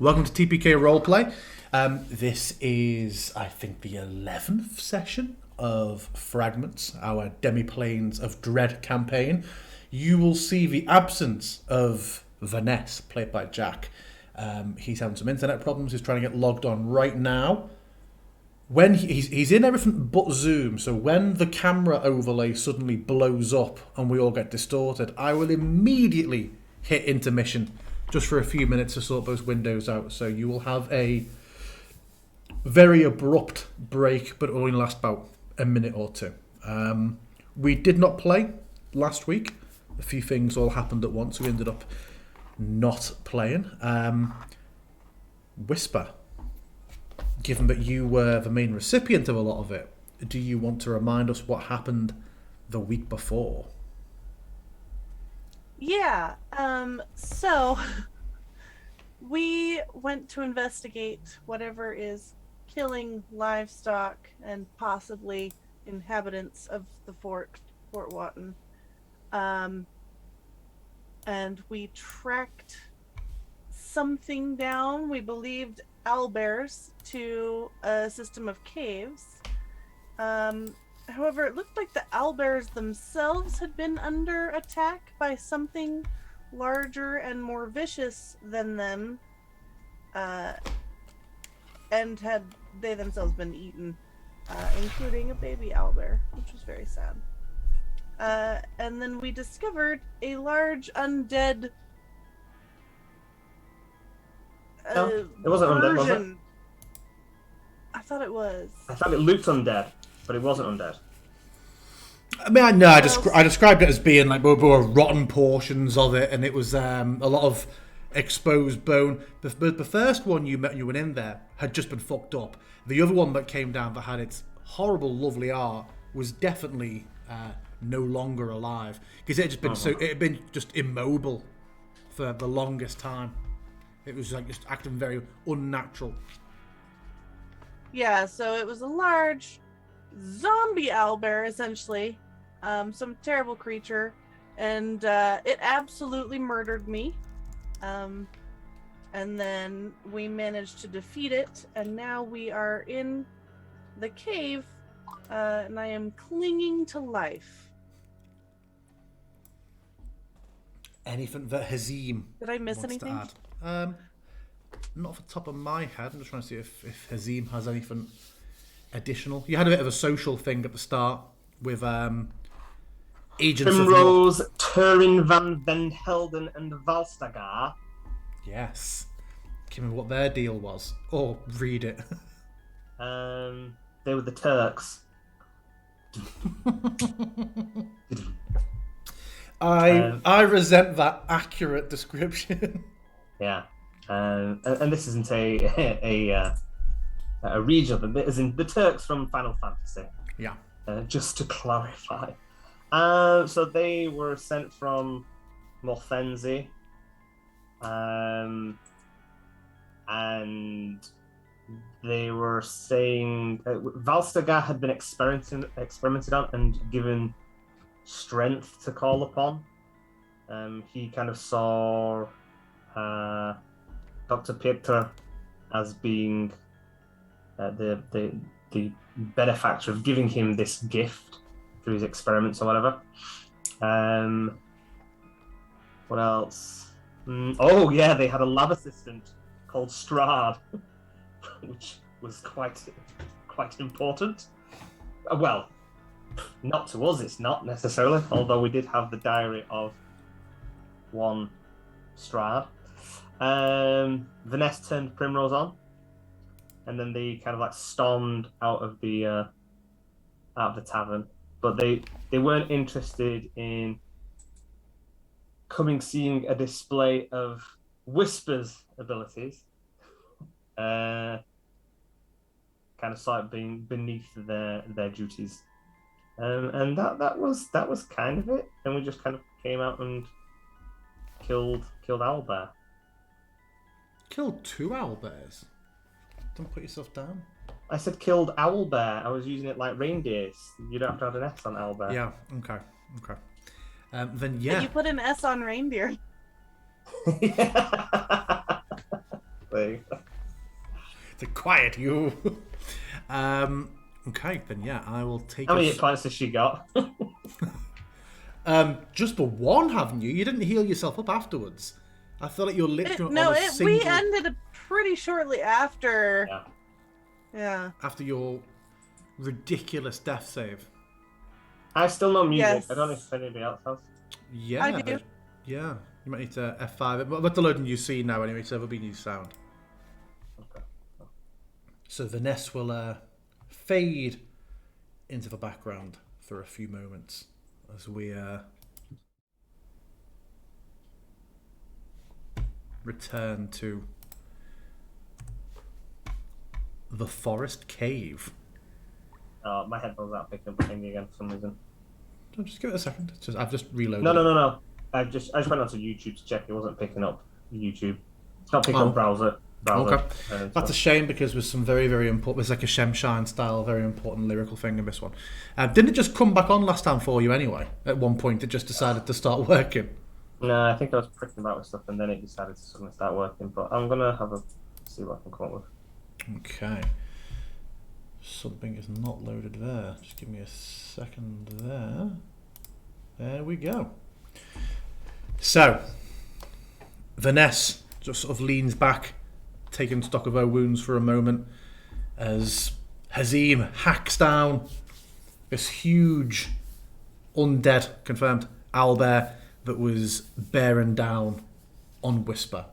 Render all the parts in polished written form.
Welcome to TPK Roleplay. This is, I think, the 11th session of Fragments, our Demiplanes of Dread campaign. You will see the absence of Vanessa, played by Jack. He's having some internet problems. He's trying to get logged on right now. When he's in everything but Zoom, so when the camera overlay suddenly blows up and we all get distorted, I will immediately hit intermission just for a few minutes to sort those windows out. So you will have a very abrupt break, but it will only last about a minute or two. We did not play last week. A few things all happened at once. We ended up not playing. Whisper, given that you were the main recipient of a lot of it, do you want to remind us what happened the week before? Yeah, so we went to investigate whatever is killing livestock and possibly inhabitants of the Fort Watten. And we tracked something down. We believed owlbears to a system of caves. However, it looked like the owlbears themselves had been under attack by something larger and more vicious than them, and had they themselves been eaten, including a baby owlbear, which was very sad. And then we discovered a large undead No, it wasn't undead, was it? I thought it was. I thought it looked undead, but it wasn't undead. I mean, I described it as being like there were rotten portions of it, and it was a lot of exposed bone. The first one you went in there had just been fucked up. The other one that came down that had its horrible, lovely art was definitely no longer alive because it had just been it had been just immobile for the longest time. It was like just acting very unnatural. Yeah, so it was a large zombie owlbear, essentially. Some terrible creature. And it absolutely murdered me. And then we managed to defeat it. And now we are in the cave. And I am clinging to life. Anything that Hazim Did I miss wants anything? to add? Not off the top of my head. I'm just trying to see if Hazim has anything additional. You had a bit of a social thing at the start with agents Primrose, Turin van Venhelden, and Valstagar. Yes. Give me what their deal was. Or read it. They were the Turks. I resent that accurate description. Yeah. And this isn't a region of them, as in the Turks from Final Fantasy. Yeah. Just to clarify. So they were sent from Morfenzi. And they were saying Valstagar had been experimented on and given strength to call upon. He kind of saw Dr. Pietro as being the benefactor of giving him this gift through his experiments or whatever. What else? Oh yeah, they had a lab assistant called Strad, which was quite important. Well, not to us, it's not necessarily, although we did have the diary of one Strad. Vanessa turned Primrose on, and then they kind of like stormed out of the tavern. But they weren't interested in seeing a display of Whisper's abilities. Kind of saw it being beneath their duties, and that was kind of it. And we just kind of came out and killed Owlbear. Killed two owlbears? Don't put yourself down. I said killed Owlbear. I was using it like reindeers. You don't have to have an S on Owlbear. Yeah, okay. Then yeah. But you put an S on reindeer. Yeah. There you go. To quiet you. Okay, then yeah, I will take. How many hit points has she got? Just the one, haven't you? You didn't heal yourself up afterwards. I feel like you're literally on a single... we ended pretty shortly after. Yeah. After your ridiculous death save. I still know music. Yes. I don't know if anybody else has. Yeah. I do. Yeah. You might need to F5 it. But we're downloading new scene now anyway, so there'll be new sound. Okay. So Vanessa will fade into the background for a few moments as we return to the forest cave. My headphones aren't picking up me again for some reason. Just give it a second. I've just reloaded. No. I just went onto YouTube to check. It wasn't picking up YouTube. It's not picking up browser. Okay. That's a shame because there's some very, very important... There's like a Shemshine style, very important lyrical thing in this one. Didn't it just come back on last time for you anyway? At one point it just decided to start working. No, I think I was pricking about with stuff and then it decided to suddenly start working. But I'm going to see what I can come up with. Okay. Something is not loaded there. Just give me a second there. There we go. So, Vanessa just sort of leans back, taking stock of her wounds for a moment, as Hazim hacks down this huge, undead, confirmed, owlbear that was bearing down on Whisper,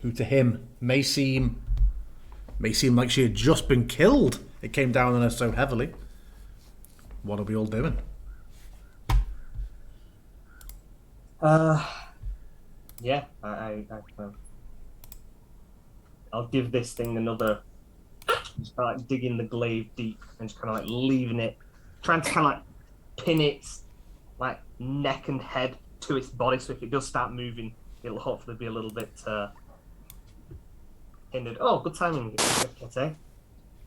who to him may seem like she had just been killed. It came down on her so heavily. What are we all doing? Yeah, I'll give this thing another. Just kind of like digging the glaive deep and just kind of like leaving it, trying to kind of like pin its like neck and head to its body. So if it does start moving, it'll hopefully be a little bit hindered. Oh, good timing.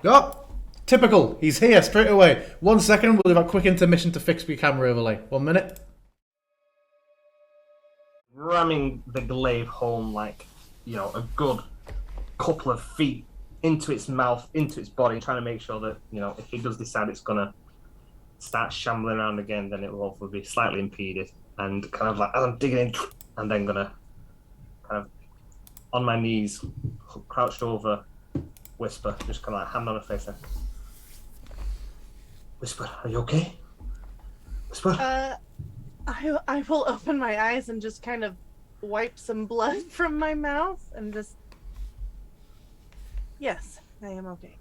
Oh, typical. He's here straight away. 1 second. We'll have a quick intermission to fix the camera overlay. 1 minute. Ramming the glaive home like, a good couple of feet into its mouth, into its body, trying to make sure that, if it does decide it's gonna start shambling around again, then it will hopefully be slightly impeded. And kind of like, as I'm digging in, I'm then gonna kind of on my knees, crouched over Whisper, just kind of like hand on her face there. Whisper, are you okay? Whisper? I will open my eyes and just kind of wipe some blood from my mouth and just... Yes, I am okay.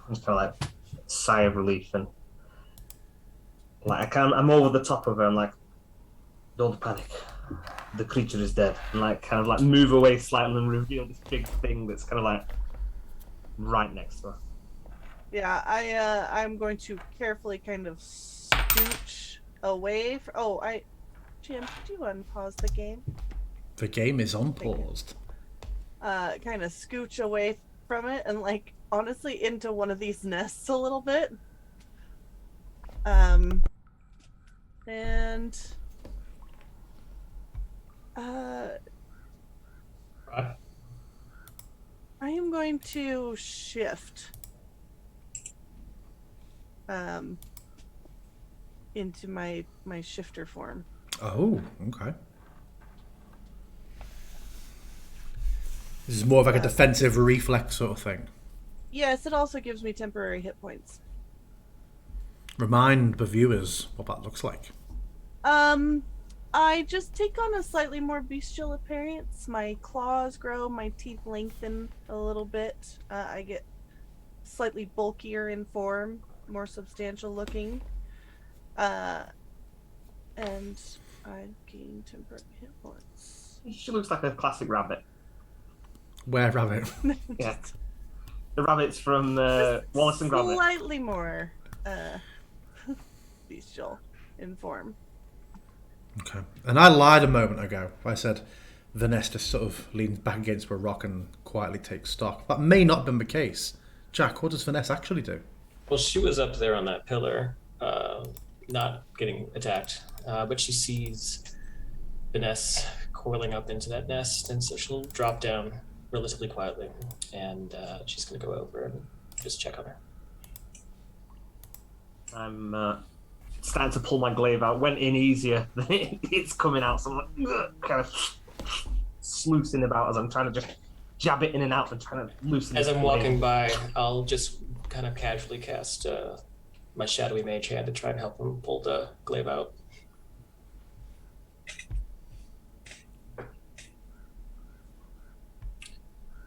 Just kind of like sigh of relief and like I'm over the top of her and like, don't panic. The creature is dead. And like kind of like move away slightly and reveal this big thing that's kind of like right next to her. Yeah, I'm going to carefully kind of scooch away. Jim, could you unpause the game? The game is unpaused. Kind of scooch away from it and like honestly into one of these nests a little bit. And I am going to shift into my shifter form. Oh, okay. This is more of like a defensive reflex sort of thing. Yes, it also gives me temporary hit points. Remind the viewers what that looks like. I just take on a slightly more bestial appearance. My claws grow, my teeth lengthen a little bit. I get slightly bulkier in form, more substantial looking. And I gain temporary hit points. She looks like a classic rabbit. Where rabbit? Yeah. The rabbits from Wallace and Gromit. Slightly more bestial in form. Okay. And I lied a moment ago. I said Vanessa sort of leans back against a rock and quietly takes stock. That may not have been the case. Jack, what does Vanessa actually do? Well, she was up there on that pillar, not getting attacked, but she sees Vanessa coiling up into that nest, and so she'll drop down relatively quietly, and she's going to go over and just check on her. I'm starting to pull my glaive out. Went in easier than it's coming out, so I'm like, kind of sluicing about as I'm trying to just jab it in and out and trying to loosen it. As I'm walking by, I'll just kind of casually cast my shadowy mage hand to try and help him pull the glaive out.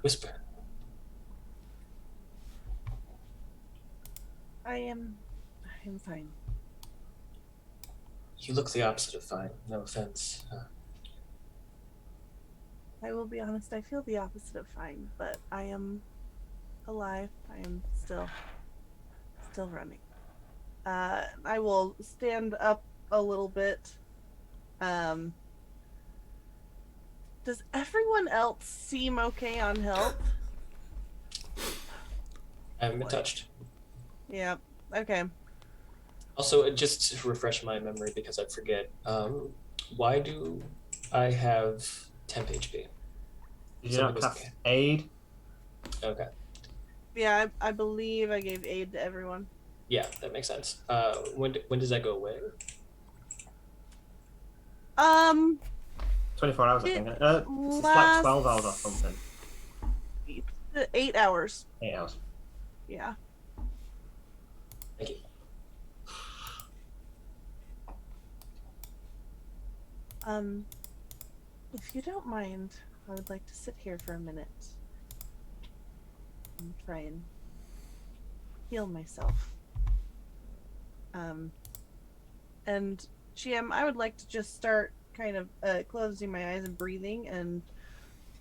Whisper. I am fine. You look the opposite of fine. No offense. I will be honest, I feel the opposite of fine, but I am alive. I am still running. I will stand up a little bit. Does everyone else seem okay on health? I haven't been touched. Yeah, okay. Also, just to refresh my memory because I forget, why do I have temp HP? Did you not cast aid? Okay. Yeah, I believe I gave aid to everyone. Yeah, that makes sense. When does that go away? 24 hours, I think. It's like 12 hours or something. 8 hours. 8 hours. Yeah. Thank you. If you don't mind, I would like to sit here for a minute and try and heal myself. And GM, I would like to just start kind of closing my eyes and breathing and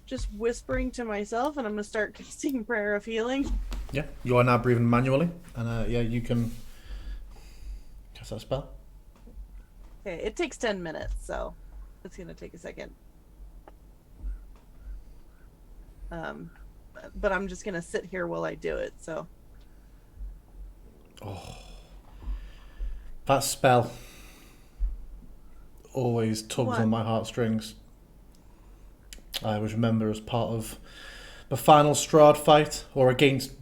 just whispering to myself, and I'm going to start casting Prayer of Healing. Yeah, you are now breathing manually, and yeah, you can cast that spell. Okay, it takes 10 minutes, so it's going to take a second. But I'm just going to sit here while I do it, so. Oh, that spell always tugs on my heartstrings. I always remember as part of the final Strahd fight, or against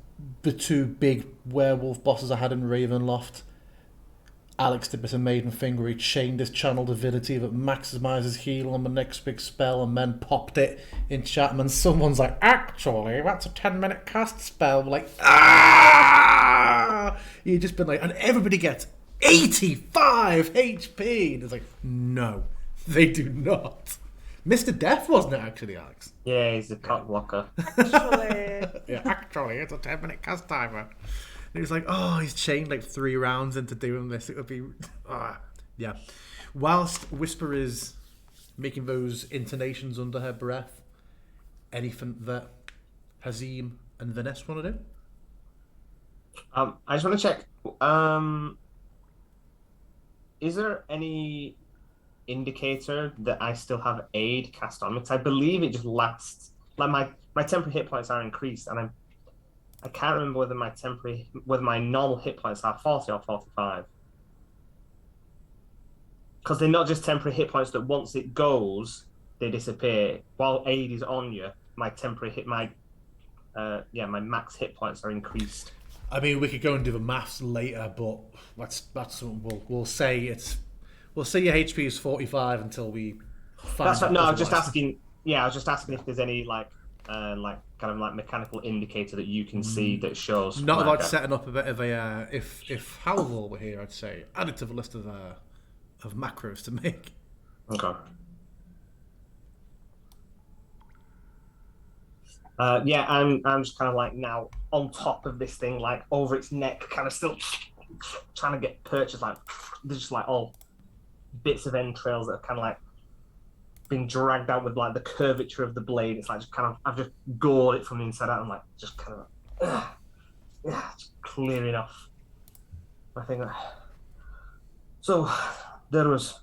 the two big werewolf bosses I had in Ravenloft. Alex did this amazing thing where he chained his channel divinity that maximizes heal on the next big spell and then popped it in chat, and someone's like, actually, that's a 10-minute cast spell. We're like, ah! You've just been like, and everybody gets 85 HP. And it's like, no, they do not. Mr. Death wasn't it, actually, Alex? Yeah, he's a cock blocker. Actually. Yeah, actually, it's a 10-minute cast timer. And he was like, oh, he's chained like 3 rounds into doing this. It would be... yeah. Whilst Whisper is making those intonations under her breath, anything that Hazim and Vanessa want to do? I just want to check. Is there any indicator that I still have aid cast on? Because I believe it just lasts. Like my temporary hit points are increased, and I can't remember whether my normal hit points are 40 or 45. Because they're not just temporary hit points that once it goes, they disappear. While aid is on you, my max hit points are increased. I mean, we could go and do the maths later, but that's something we'll say it's. We'll say your HP is 45 until we find. That's right. No, I was just otherwise. asking. Yeah, I was just asking if there's any mechanical indicator that you can see that shows. Not about setting up a bit of a. If Howell were here, I'd say add it to the list of macros to make. Okay. Yeah, I'm just kind of like now on top of this thing, like over its neck, kind of still trying to get purchased. Like there's just like all bits of entrails that are kind of like being dragged out with like the curvature of the blade. It's like just kind of I've just gored it from the inside out and like just kind of just clearing off. I think so. There was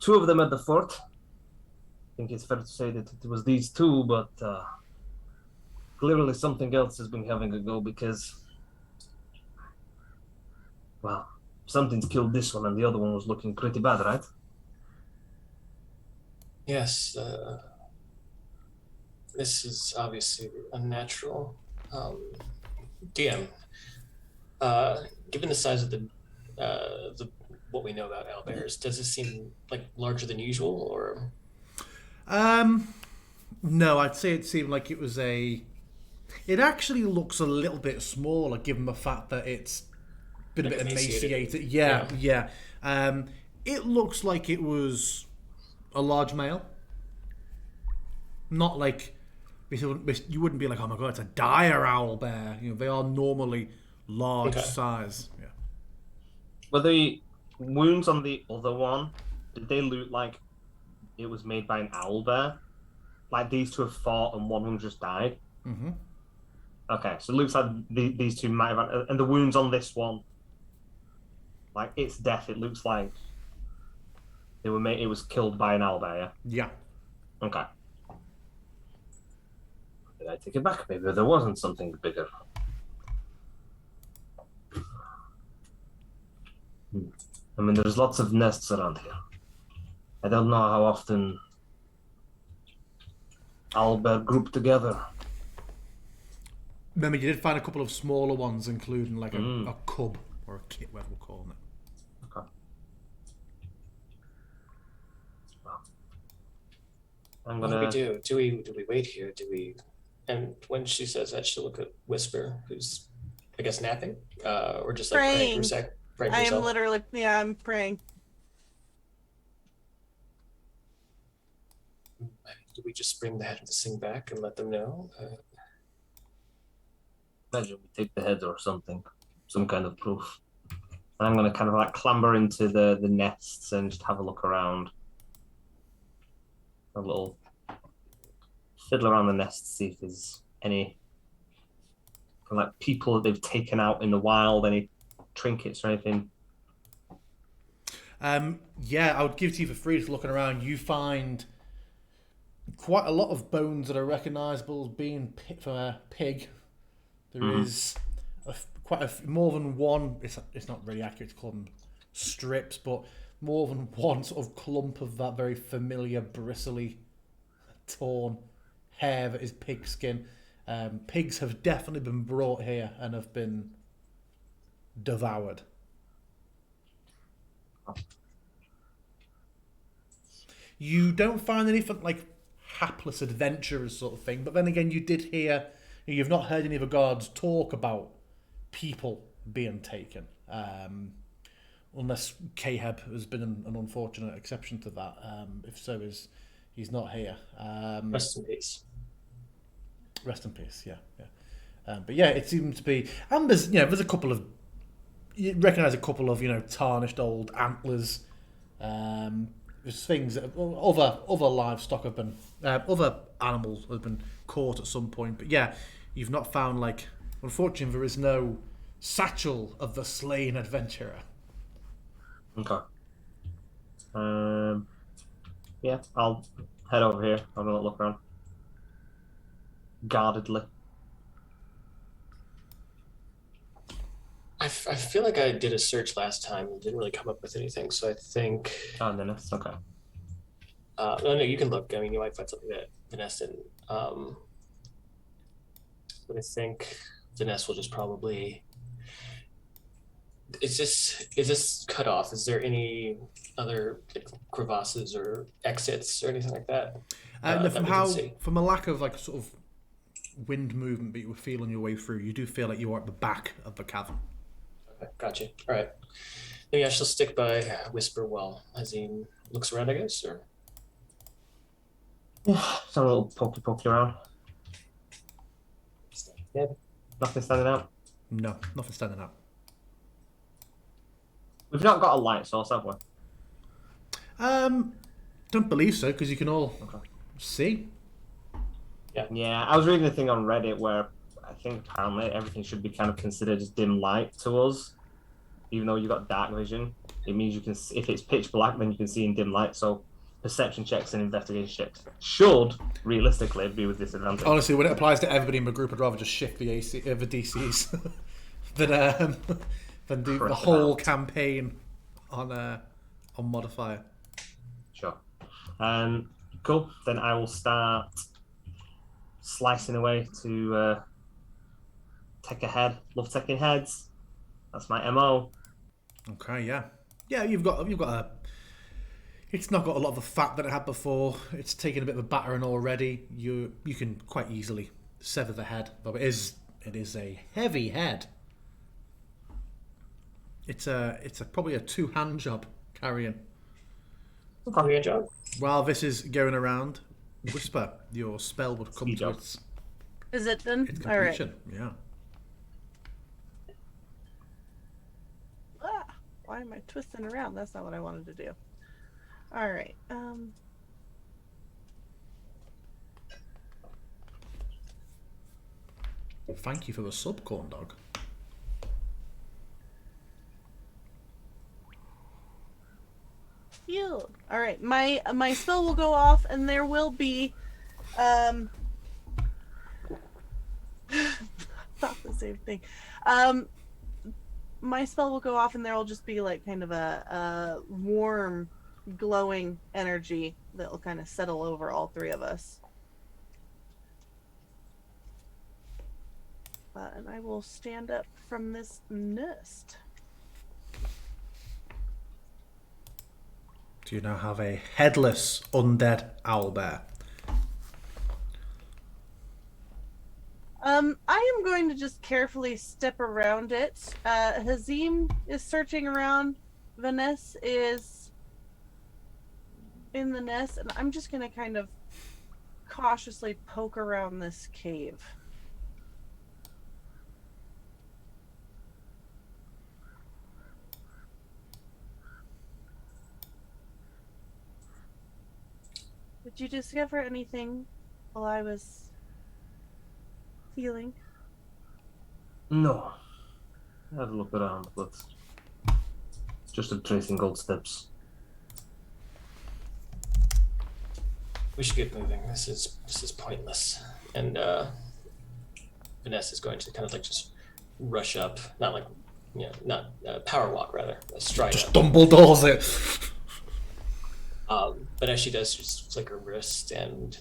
2 of them at the fort. I think it's fair to say that it was these 2, but clearly something else has been having a go because, well, something's killed this one and the other one was looking pretty bad, right? Yes, this is obviously unnatural. DM, given the size of the what we know about owlbears, does this seem like larger than usual, or? No, I'd say it seemed like it was a. It actually looks a little bit smaller, given the fact that it's been a Like bit emaciated. emaciated. Yeah. It looks like it was a large male. Not like you wouldn't be like, oh my god, it's a dire owl bear. You know, they are normally large Okay. size. Yeah. Were the wounds on the other one? Did they look like it was made by an owl bear? Like these two have fought and one of them just died. Mm-hmm. Okay, so it looks like these two might have, and the wounds on this one, like its death, it looks like they were made. It was killed by an owl bear. Yeah. Okay. Did I take it back? Maybe there wasn't something bigger. I mean, there's lots of nests around here. I don't know how often owlbear group together. Remember, you did find a couple of smaller ones, including like a cub or a kit, whatever we're calling it. Okay. I'm What do gonna. we do? Do we wait here? Do we? And when she says that, she'll look at Whisper, who's, I guess, napping, or just like praying for a sec. Praying for I am herself. literally, yeah, I'm praying. Do we just bring the head of the thing back and let them know? Imagine we take the head or something, some kind of proof. And I'm gonna kind of like clamber into the nests and just have a look around. A little fiddle around the nests, see if there's any kind of like people that they've taken out in the wild, any trinkets or anything. Yeah, I would give it to you for free. Just looking around, you find quite a lot of bones that are recognisable as being from a pig. There is more than one. It's not really accurate to call them strips, but more than one sort of clump of that very familiar bristly, torn hair that is pig skin. Pigs have definitely been brought here and have been devoured. You don't find anything like hapless adventurers sort of thing, but then again, you did hear. You've not heard any of the guards talk about people being taken, unless Caheb has been an unfortunate exception to that. If so, he's not here. Rest in peace. Rest in peace. Yeah. But yeah, it seems to be, and there's a couple of, you recognise a couple of tarnished old antlers. There's things that other livestock have been, other animals have been caught at some point. But yeah, you've not found unfortunately, there is no satchel of the slain adventurer. Okay. Yeah, I'll head over here. Have a look around. Guardedly. I feel like I did a search last time and didn't really come up with anything, so I think. Oh, no, it's okay. No, you can look. I mean, you might find something that Vanessa didn't. But I think Vanessa will just probably. Is this cut off? Is there any other crevasses or exits or anything like that? No, from a lack of sort of wind movement that you were feeling your way through, you do feel like you are at the back of the cavern. Okay, gotcha. All right. Maybe I shall stick by Whisper while Hazine looks around, I guess, or. Yeah, just a little pokey around. Yeah. Nothing standing out. No, nothing standing out. We've not got a light source, have we? Don't believe so, because you can all see. Yeah, I was reading a thing on Reddit where I think apparently everything should be kind of considered as dim light to us, even though you've got dark vision. It means you can, if it's pitch black, then you can see in dim light. So perception checks and investigation checks should realistically be with disadvantage. Honestly, when it applies to everybody in the group, I'd rather just shift the the DCs than do the whole campaign on modifier. Sure. Cool. Then I will start slicing away to take a head. Love taking heads. That's my MO. Okay, yeah. Yeah, you've got a... It's not got a lot of the fat that it had before. It's taken a bit of a battering already. You can quite easily sever the head, but it is a heavy head. It's probably a 2-hand job carrying. Probably a job. While this is going around, Whisper, your spell would come to its Is it done? All right. completion. Yeah. Ah, why am I twisting around? That's not what I wanted to do. All right. Thank you for the sub, corn dog. Healed. All right. My spell will go off, and there will be, thought the same thing. My spell will go off, and there will just be like kind of a warm, glowing energy that will kind of settle over all three of us. And I will stand up from this nest. Do you now have a headless undead owlbear? I am going to just carefully step around it. Hazim is searching around. Vanessa is in the nest, and I'm just going to kind of cautiously poke around this cave. Did you discover anything while I was healing? No. I had a look around, but just a tracing gold steps. We should get moving. This is pointless. And Vanessa's going to kind of like just rush up, not like not power walk rather, a stride Just up. Dumbledore's it. But as she does, she just flick her wrist, and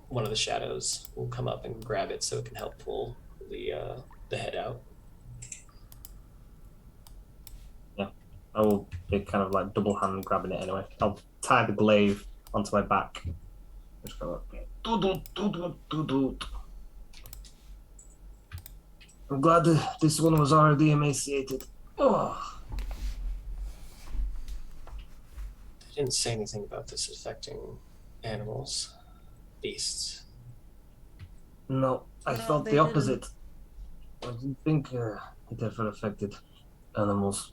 one of the shadows will come up and grab it, so it can help pull the head out. Yeah, I will be kind of like double hand grabbing it anyway. I'll tie the glaive onto my back. Just go like, doot. I'm glad this one was already emaciated. Oh. They didn't say anything about this affecting animals, beasts. No, I No, felt they the opposite. I didn't think it ever affected animals.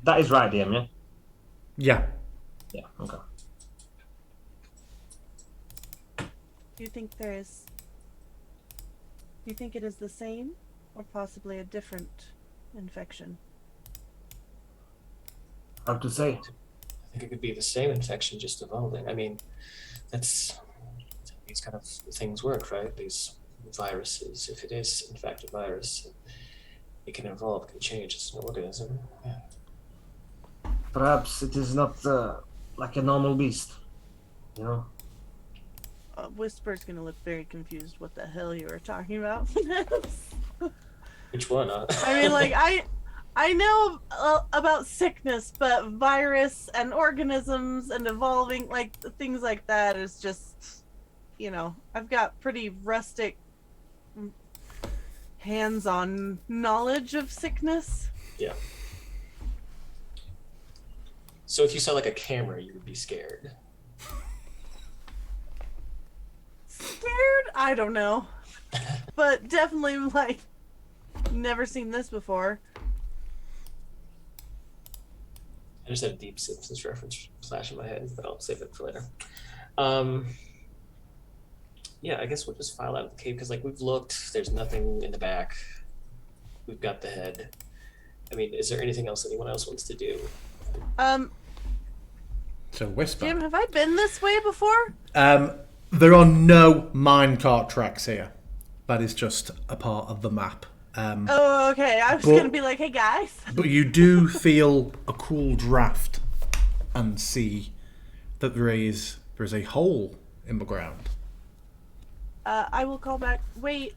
That is right, DM, yeah? Yeah. Yeah, okay. Do you think it is the same, or possibly a different infection? Hard to say. I think it could be the same infection, just evolving. I mean, that's how these kind of things work, right? These viruses, if it is in fact a virus, it can evolve, can change as an organism. Yeah. Perhaps it is not like a normal beast, you know? Whisper's gonna look very confused what the hell you were talking about. Which one? I mean, like, I know about sickness, but virus and organisms and evolving, like, things like that is just, I've got pretty rustic hands-on knowledge of sickness. Yeah. So if you saw like a camera, you would be scared. Scared? I don't know. But definitely, like, never seen this before. I just had a deep Simpsons reference flash in my head, but I'll save it for later. Yeah, I guess we'll just file out of the cave, because like we've looked, there's nothing in the back. We've got the head. I mean, is there anything else anyone else wants to do? So Whisper. Jim, have I been this way before? There are no minecart tracks here. That is just a part of the map. Oh, okay. I was gonna be like, hey guys. But you do feel a cool draft and see that there is a hole in the ground. I will call back. Wait.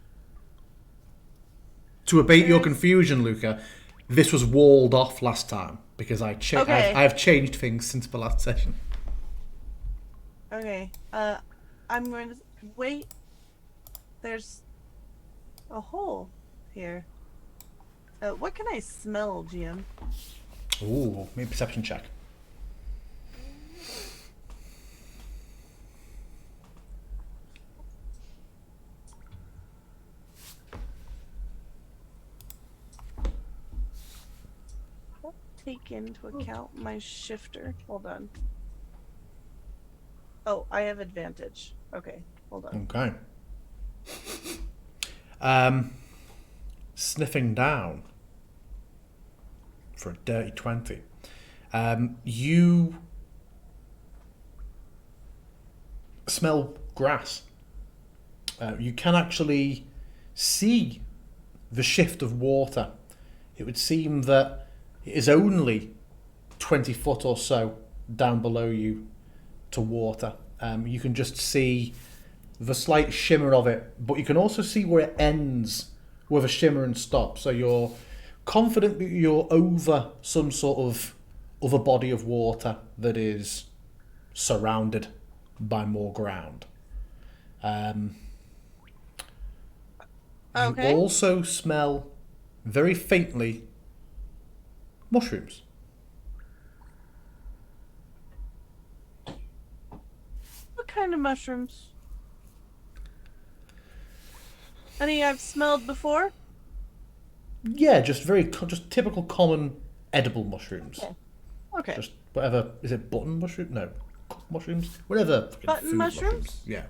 To abate your There's- confusion, Luca, this was walled off last time because Okay. I've changed things since the last session. Okay. I'm going to wait. There's a hole here. What can I smell, GM? Ooh, make a perception check. Take into account my shifter. Hold on. Oh, I have advantage. Okay, hold on. Okay. Sniffing down for a dirty 20. You smell grass. You can actually see the shift of water. It would seem that it is only 20 foot or so down below you to water. You can just see the slight shimmer of it, but you can also see where it ends with a shimmer and stop. So you're confident that you're over some sort of other body of water that is surrounded by more ground. Okay. You also smell very faintly mushrooms. What kind of mushrooms? Any I've smelled before? Yeah, just just typical common edible mushrooms. Okay. Okay. Just whatever. Is it button mushroom? No, mushrooms. Whatever. fucking Button food mushrooms? Yeah.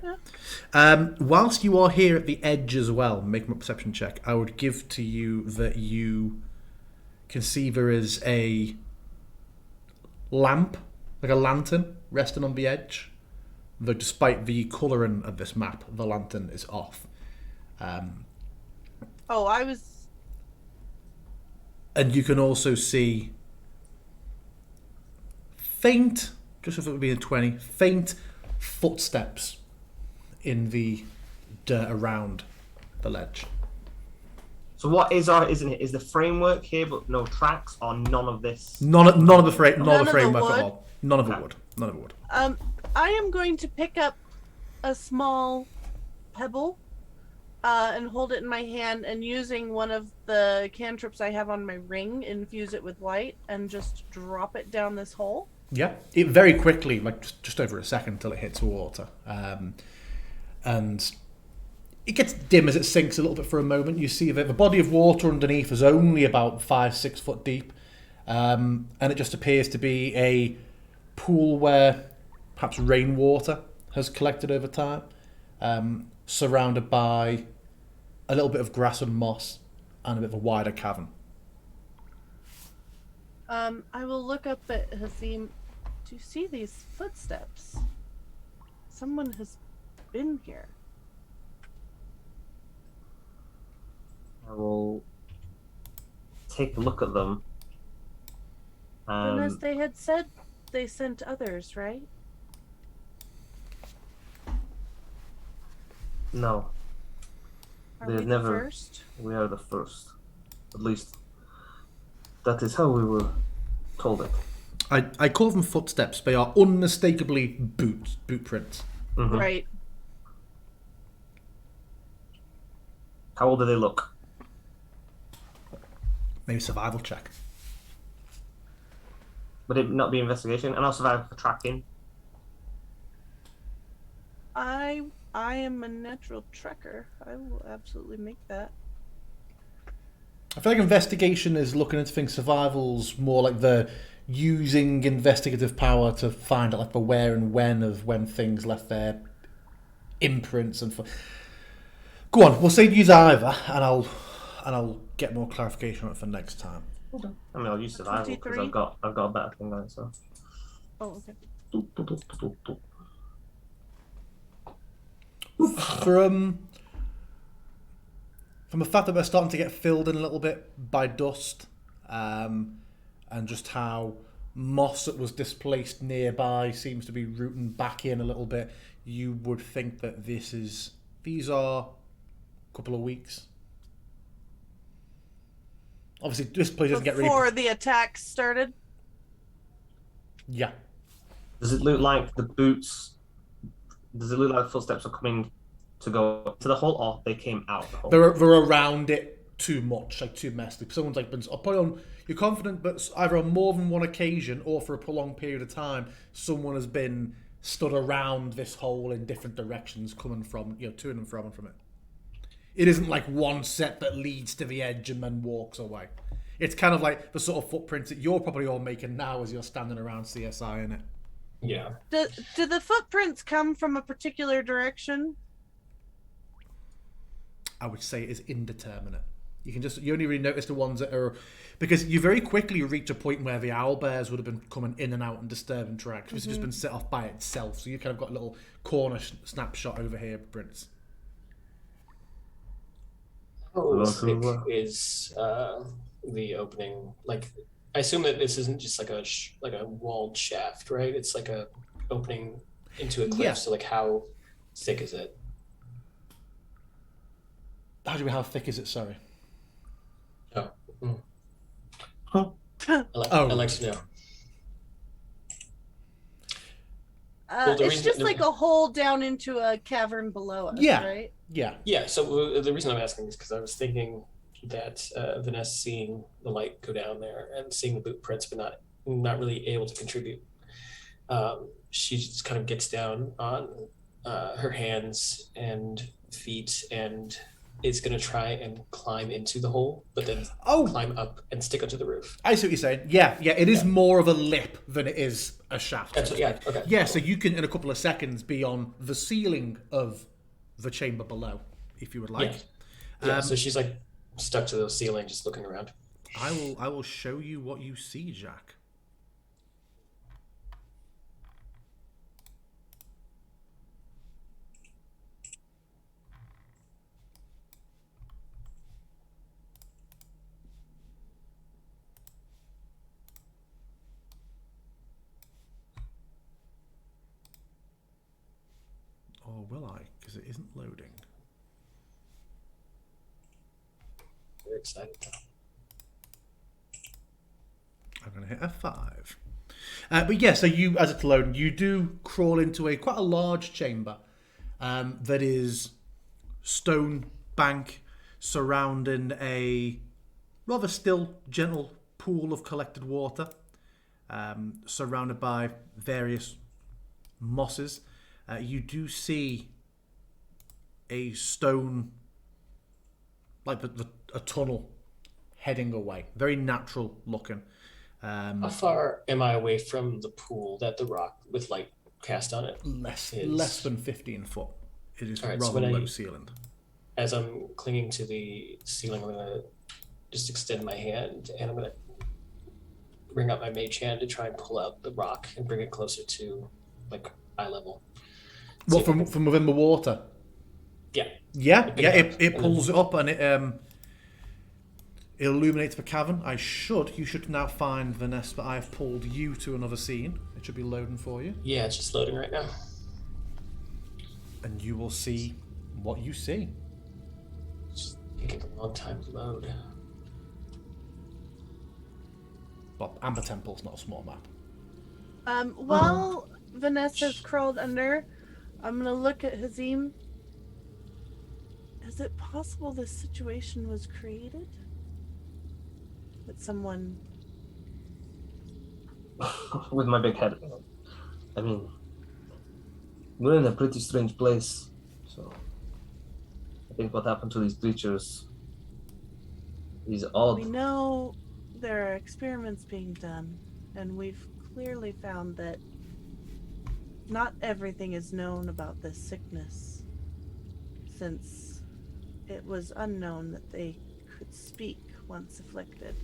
Yeah. Whilst you are here at the edge as well, make a perception check. I would give to you that you can see there is a lamp, like a lantern, resting on the edge. Though despite the colouring of this map, the lantern is off. Oh, I was. And you can also see faint, just if it would be a 20, faint footsteps in the dirt around the ledge. So what is the framework here, but no tracks, or none of this? None of the framework wood? at all. None of it Okay. would. None of it would. I am going to pick up a small pebble and hold it in my hand, and using one of the cantrips I have on my ring, infuse it with light and just drop it down this hole. Yeah, it very quickly, like just over a second until it hits water. And it gets dim as it sinks a little bit for a moment. You see that the body of water underneath is only about 5-6 foot deep. And it just appears to be a pool where perhaps rainwater has collected over time, surrounded by a little bit of grass and moss and a bit of a wider cavern. I will look up at Hasim. Do you see these footsteps? Someone has been here. I will take a look at them. And as they had said, they sent others, right? No, Are They've we the never- first? we are the first. At least that is how we were told it. I call them footsteps. They are unmistakably boot prints. Mhm. Right. How old do they look? Maybe survival check. Would it not be investigation? And I'll survive for tracking. I am a natural trekker. I will absolutely make that. I feel like investigation is looking into things. Survival's more like the using investigative power to find out like the where and when of when things left their imprints and. Go on, we'll say use either, and I'll get more clarification on it for next time. I mean, I'll use survival because 23? I've got a better thing going. So. Oh, okay. From the fact that we're starting to get filled in a little bit by dust, and just how moss that was displaced nearby seems to be rooting back in a little bit. You would think that these are a couple of weeks. Obviously, this place doesn't get really... Before the attack started? Yeah. Does it look like the boots... Does it look like the footsteps are coming to go to the hole, or they came out the hole? They're around it too much, like too messy. Someone's like been... You're confident, but either on more than one occasion or for a prolonged period of time, someone has been stood around this hole in different directions, coming from, to and from it. It isn't like one set that leads to the edge and then walks away. It's kind of like the sort of footprints that you're probably all making now as you're standing around CSI in it. Yeah. Do the footprints come from a particular direction? I would say it is indeterminate. You only really notice the ones that are... Because you very quickly reach a point where the owlbears would have been coming in and out and disturbing tracks. It's just been set off by itself. So you kind of got a little corner snapshot over here, Prince. How thick is the opening? Like, I assume that this isn't just like a walled shaft, right? It's like a opening into a cliff. Yeah. So like, how thick is it? How thick is it? Sorry. Oh. Mm. Huh. I'd like to know. It's just like a hole down into a cavern below us, right? Yeah. Yeah, so the reason I'm asking is because I was thinking that Vanessa seeing the light go down there and seeing the boot prints, but not really able to contribute. She just kind of gets down on her hands and feet and is going to try and climb into the hole, but then climb up and stick onto the roof. I see what you're saying. Yeah, it is more of a lip than it is a shaft. Okay. Yeah, so you can, in a couple of seconds, be on the ceiling of the chamber below, if you would like. Yeah, so she's like stuck to the ceiling, just looking around. I will show you what you see, Jack. Or will I? Because it isn't loading. Very excited. I'm going to hit F5. But yeah, so you, as it's loading, you do crawl into quite a large chamber that is stone bank surrounding a rather still, gentle pool of collected water, surrounded by various mosses. You do see a stone, like a tunnel heading away. Very natural looking. How far am I away from the pool that the rock with light cast on it? Less than 15 foot. It is right, rather low ceilinged. As I'm clinging to the ceiling, I'm going to just extend my hand and I'm going to bring up my mage hand to try and pull out the rock and bring it closer to like eye level. What, from within the water? Yeah. Yeah. It pulls it up and it illuminates the cavern. You should now find Vanessa, but I have pulled you to another scene. It should be loading for you. Yeah, it's just loading right now. And you will see what you see. It's taking a long time to load. Well, Amber Temple's not a small map. While Vanessa's crawled under, I'm going to look at Hazim. Is it possible this situation was created? That someone... With my big head. I mean, we're in a pretty strange place, so I think what happened to these creatures is odd. We know there are experiments being done, and we've clearly found that not everything is known about this sickness, since it was unknown that they could speak once afflicted.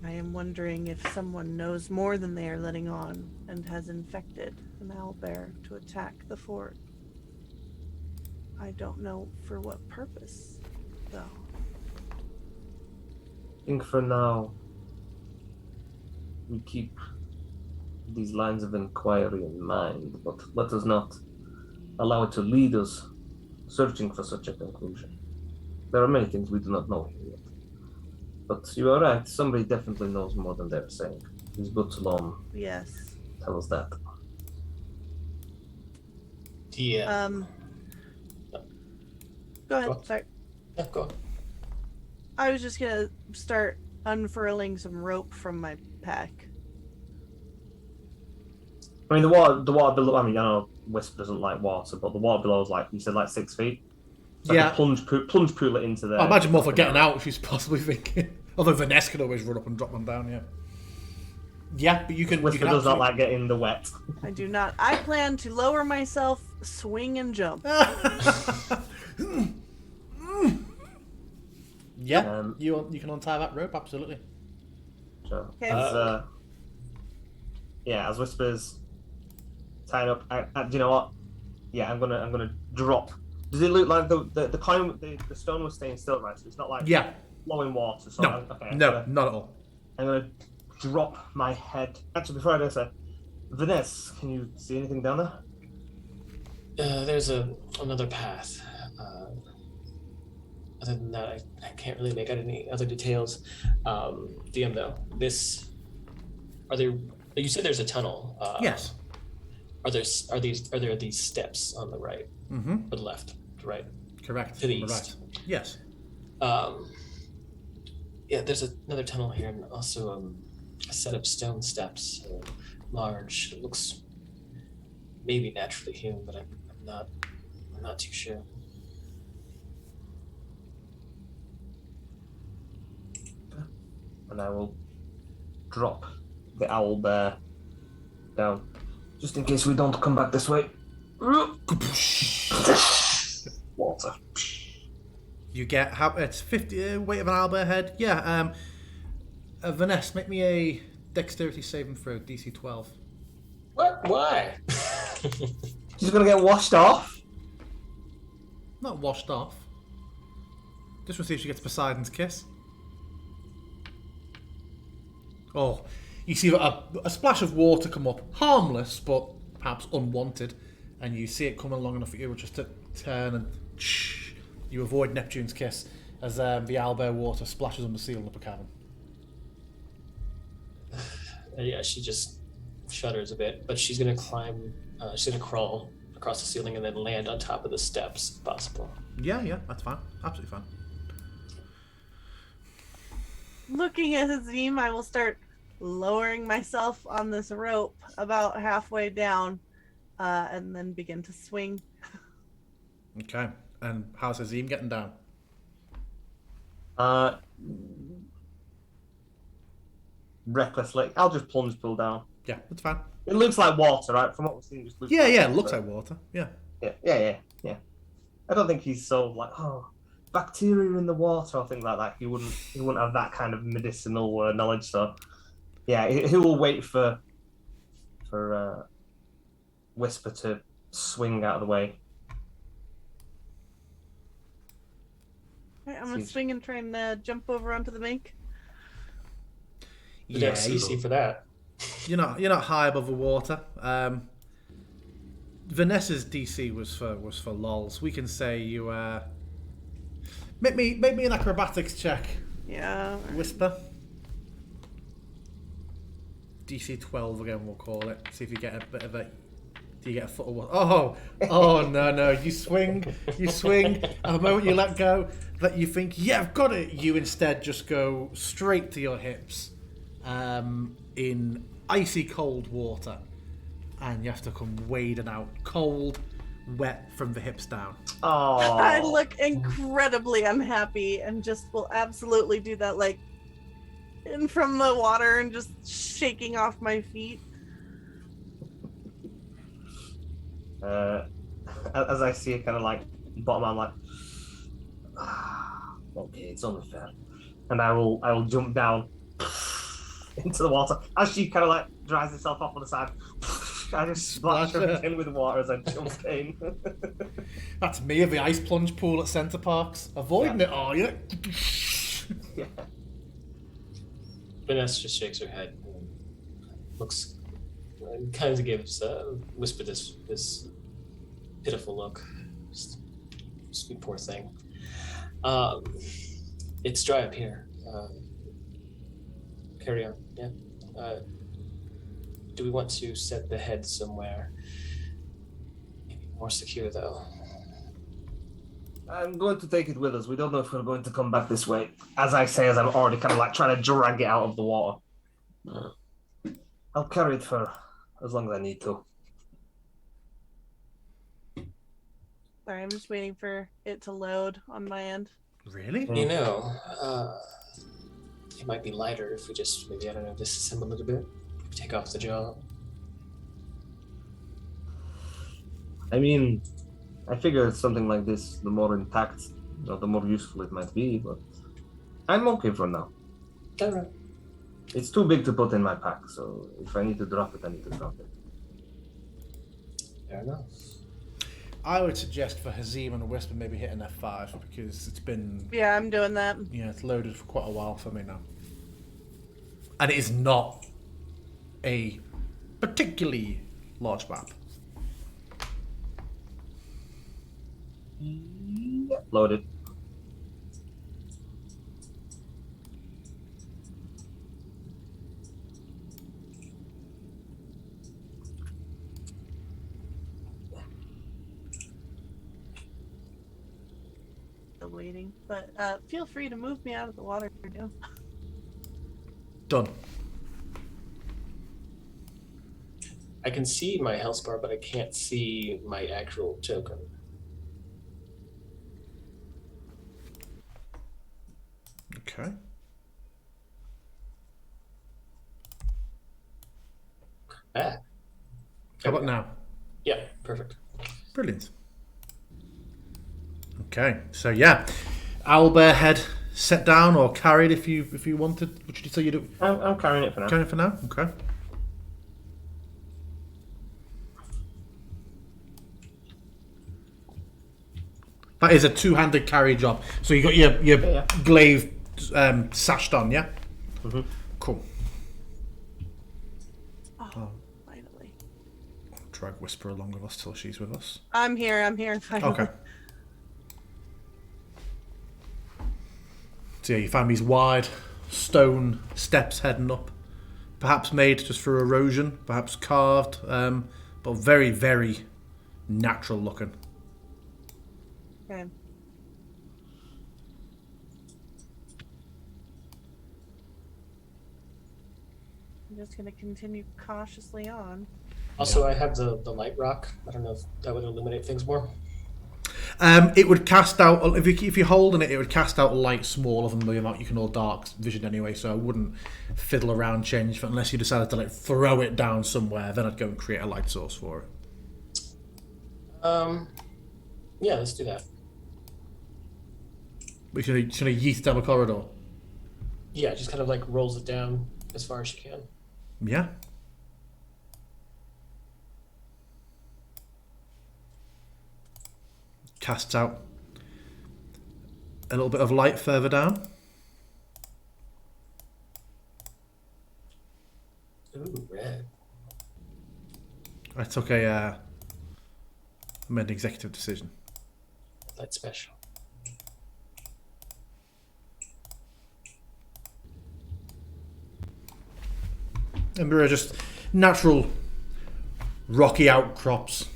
I am wondering if someone knows more than they are letting on and has infected an owlbear to attack the fort. I don't know for what purpose, though. I think for now, we keep these lines of inquiry in mind, but let us not allow it to lead us searching for such a conclusion. There are many things we do not know here yet. But you are right, somebody definitely knows more than they're saying. These books alone Yes. tell us that. Yeah. Go ahead. Go on. Sorry. Yeah, go on. I was just gonna start unfurling some rope from my pack. I mean, the water below. I mean, I know Wisp doesn't like water, but the water below is like you said, like 6 feet. So Yeah. I could plunge pool it into there. I imagine more for getting out. She's possibly thinking. Although Vanessa can always run up and drop one down. Yeah. Yeah, but you can. Whisper you can does not like getting in the wet. I do not. I plan to lower myself, swing, and jump. Yeah, you can untie that rope, absolutely. So, Okay. as Whisper's tying up, do you know what? Yeah, I'm gonna drop. Does it look like the coin, the stone was staying still, right? So it's not like flowing water. So No, not at all. I'm gonna drop my head. Actually, before I do so, Vanessa, can you see anything down there? There's another path. Other than that, I can't really make out any other details. DM though, you said there's a tunnel. Yes. Are there these steps on the right? Mm-hmm. Or the left? Right. Correct. To the east. east. Right. Yes. Yeah, there's another tunnel here, and also a set of stone steps, large. It looks maybe naturally hewn, but I'm not too sure. And I will drop the owl bear down, just in case we don't come back this way. Water. You get it's 50 weight of an owlbear head. Yeah. Vanessa, make me a dexterity saving throw, DC 12. What? Why? She's gonna get washed off. Not washed off. Just want to see if she gets Poseidon's kiss. Oh, you see a splash of water come up, harmless but perhaps unwanted, and you see it coming long enough for you just to turn and you avoid Neptune's kiss as the owlbear water splashes on the ceiling of the cavern. Yeah, she just shudders a bit, but she's gonna climb. She's gonna crawl across the ceiling and then land on top of the steps, if possible. Yeah, that's fine. Absolutely fine. Looking at Azim, I will start lowering myself on this rope about halfway down, and then begin to swing. Okay. And how's Azim getting down? Recklessly. I'll just plunge pull down. Yeah, that's fine. It looks like water, right? From what we've seen, it just looks Yeah, like it water. looks like water. Yeah. Yeah. I don't think he's so like, bacteria in the water or things like that. He wouldn't have that kind of medicinal knowledge. So, yeah, he will wait for Whisper to swing out of the way. Alright, I'm gonna swing and try and jump over onto the bank. The dex CC for that. You're not high above the water. Vanessa's DC was for lols. We can say you make me an acrobatics check. Yeah. Whisper. DC 12 again, we'll call it. See if you get a bit of a. Do you get a foot of water? Oh no! You swing. At the moment you let go, that you think, yeah, I've got it. You instead just go straight to your hips, in icy cold water, and you have to come wading out, cold, wet from the hips down. Oh, I look incredibly unhappy and just will absolutely do that, like, in from the water and just shaking off my feet. As I see it kind of like bottom, I'm like, okay, it's only fair. And I will jump down into the water. As she kind of like dries herself off on the side, I just splash her in with water as I jump in. That's me of the ice plunge pool at Centre Parks. Avoiding it, are you? Yeah. Vanessa just shakes her head. looks, kind of gives Whisper this pitiful look. Sweet poor thing. It's dry up here. Carry on. Yeah. Do we want to set the head somewhere? Maybe more secure, though. I'm going to take it with us. We don't know if we're going to come back this way. As I say, as I'm already kind of like trying to drag it out of the water. I'll carry it for as long as I need to. Sorry, I'm just waiting for it to load on my end. Really? You know, it might be lighter if we just maybe, I don't know, disassemble it a bit. Take off the jaw. I mean, I figure something like this, the more intact, the more useful it might be, but I'm okay for now. All right. It's too big to put in my pack, so if I need to drop it, I need to drop it. Fair enough. I would suggest for Hazim and Whisper maybe hitting F5 because it's been... Yeah, I'm doing that. Yeah, it's loaded for quite a while for me now. And it is not a particularly large map. Loaded. Still waiting, but feel free to move me out of the water. Done. I can see my health bar, but I can't see my actual token. Okay. Ah. How about now? Yeah, perfect. Brilliant. Okay, so yeah, owlbear head set down or carried if you wanted. What should you say you do? I'm carrying it for now. Carrying it for now. Okay. That is a two-handed carry job. So you got your glaive sashed on, yeah. Mm-hmm. Cool. Oh, finally. Drag Whisper along with us till she's with us. I'm here. Finally. Okay. So yeah, you find these wide stone steps heading up, perhaps made just for erosion, perhaps carved, but very, very natural looking. Okay. I'm just gonna continue cautiously on. Also, I have the light rock. I don't know if that would illuminate things more. It would cast out if you're holding it. It would cast out light smaller than the amount you can hold dark vision anyway. So I wouldn't fiddle around, change unless you decided to like throw it down somewhere. Then I'd go and create a light source for it. Yeah, let's do that. But should I yeet down the corridor? Yeah, just kind of like rolls it down as far as you can. Yeah. Casts out a little bit of light further down. Ooh, red. I took I made an executive decision. That's special. And there are just natural rocky outcrops.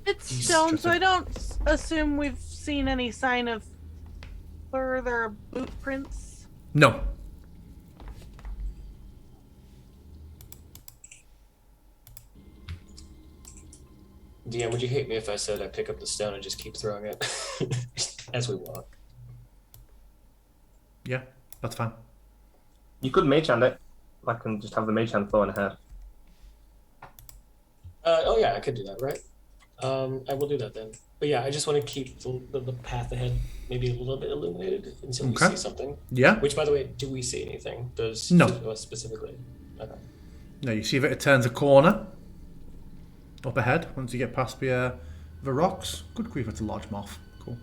It's stone, so I don't assume we've seen any sign of further boot prints. No. DM, would you hate me if I said I pick up the stone and just keep throwing it as we walk? Yeah, that's fine. You could mage hand it. I can just have the mage hand flowing ahead. Oh yeah, I could do that, right? I will do that then. But yeah, I just want to keep the path ahead maybe a little bit illuminated until we see something. Yeah. Which, by the way, do we see anything? Does No. Specifically? Okay. No, you see that it turns a corner up ahead once you get past the rocks. Good grief, it's a large moth. Cool.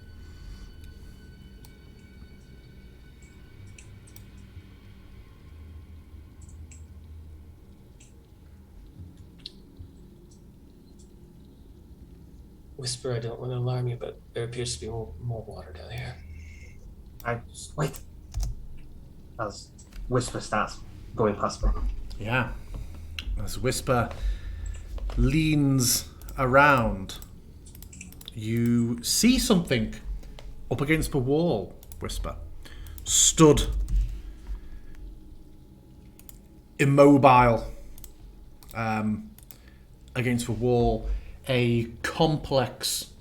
Whisper, I don't want to alarm you, but there appears to be more water down here. Wait. As Whisper starts going past me. Yeah. As Whisper leans around, you see something up against the wall, Whisper. Stood immobile against the wall, a complex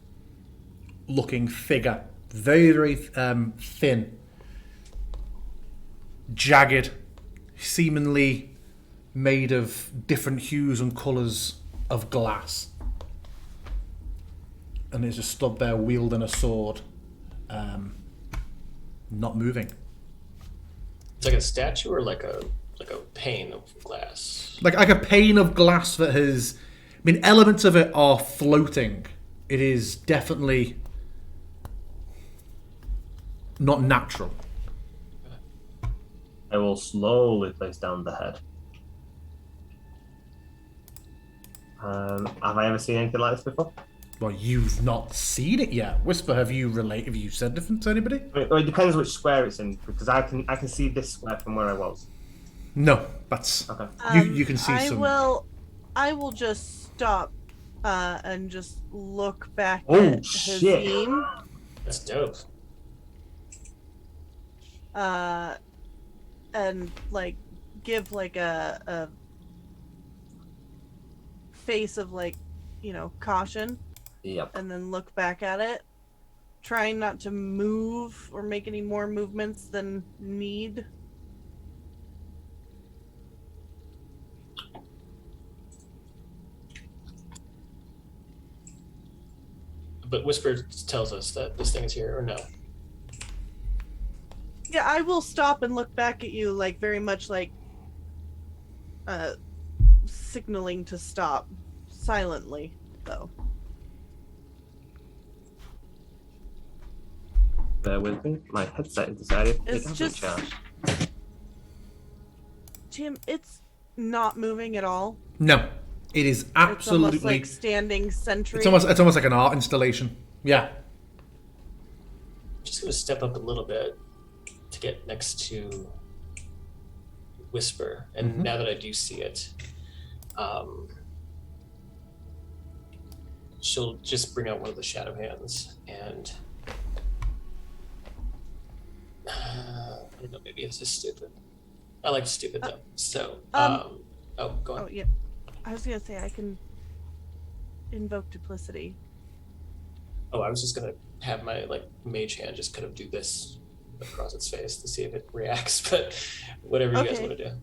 looking figure, very, very thin, jagged, seemingly made of different hues and colours of glass. And it's just stood there wielding a sword, not moving. It's like a statue or like a pane of glass. Like a pane of glass that has... I mean, elements of it are floating. It is definitely not natural. I will slowly place down the head. Have I ever seen anything like this before? Well, you've not seen it yet. Whisper, have you said anything to anybody? Well, it depends which square it's in, because I can see this square from where I was. No, that's... Okay. You can see some... I will just stop and just look back Oh, at shit. Hazim. That's dope. And like give like a face of like, caution, Yep. and then look back at it, trying not to move or make any more movements than need. But Whisper tells us that this thing is here, or no? Yeah, I will stop and look back at you, like very much like signaling to stop, silently though. Bear with me. My headset has decided it It's hasn't just- charged. Jim, it's not moving at all. No, it is It's almost absolutely... like standing sentry. It's almost like an art installation. Yeah. Just gonna step up a little bit to get next to Whisper, and now that I do see it, she'll just bring out one of the shadow hands, and I don't know, maybe this is stupid. I like stupid though. So, oh, go on. Oh, yeah. I was gonna say I can invoke duplicity. Oh, I was just gonna have my mage hand just kind of do this across its face to see if it reacts, but whatever you guys Okay. want to do.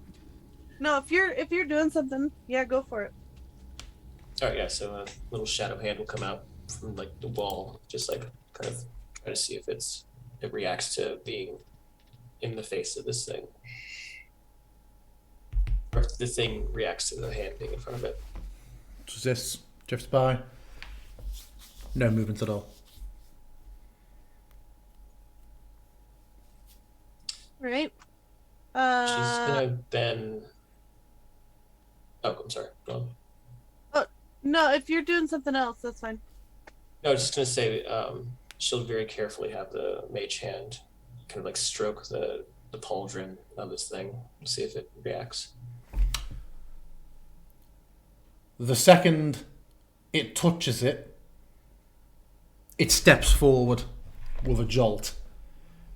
No, if you're doing something, yeah, go for it. All right, yeah. So a little shadow hand will come out from the wall, just kind of try to see if it reacts to being in the face of this thing, or if the thing reacts to the hand being in front of it. Does this drift by? No movement at all. Right. She's gonna then. Oh, I'm sorry. Go on. No, if you're doing something else, that's fine. No, I was just gonna say, she'll very carefully have the mage hand kind of stroke the pauldron of this thing, see if it reacts. The second it touches it, it steps forward with a jolt.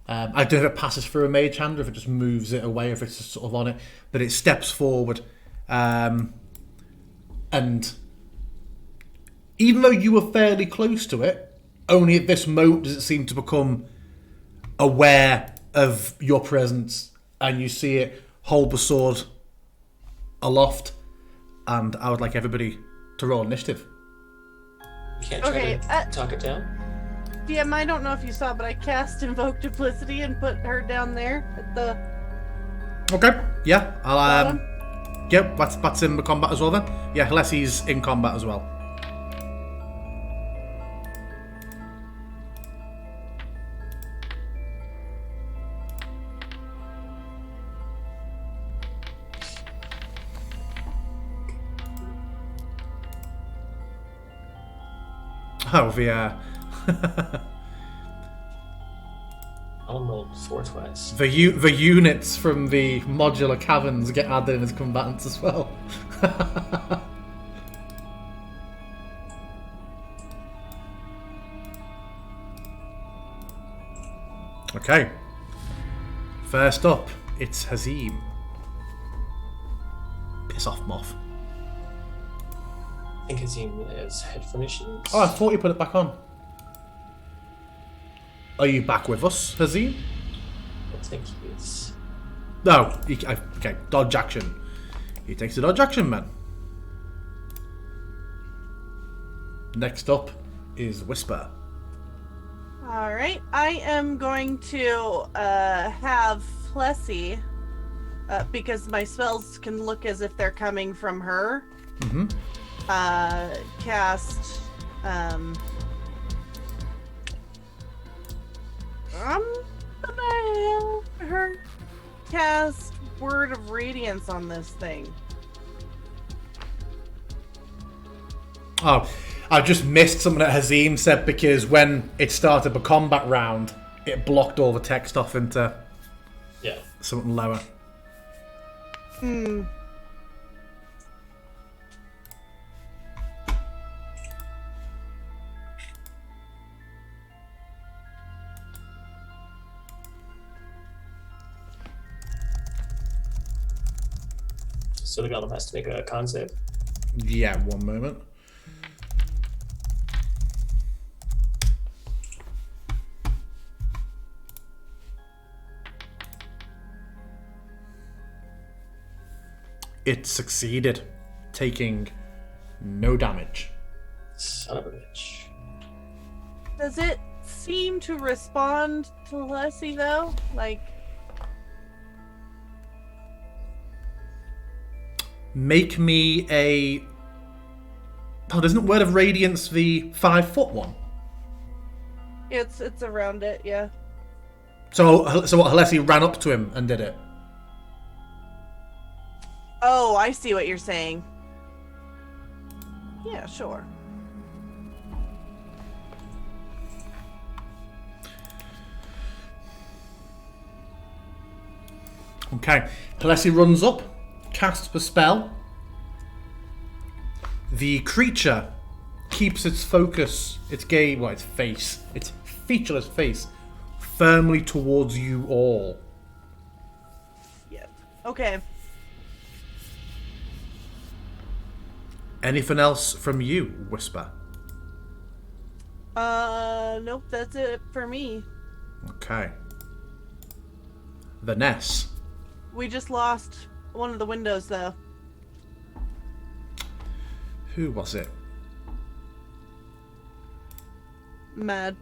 I don't know if it passes through a mage hand or if it just moves it away, or if it's just sort of on it, but it steps forward. And even though you were fairly close to it, only at this moment does it seem to become aware of your presence, and you see it hold the sword aloft. And I would like everybody to roll initiative. You can't try Okay, to talk it down? DM, I don't know if you saw, but I cast invoke duplicity and put her down there at the Okay. Yeah. I'll bottom. Yep. That's in the combat as well then. Yeah. Halessi's in combat as well. Oh, the I'll roll 4 twice. the units from the modular caverns get added in as combatants as well. Okay. First up, it's Hazim. Piss off, Moth. I think Hazim has headphone issues. Oh, I thought you put it back on. Are you back with us, Hazim? I think he is. No. Okay, dodge action. He takes a dodge action, man. Next up is Whisper. Alright, I am going to have Plessy, because my spells can look as if they're coming from her, cast, I'm gonna have her cast Word of Radiance on this thing. Oh, I just missed something that Hazim said because when it started the combat round, it blocked all the text off into something lower. So the golem has to make a con save. Yeah, one moment. It succeeded, taking no damage. Son of a bitch. Does it seem to respond to Leslie though? Like, Make me a... Oh, isn't Word of Radiance the 5-foot one? it's around it, yeah. So what, Halessi ran up to him and did it? Oh, I see what you're saying. Yeah, sure. Okay, Halessi runs up, casts the spell. The creature keeps its focus, its featureless face, firmly towards you all. Yep. Okay. Anything else from you, Whisper? Nope, that's it for me. Okay. The Ness. We just lost one of the windows, though. Who was it? Mad.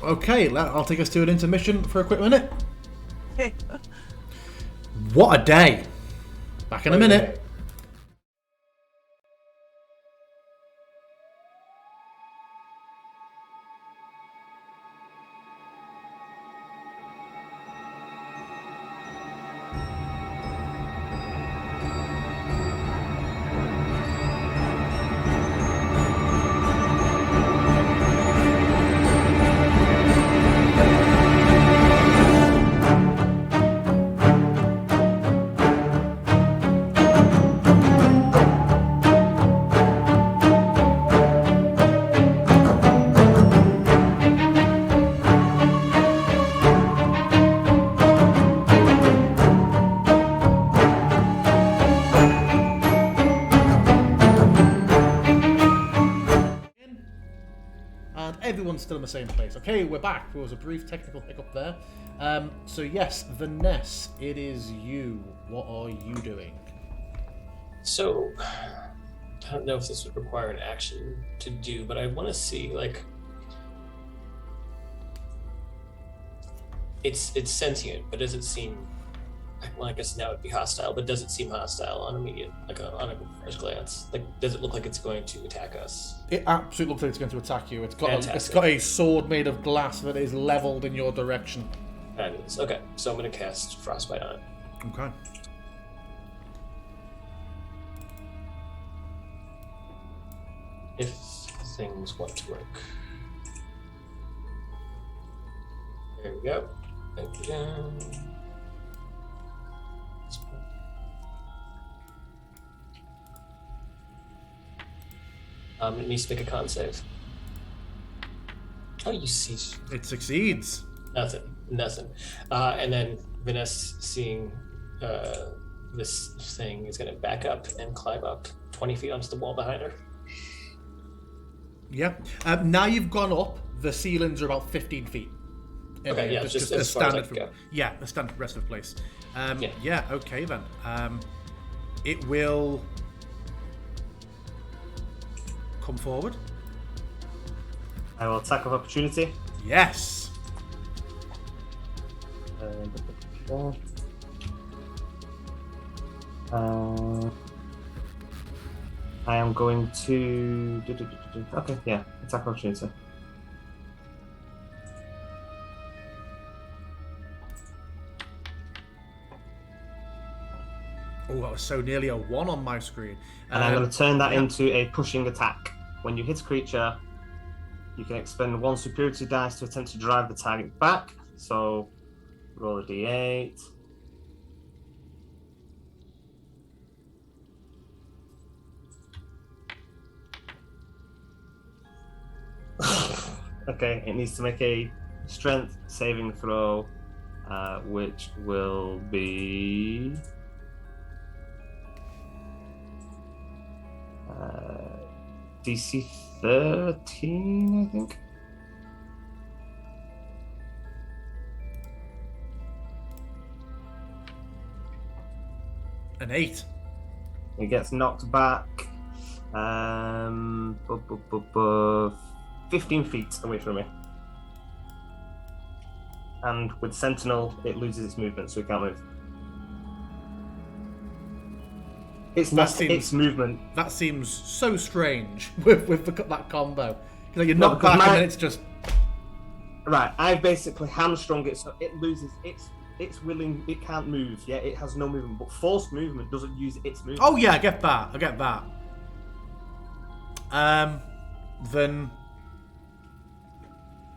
Okay, I'll take us to an intermission for a quick minute. Okay. What a day. Back in a minute. Everyone's still in the same place. Okay, we're back. There was a brief technical hiccup there. So yes, the Ness, it is you. What are you doing? So, I don't know if this would require an action to do, but I want to see, like, it's sentient, but does it seem, well, I guess now it'd be hostile, but does it seem hostile on immediate, like on a first glance? Like, does it look like it's going to attack us? It absolutely looks like it's going to attack you. It's got Fantastic. a sword made of glass that is leveled in your direction. Fabulous. Okay, so I'm going to cast Frostbite on it. Okay. If things want to work. There we go. Again. It needs to make a con save. Oh, you see. It succeeds. Nothing. And then Vanessa, seeing this thing, is going to back up and climb up 20 feet onto the wall behind her. Yeah. Now you've gone up, the ceilings are about 15 feet. Okay, yeah, just as a far as I standard can go. Yeah, a standard rest of place. Yeah. Yeah, okay then. It will come forward. I will attack of opportunity. Yes. I am going to. Okay, yeah, attack of opportunity. Oh, that was so nearly a 1 on my screen. And I'm going to turn that yeah. into a pushing attack. When you hit a creature, you can expend 1 superiority dice to attempt to drive the target back. So, roll a d8. Okay, it needs to make a strength saving throw, which will be DC 13, I think. An 8. It gets knocked back 15 feet away from me. And with Sentinel, it loses its movement, so it can't move. It's not its movement. That seems so strange with that combo. You know, you're No, knocked because back and then it's just... Right, I've basically hamstrung it, so it loses its willing. It can't move. Yeah, it has no movement, but forced movement doesn't use its movement. Oh yeah, I get that. Then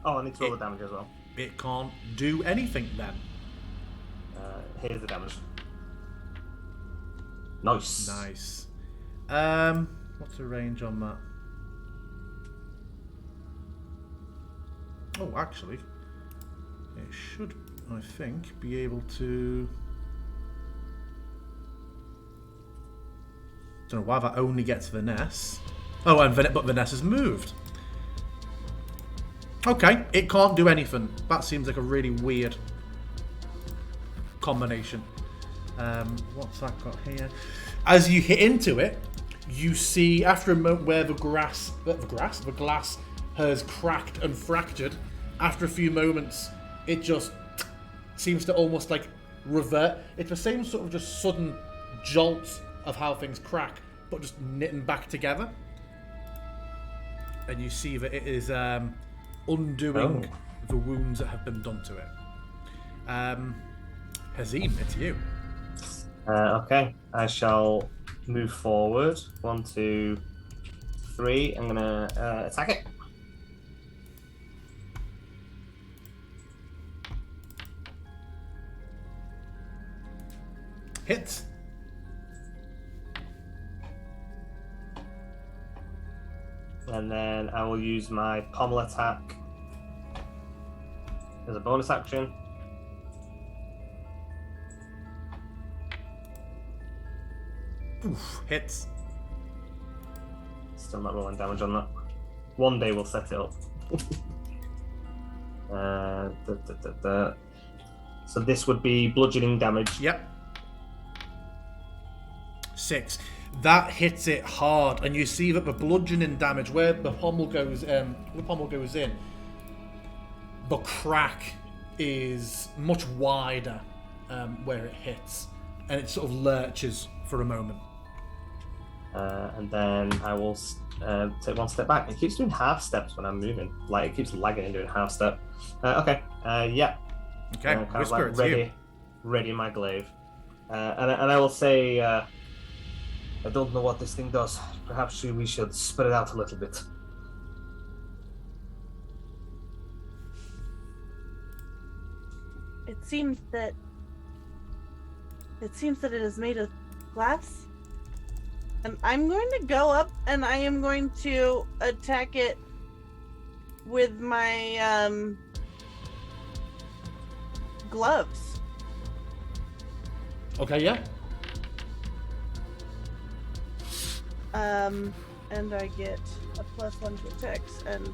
Oh, I need to roll the damage as well. it can't do anything then. Here's the damage. Nice. Nice. What's the range on that? Oh, actually, it should, I think, be able to... Don't know why that only gets Vanessa. Oh, and but Vanessa's moved. Okay, it can't do anything. That seems like a really weird combination. What's that got here? As you hit into it, you see after a moment where the glass has cracked and fractured. After a few moments, it just seems to almost like revert. It's the same sort of just sudden jolt of how things crack, but just knitting back together. And you see that it is undoing the wounds that have been done to it. Hazim, it's you. Okay, I shall move forward. 1, 2, 3. I'm gonna attack it. Hits. And then I will use my pommel attack as a bonus action. Oof, hits. Still not rolling damage on that. One day we'll set it up. So this would be bludgeoning damage. Yep. 6. That hits it hard, and you see that the bludgeoning damage, where the pommel goes in, the crack is much wider where it hits, and it sort of lurches for a moment. And then I will take 1 step back. It keeps doing half steps when I'm moving. Like, it keeps lagging and doing half step. Okay, yeah. Okay, Whisper, it's you. Ready my glaive. And I will say, I don't know what this thing does. Perhaps we should spread it out a little bit. It seems that it is made of glass. And I'm going to go up and I am going to attack it with my gloves. Okay, yeah. And I get a +1 to attacks and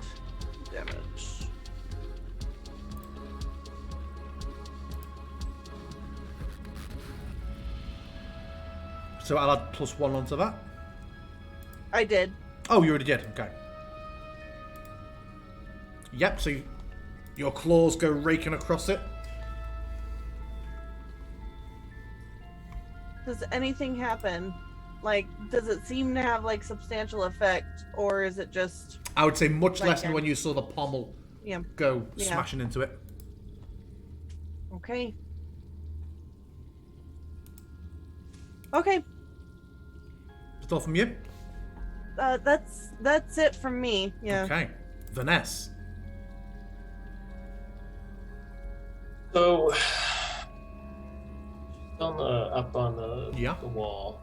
damage. So I'll add +1 onto that. I did. Oh, you already did. Okay. Yep. So your claws go raking across it. Does anything happen? Like, does it seem to have like substantial effect, or is it just? I would say much Like less than when you saw the pommel go Yeah. smashing into it. Okay. Okay. That's all from you. That's it from me. Yeah. Okay. Vanessa. So, up on the wall.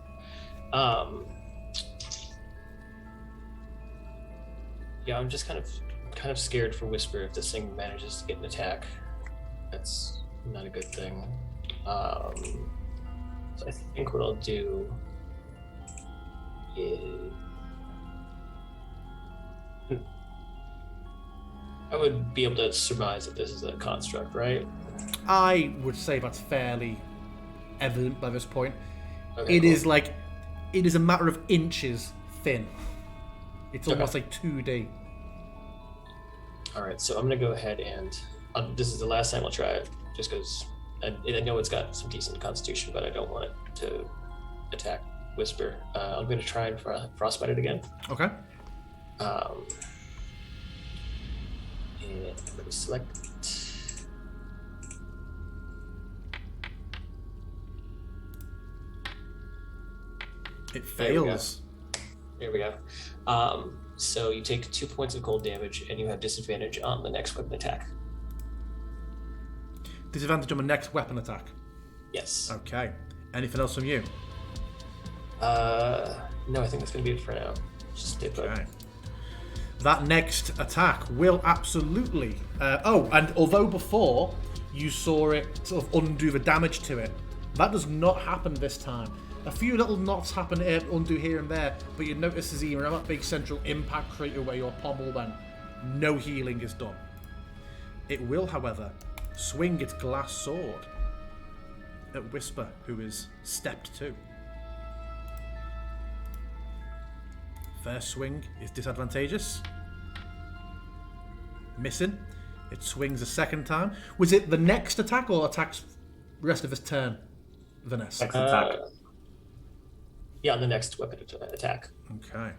Yeah, I'm just kind of scared for Whisper if this thing manages to get an attack. That's not a good thing. So I think what I'll do is I would be able to surmise that this is a construct, right? I would say that's fairly evident by this point. Okay, It cool. is like, it is a matter of inches thin. It's Okay. almost like 2D. All right, so I'm gonna go ahead and this is the last time I'll try it, just because I know it's got some decent constitution, but I don't want it to attack Whisper. I'm gonna try and frostbite it again. Okay. And let me select. It There we go. fails. There we go. So you take 2 points of cold damage, and you have disadvantage on the next weapon attack. Disadvantage on the next weapon attack. Yes. Okay. Anything else from you? No, I think that's gonna be it for now. Just stay put. Okay. That next attack will absolutely... and although before you saw it sort of undo the damage to it, that does not happen this time. A few little knots happen to undo here and there, but you notice as even on that big central impact crater where your pommel went, no healing is done. It will, however, swing its glass sword at Whisper, who is stepped 2. First swing is disadvantageous. Missing. It swings a second time. Was it the next attack or attacks the rest of his turn, Vanessa? Next attack. Yeah, on the next weapon attack. Okay.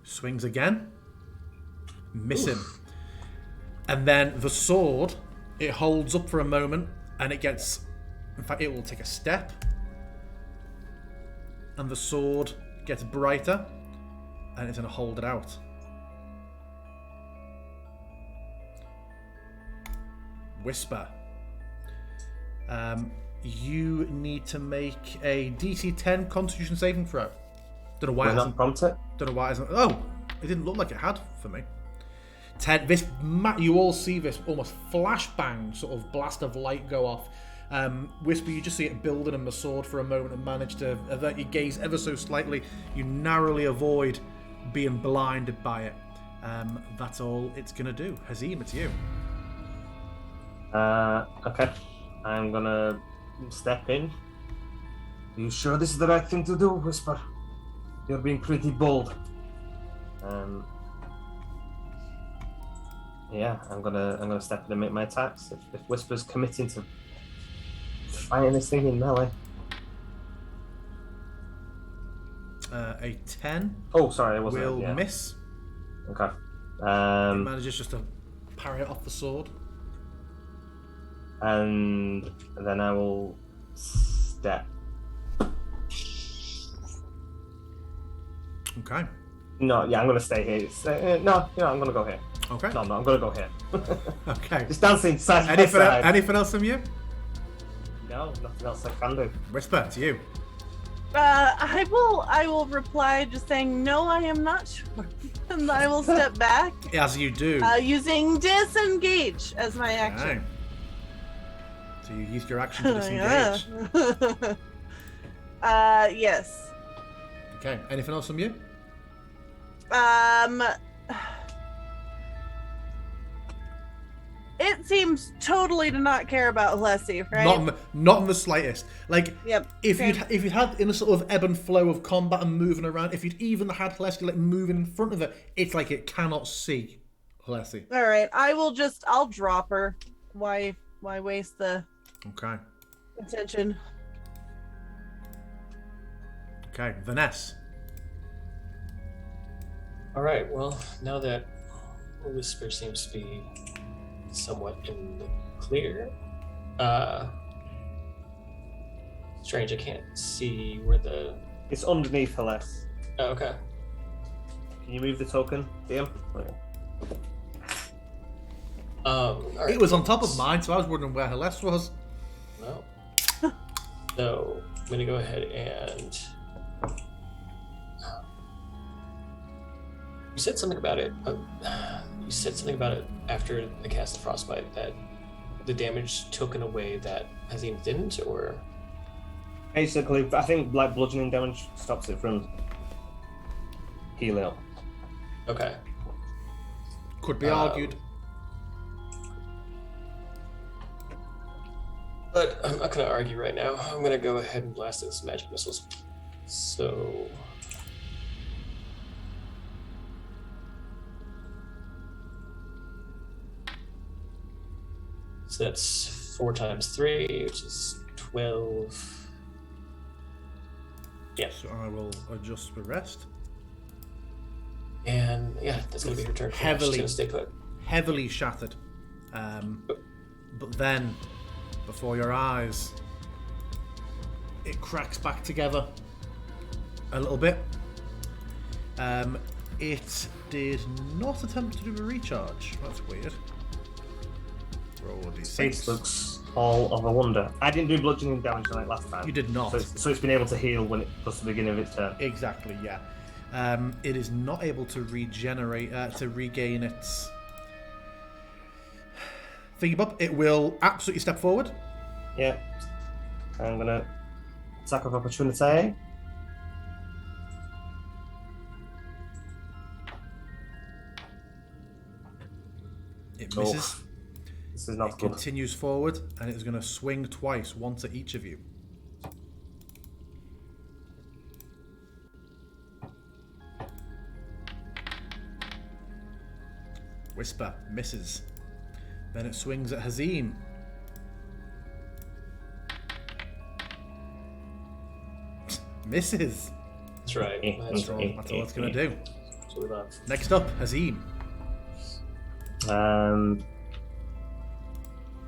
Swings again. Missing. Oof. And then the sword, it holds up for a moment and it gets... In fact, it will take a step. And the sword gets brighter and it's going to hold it out. Whisper. You need to make a DC 10 Constitution saving throw. Don't know why it Was hasn't. that prompted? Don't know why it hasn't. Oh, it didn't look like it had for me. 10. You all see this almost flashbang sort of blast of light go off. Whisper, you just see it building in the sword for a moment and manage to avert your gaze ever so slightly. You narrowly avoid being blinded by it. That's all it's gonna do. Hazim, it's you. Okay. I'm gonna step in. You sure this is the right thing to do, Whisper? You're being pretty bold. Yeah, I'm gonna step in and make my attacks. If Whisper's committing to fighting this thing in melee. A 10 Oh, sorry, it wasn't. will Yeah. miss. Okay. It manages just to parry it off the sword. And then I will step. Okay. No, yeah, I'm gonna stay here. No, I'm gonna go here. Okay. No, I'm gonna go here. Okay. Just dancing side by side. Anything else from you? No, nothing else I can do. Whisper, to you. I will reply just saying no, I am not sure, and I will step back. As you do. Using disengage as my action. Okay. So you used your action to disengage. Yes. Okay. Anything else from you? It seems totally to not care about Leslie, right? Not in the slightest. Like, Yep. if you'd had in a sort of ebb and flow of combat and moving around, if you'd even had Leslie like moving in front of it, it's like it cannot see Leslie. All right, I'll drop her. Why waste the attention? Okay, Vanessa. All right. Well, now that Whisper seems to be somewhat in the clear, strange. I can't see where the. It's underneath Hellas. Oh, okay. Can you move the token, DM? All right. It was on top of mine, so I was wondering where Hellas was. No. So I'm gonna go ahead and. You said something about it. You said something about it after the cast of Frostbite that the damage took in a way that Hazim didn't, or Basically, I think like bludgeoning damage stops it from healing up. okay. Could be argued. But I'm not gonna argue right now. I'm gonna go ahead and blast those magic missiles. So. So that's 4 times 3, which is 12. Yeah. So I will adjust the rest. And yeah, that's going to be her turn. She's going to stay put. Heavily shattered. But then, before your eyes, it cracks back together a little bit. It did not attempt to do a recharge. That's weird. Roll a d6. Face looks all of a wonder. I didn't do bludgeoning damage on it last time. You did not. So it's been able to heal when it was the beginning of its turn. Exactly, yeah. It is not able to regenerate, to regain its thingy bob. It will absolutely step forward. Yeah. I'm gonna attack of opportunity. It misses. This is not It good. continues forward, and it is going to swing twice, once at each of you. Whisper misses. Then it swings at Hazim. Misses. That's right. That's all it's going to do. That's what we love. Next up, Hazim.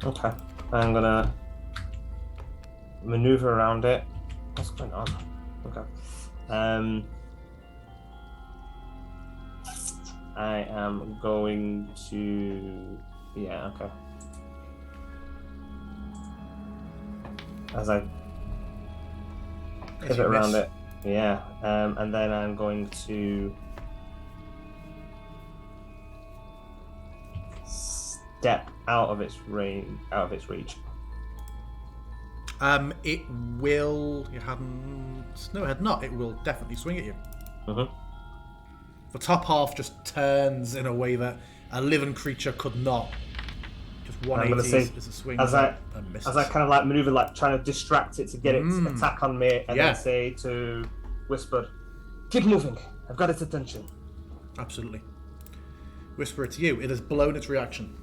Okay. I'm gonna maneuver around it. What's going on? Okay. I am going to. Yeah. Okay. As I pivot around it. Yeah. And then I'm going to step out of its range, out of its reach. It will. You haven't. No, it had not. It will definitely swing at you. Mm-hmm. The top half just turns in a way that a living creature could not. Just 180 as a swing. As I kind of like maneuver, like trying to distract it to get its attack on me, and then say to Whisper, "Keep moving. I've got its attention." Absolutely. Whisper it to you. It has blown its reaction.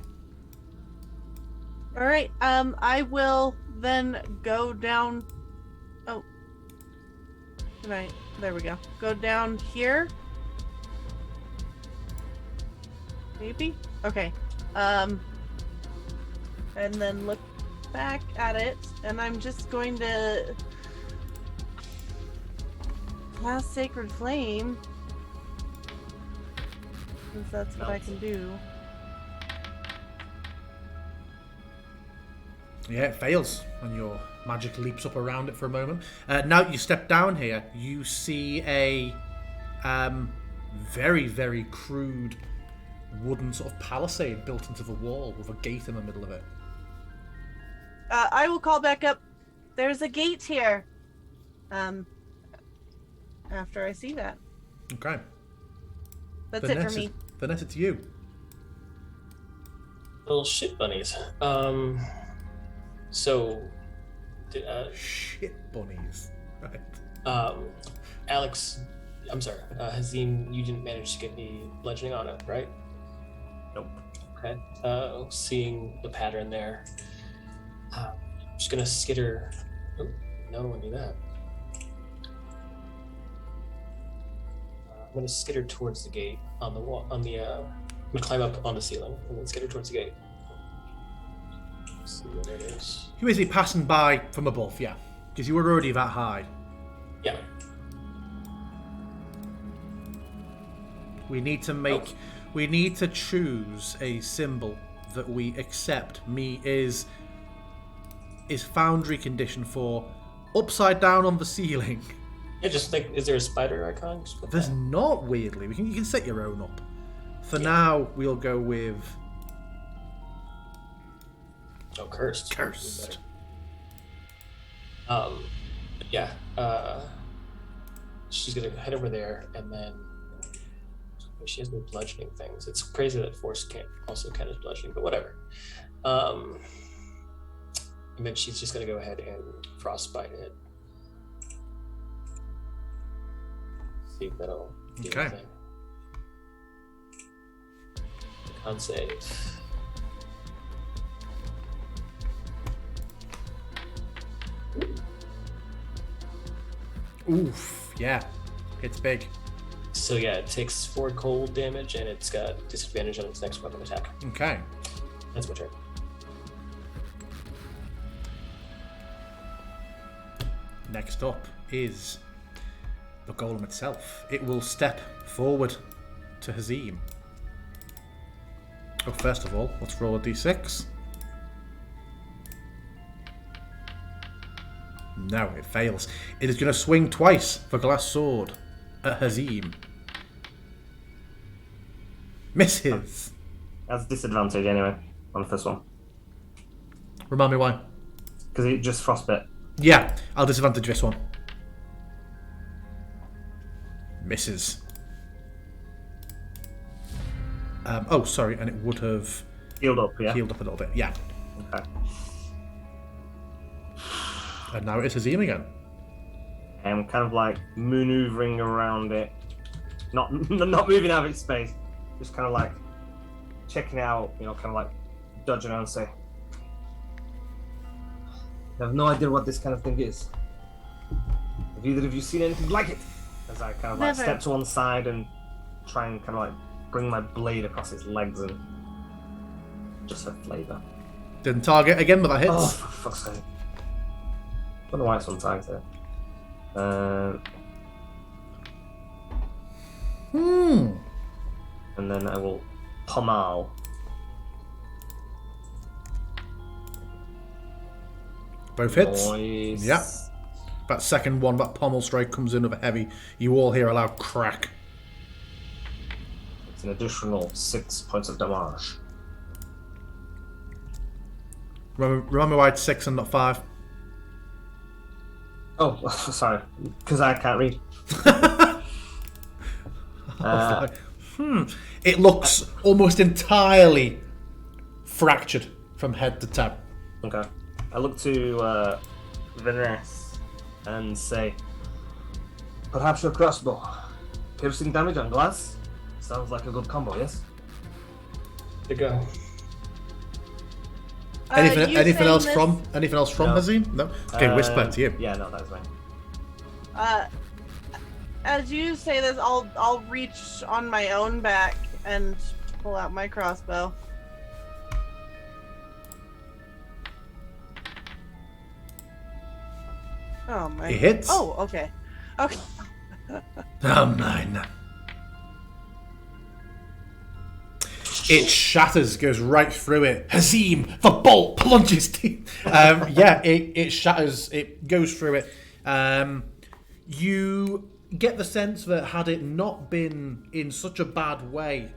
All right. I will then go down. Oh. Right. There we go. Go down here. Maybe? Okay. And then look back at it, and I'm just going to cast Sacred Flame Since that's what I can do. Yeah, it fails, and your magic leaps up around it for a moment. Now you step down here, you see a very, very crude wooden sort of palisade built into the wall with a gate in the middle of it. I will call back up. There's a gate here. After I see that. Okay. That's it for me. Vanessa, to you. Little shit bunnies. So, Shit bunnies. Right. Alex, I'm sorry, Hazim, you didn't manage to get the bludgeoning on it, right? Nope. Okay. Seeing the pattern there, I'm just gonna skitter. Oh, no one do that. I'm gonna skitter towards the gate on the wall. I'm gonna climb up on the ceiling and then skitter towards the gate. See where it is. You're basically passing by from above, yeah, because you were already that high. Yeah. We need to make. Oh. We need to choose a symbol that we accept. Is Foundry condition for upside down on the ceiling. Yeah, just like, is there a spider icon? Just put There's that. not, weirdly. You can set your own up. For now, we'll go with Oh, cursed. cursed. Yeah. She's gonna head over there, and then she has no bludgeoning things. It's crazy that force can't also count as bludgeoning, but whatever. And then she's just gonna go ahead and frostbite it. See if that'll do Okay. anything. Con save. Oof, yeah. It's big. So yeah, it takes 4 cold damage, and it's got disadvantage on its next weapon attack. Okay. That's my turn. Next up is the golem itself. It will step forward to Hazim. Oh, first of all, let's roll a d6. No, it fails. It is going to swing twice the glass sword at Hazim. Misses. That's disadvantage anyway on the first one. Remind me why. Because it just frostbit. Yeah, I'll disadvantage this one. Misses. Oh, sorry, and it would have Healed up, yeah? healed up a little bit. Yeah. Okay. And now it is Hazim again. I'm kind of like maneuvering around it. Not moving out of its space. Just kind of like checking out, kind of like dodging around and say, I have no idea what this kind of thing is. Have either of you seen anything like it? As I kind of like Never. step to one side and try and kind of like bring my blade across its legs and just for flavour. Didn't target again, but that hits. Oh, for fuck's sake. Don't know why it's sometimes there. And then I will pommel. Both hits. Nice. Yep. That second one, that pommel strike comes in with a heavy. You all hear a loud crack. It's an additional 6 points of damage. Remember why it's 6 and not 5? Oh, sorry. Because I can't read. It looks almost entirely fractured from head to toe. Okay. I look to Vanessa and say, perhaps your crossbow. Piercing damage on glass? Sounds like a good combo, yes? To go. Anything you else saying this- from No. Hazim? No. Okay, whisper to you. Yeah, no, that was mine. As you say this, I'll reach on my own back and pull out my crossbow. Oh my! It hits. Oh, okay. Okay. Oh, 9. It shatters, goes right through it. Hazim, the bolt plunges deep. It shatters, it goes through it. You get the sense that had it not been in such a bad way,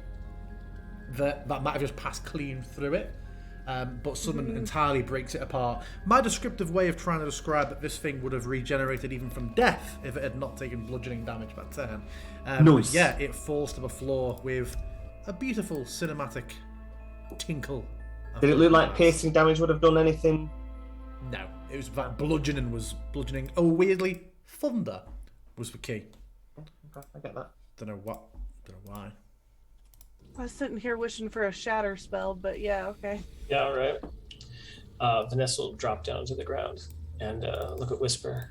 that might have just passed clean through it. But someone entirely breaks it apart. My descriptive way of trying to describe that this thing would have regenerated even from death if it had not taken bludgeoning damage by turn. Nice. Yeah, it falls to the floor with a beautiful cinematic tinkle. Did it look like piercing damage would have done anything? No, it was like bludgeoning. Oh, weirdly, thunder was the key. Okay, I get that. Don't know why. I was sitting here wishing for a shatter spell, but yeah, okay. Yeah, all right. Vanessa will drop down to the ground and look at Whisper.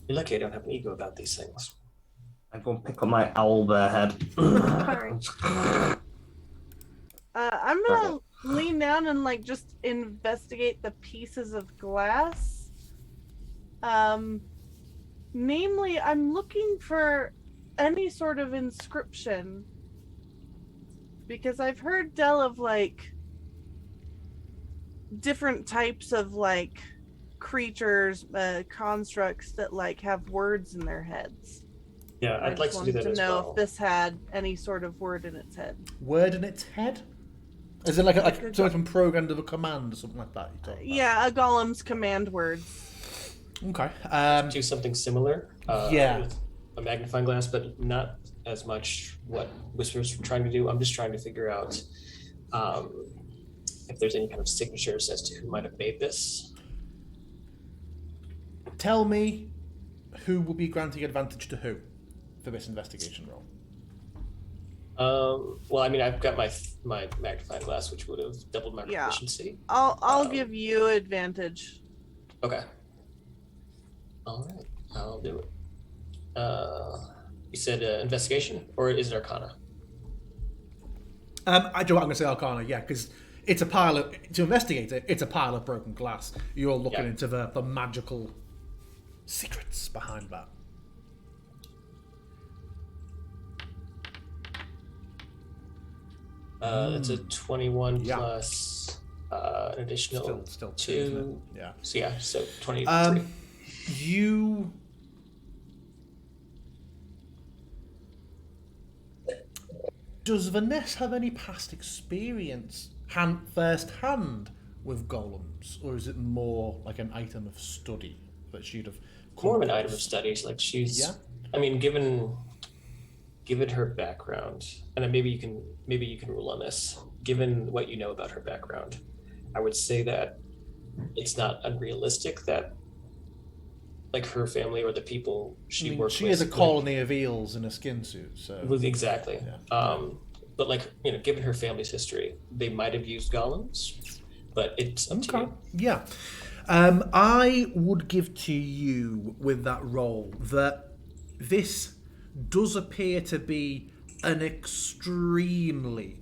You're lucky I don't have an ego about these things. I go and pick up my owlbear head. Sorry. I'm gonna lean down and like just investigate the pieces of glass. Namely, I'm looking for any sort of inscription. Because I've heard tell of like different types of like creatures, constructs that like have words in their heads. Yeah, I'd like to do that to as know well. if this had any sort of word in its head. Word in its head? Is it like so it can program of a command or something like that? Yeah, a golem's command words. Okay. Do something similar. Yeah. With a magnifying glass, but not as much what Whisper's trying to do. I'm just trying to figure out if there's any kind of signatures as to who might have made this. Tell me who will be granting advantage to who for this investigation roll. Well, I mean, I've got my magnifying glass, which would have doubled my proficiency. I'll give you advantage. Okay. All right, I'll do it. You said investigation, or is it Arcana? I'm going to say Arcana, yeah, because it's a pile of, to investigate it, it's a pile of broken glass. You're looking into the magical secrets behind that. It's a 21 plus an additional still 2. isn't it? Yeah. So yeah, so 23. You does Vanessa have any past experience first hand with golems, or is it more like an item of study that she'd have More of an item of studies. Like she's I mean, given her background, and then maybe you can rule on this. Given what you know about her background, I would say that it's not unrealistic that like her family or the people she works with. She is a colony of eels in a skin suit, so exactly. Yeah. But like, you know, given her family's history, they might have used golems, but it's up to you. Yeah. I would give to you with that role that this does appear to be an extremely,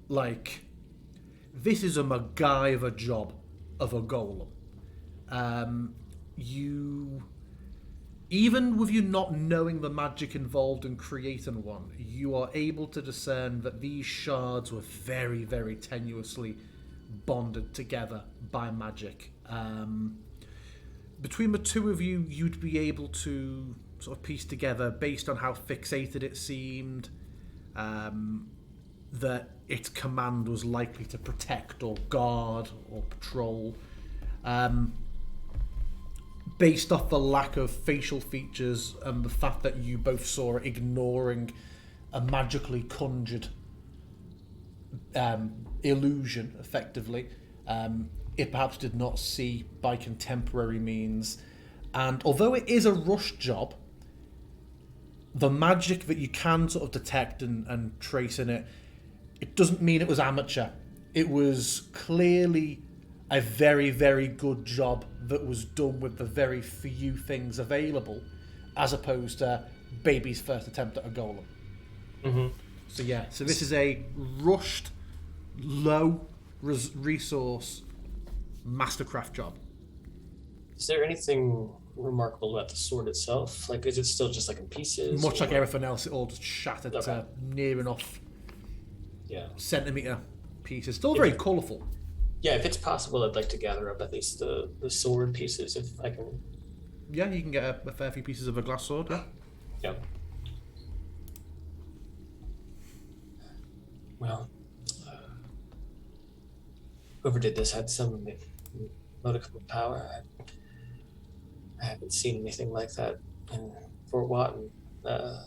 like, this is a MacGyver job of a golem. Even with you not knowing the magic involved in creating one, you are able to discern that these shards were very, very tenuously bonded together by magic. Between the two of you, you'd be able to sort of piece together, based on how fixated it seemed, that its command was likely to protect or guard or patrol. Based off the lack of facial features and the fact that you both saw it ignoring a magically conjured illusion, effectively, it perhaps did not see by contemporary means. And although it is a rush job, the magic that you can sort of detect and trace in it, it doesn't mean it was amateur. It was clearly a very, very good job that was done with the very few things available, as opposed to baby's first attempt at a golem. Mm-hmm. So this is a rushed, low resource mastercraft job. Is there anything remarkable about the sword itself? Like, is it still just like in pieces? Much like everything else, it all just shattered to near enough Yeah. centimeter pieces. Still very colourful. Yeah, if it's possible, I'd like to gather up at least the sword pieces if I can. Yeah, you can get a fair few pieces of a glass sword, yeah. Yeah. Well, whoever did this had some modicum of power. I haven't seen anything like that in Fort Watten. I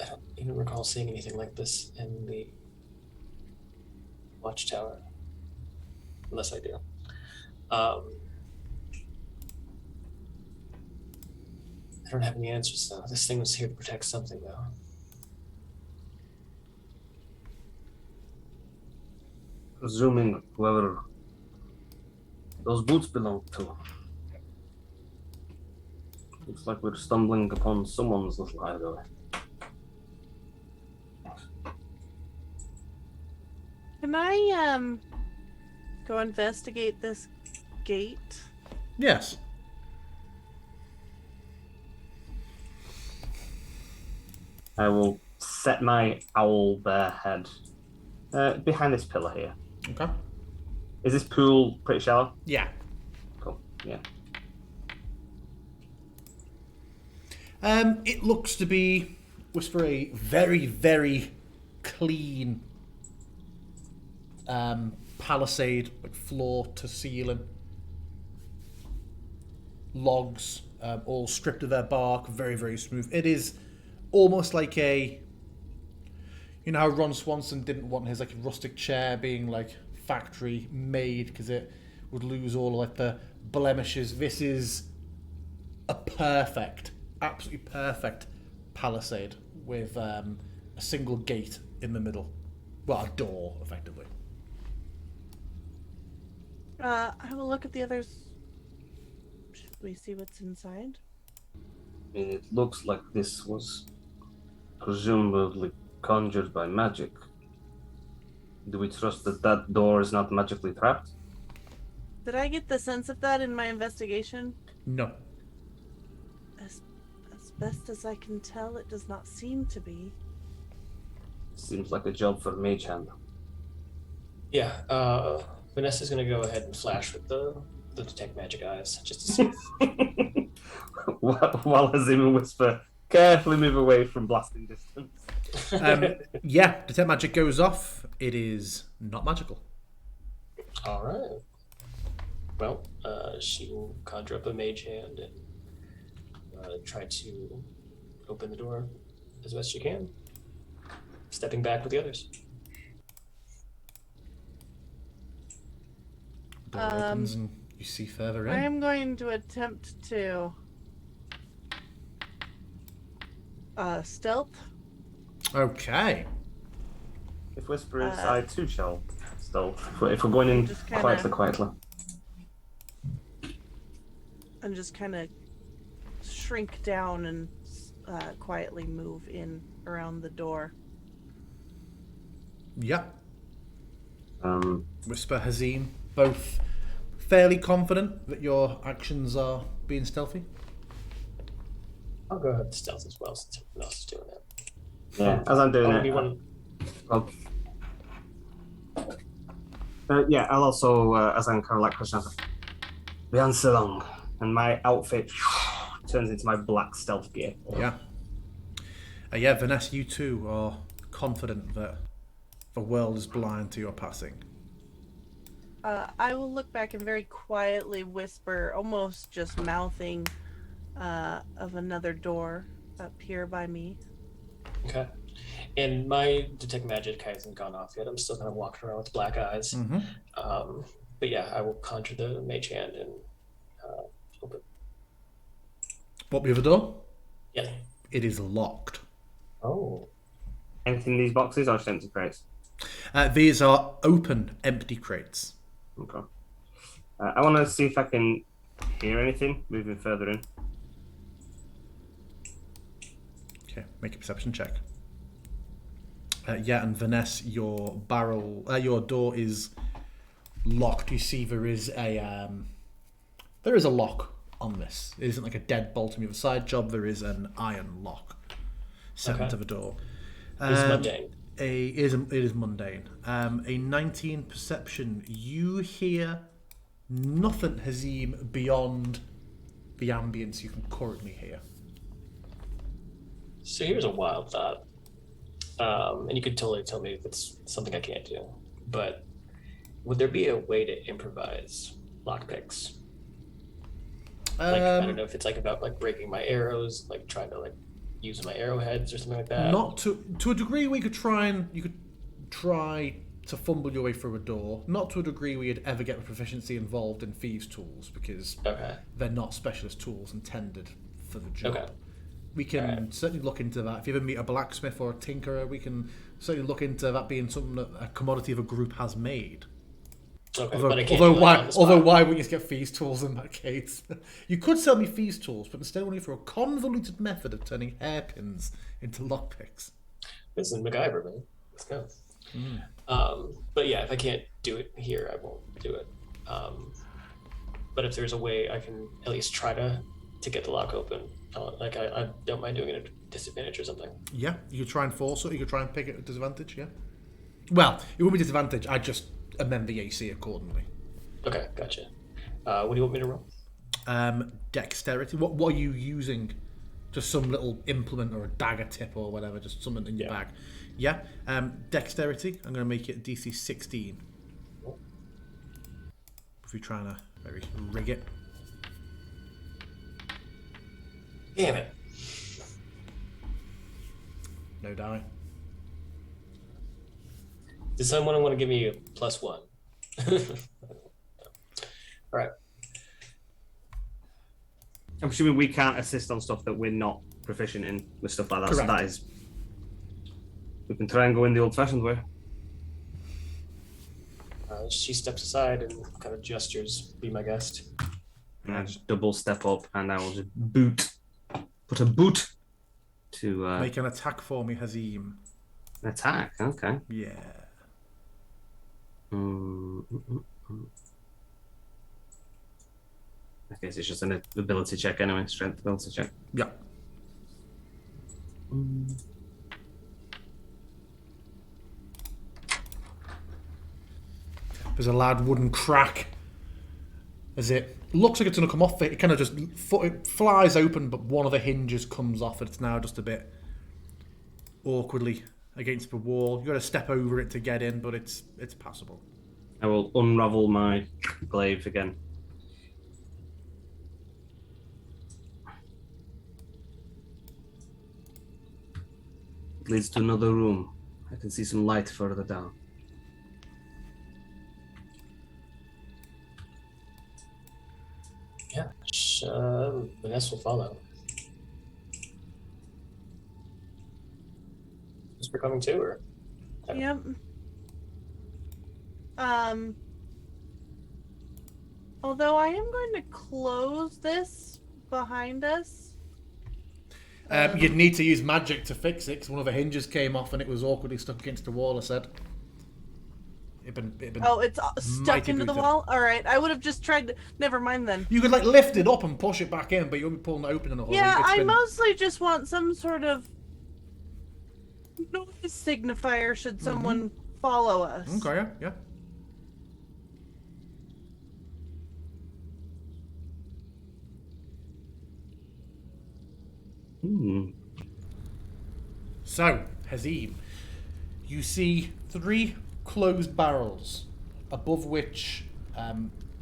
don't even recall seeing anything like this in the Watchtower, unless I do. I don't have any answers though. This thing was here to protect something though. Presuming whoever those boots belong to. Looks like we're stumbling upon someone's little hideaway. Can I go investigate this gate? Yes. I will set my owl bear head behind this pillar here. Okay. Is this pool pretty shallow? Yeah. Cool. Yeah. It looks to be, Whisper, a very, very clean palisade, like floor to ceiling. Logs, all stripped of their bark, very, very smooth. It is almost like a, you know how Ron Swanson didn't want his like rustic chair being like factory made because it would lose all like the blemishes. This is a perfect, absolutely perfect palisade with a single gate in the middle. Well, a door, effectively. I will look at the others. Should we see what's inside? I mean, it looks like this was presumably conjured by magic. Do we trust that that door is not magically trapped? Did I get the sense of that in my investigation? No. As best as I can tell, it does not seem to be. Seems like a job for Mage Hand. Yeah, Vanessa's gonna go ahead and flash with the detect magic eyes just to see. While Azim and Whisper carefully move away from blasting distance. Yeah, detect magic goes off. It is not magical. All right. Well, she will conjure up a mage hand and try to open the door as best she can, stepping back with the others. Door opens and you see further in. I am going to attempt to stealth. Okay. If Whisper is, I too shall stealth. If we're going in Just kinda- quietly. And just kind of shrink down and quietly move in around the door. Yeah. Um, Whisper, Hazim, both fairly confident that your actions are being stealthy. I'll go ahead and stealth as well since everyone else is doing it. yeah, as I'm doing I'll it. be one. Yeah, I'll also, as I'm kind of like pushing out, Beyond so long, and my outfit turns into my black stealth gear. Yeah. Yeah, Vanessa, you too are confident that the world is blind to your passing. I will look back and very quietly whisper, almost just mouthing of another door up here by me. Okay. And my detect magic hasn't gone off yet. I'm still kind of walking around with black eyes. Mm-hmm. But yeah, I will conjure the mage hand and open. What with the door? Yeah. It is locked. Oh. Anything in these boxes or just empty crates? These are open, empty crates. Okay. I want to see if I can hear anything moving further in. Okay, make a perception check. Yeah, and Vanessa, your door is locked. You see there is a lock on this. It isn't like a deadbolt on the other side job. There is an iron lock set Okay. into the door. It's mundane. It is mundane. A 19 perception. You hear nothing, Hazim, beyond the ambience you can currently hear. So here's a wild thought. And you could totally tell me if it's something I can't do. But would there be a way to improvise lockpicks? Like, I don't know if it's like about like breaking my arrows, like trying to like use my arrowheads or something like that. Not to a degree you could try to fumble your way through a door. Not to a degree where you'd ever get proficiency involved in thieves' tools, because they're not specialist tools intended for the job. Okay. We can certainly look into that. If you ever meet a blacksmith or a tinkerer, we can certainly look into that being something that a commodity of a group has made. Okay, although why wouldn't you just get thieves' tools in that case? You could sell me thieves' tools, but instead only for a convoluted method of turning hairpins into lockpicks. Listen, MacGyver, man. Let's go. But yeah, if I can't do it here, I won't do it. But if there's a way I can at least try to get the lock open, like I don't mind doing it at a disadvantage or something. Yeah, you could try and force it. You could try and pick it at disadvantage. Yeah. Well, it would be disadvantage. I just amend the AC accordingly. Okay, gotcha. What do you want me to roll? Dexterity. What are you using? Just some little implement or a dagger tip or whatever, just something in your bag. Yeah. Dexterity. I'm going to make it DC 16. If you're trying to maybe rig it. Damn it. No die. Does someone want to give me a +1? All right. I'm assuming we can't assist on stuff that we're not proficient in with stuff like that. Correct. So that is, we can try and go in the old-fashioned way. She steps aside and kind of gestures, "Be my guest." And I just double step up, and I will just put a boot to Make an attack for me, Hazim. attack. Okay. Yeah. I guess it's just an ability check anyway, strength ability check. Yeah. There's a loud wooden crack as it looks like it's going to come off. It kind of just it flies open, but one of the hinges comes off, and it's now just a bit awkwardly against the wall. You've got to step over it to get in, but it's passable. I will unravel my glaive again. It leads to another room. I can see some light further down. Yeah, Vanessa will follow. Is we're coming too, or? Yep. Although I am going to close this behind us. You'd need to use magic to fix it, because one of the hinges came off and it was awkwardly stuck against the wall, I said. It's stuck into the wall? Alright, I would have just tried to... Never mind then. You could lift it up and push it back in, but you'll be pulling it open in a hurry. Yeah, I mostly just want some sort of noise signifier should someone follow us. Okay, yeah. So, Hazim, you see 3 closed barrels, above which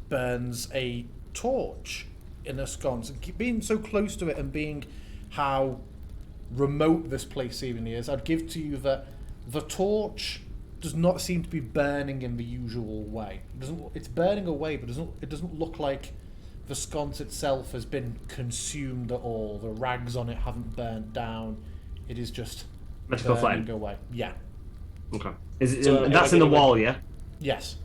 burns a torch in a sconce. And being so close to it and being how remote this place seemingly is, I'd give to you that the torch does not seem to be burning in the usual way. It's burning away, but it doesn't look like the sconce itself has been consumed at all. The rags on it haven't burnt down. It is just Magical burning flame. away. Yeah. Okay. That's in the wall, yeah? Yes.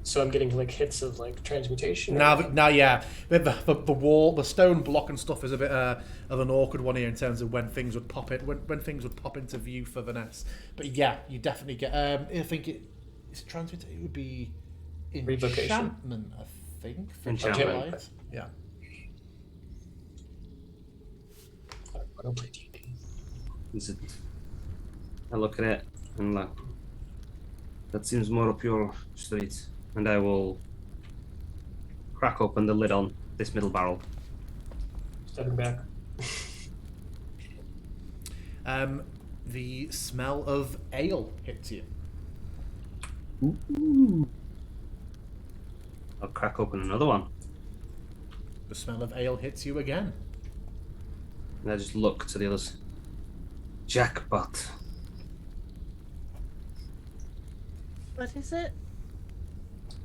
So I'm getting hits of transmutation. Now, yeah, the wall, the stone block and stuff is a bit of an awkward one here in terms of when things would pop when things would pop into view for Vanessa. But yeah, you definitely get. I think it's transmutation. It would be enchantment. I think. For enchantment. Light. Yeah. I don't play D&D. I look at it. And that seems more up your street. And I will crack open the lid on this middle barrel. Stepping back. The smell of ale hits you. Ooh. I'll crack open another one. The smell of ale hits you again. And I just look to the others. Jackpot. What is it?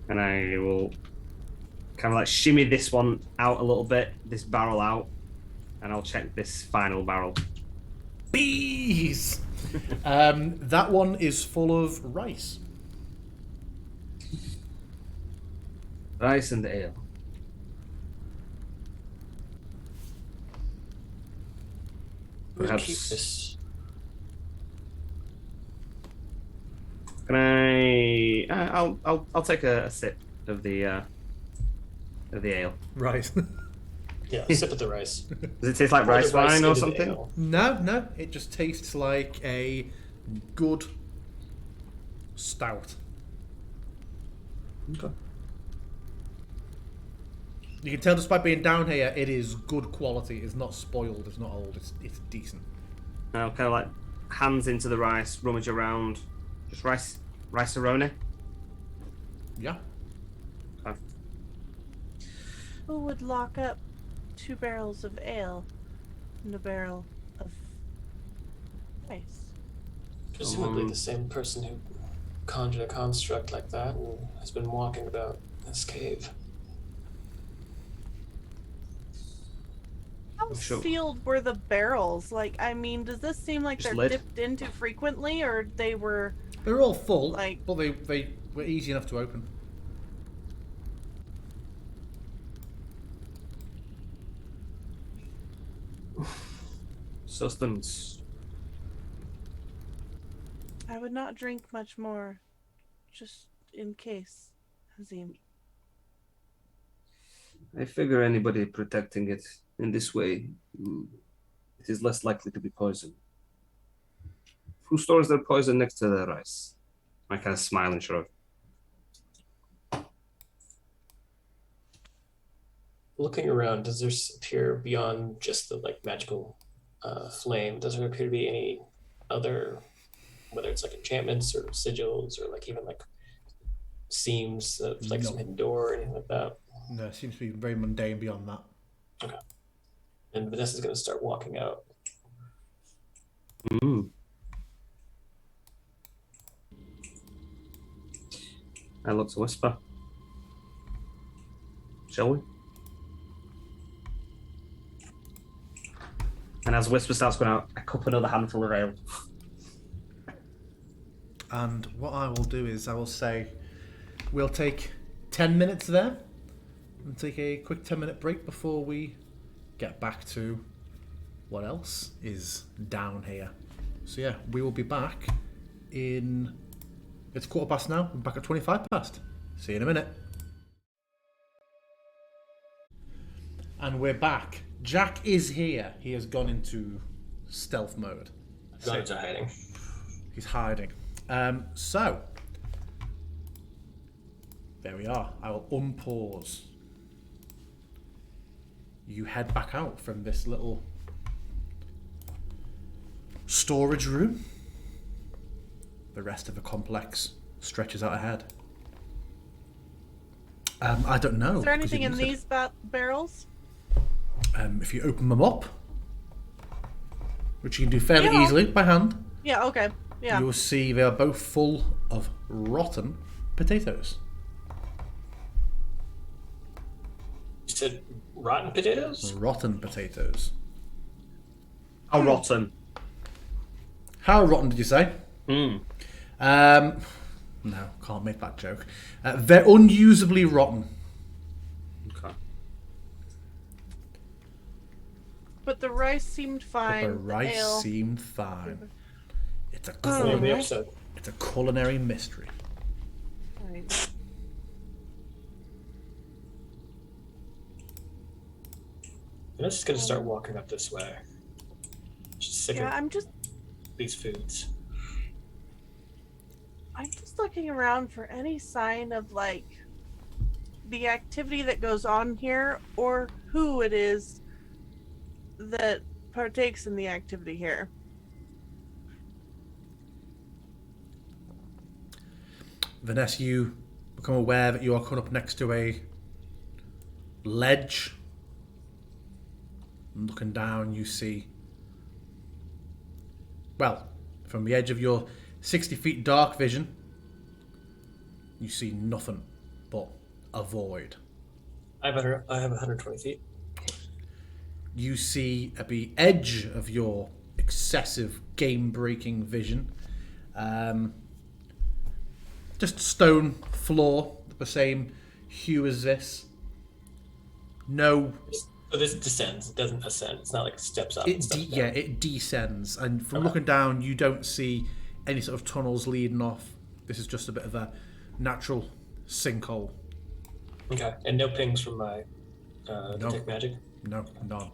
And I will kind of like shimmy this one out a little bit, this barrel out, and I'll check this final barrel. Bees! That one is full of rice. Rice and ale. We'll Perhaps. keep this. Can I? I'll take a sip of the ale. Right. Yeah, sip of the rice. Does it taste like Pour the rice wine or into the something? ale. No, it just tastes like a good stout. Okay. You can tell just by being down here, it is good quality. It's not spoiled. It's not old. It's decent. I'll kind of like hands into the rice, rummage around. Just rice-a-roni. Yeah. Okay. Who would lock up 2 barrels of ale and a barrel of rice? Presumably the same person who conjured a construct like that and has been walking about this cave. How Sure. sealed were the barrels? Like, I mean, does this seem like Just they're lid. dipped into frequently, or they were? They're all full, Like- but they were easy enough to open. Sustenance. I would not drink much more, just in case, Hazim. I figure anybody protecting it in this way, it is less likely to be poisoned. Who stores their poison next to their rice? I kind of smile and shrug. Looking around, does there appear beyond just the magical flame? Does there appear to be any other, whether it's enchantments or sigils or even seams of No. some hidden door or anything like that? No, it seems to be very mundane beyond that. Okay. And Vanessa's going to start walking out. I look to Whisper. Shall we? And as Whisper starts going out, I cup another handful of ale. And what I will do is I will say we'll take 10 minutes there and take a quick 10-minute break before we get back to what else is down here. So yeah, we will be back in... It's 1:15 now. We're back at 25 past. See you in a minute. And we're back. Jack is here. He has gone into stealth mode. Gone into hiding. He's hiding. So, there we are. I will unpause. You head back out from this little storage room. The rest of the complex stretches out ahead. I don't know. Is there 'cause anything you in said- these barrels? If you open them up, which you can do fairly Yeah. easily by hand, Yeah. Okay. Yeah. you will see they are both full of rotten potatoes. You said rotten potatoes? Rotten potatoes. How rotten. How rotten did you say? Mm. No, can't make that joke. They're unusably rotten. Okay. But the rice seemed But fine. the rice ale. seemed fine. It's a Name of the culinary, episode. it's a culinary mystery. Right. I'm just going to start walking up this way. Just sick Yeah, of I'm just. these foods. I'm just looking around for any sign of like the activity that goes on here or who it is that partakes in the activity here. Vanessa, you become aware that you are coming up next to a ledge. And looking down, you see, well, from the edge of your 60 feet dark vision, you see nothing but a void. I have 120 feet. You see at the edge of your excessive game-breaking vision, just stone floor, the same hue as this. No. So this descends. It doesn't ascend. It's not like it steps up. It descends, and from Okay. looking down, you don't see any sort of tunnels leading off. This is just a bit of a natural sinkhole. Okay, and no pings from my detect magic. No, none.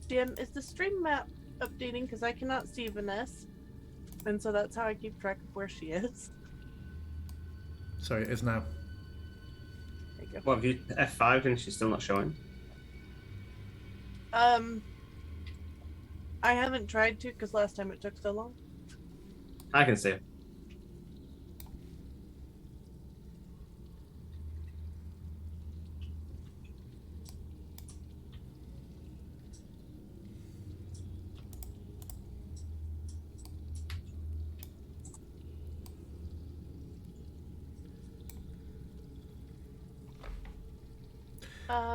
Jim, is the stream map updating? Because I cannot see Vanessa. And so that's how I keep track of where she is. Sorry, it is now. There you go. What have you F5 and she's still not showing? I haven't tried to because last time it took so long. I can see it.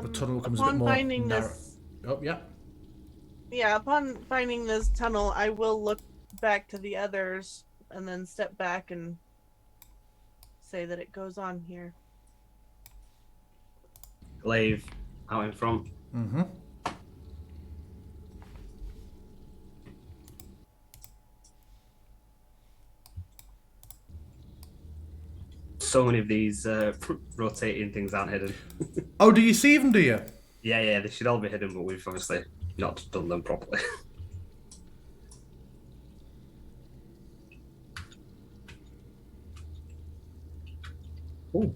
The tunnel becomes a upon bit more finding narrow. this, Oh, yeah. yeah, upon finding this tunnel, I will look back to the others and then step back and say that it goes on here. Glaive out in front. Mm-hmm. So many of these rotating things aren't hidden. Oh, do you see them, do you? Yeah, they should all be hidden, but we've obviously not done them properly. Ooh.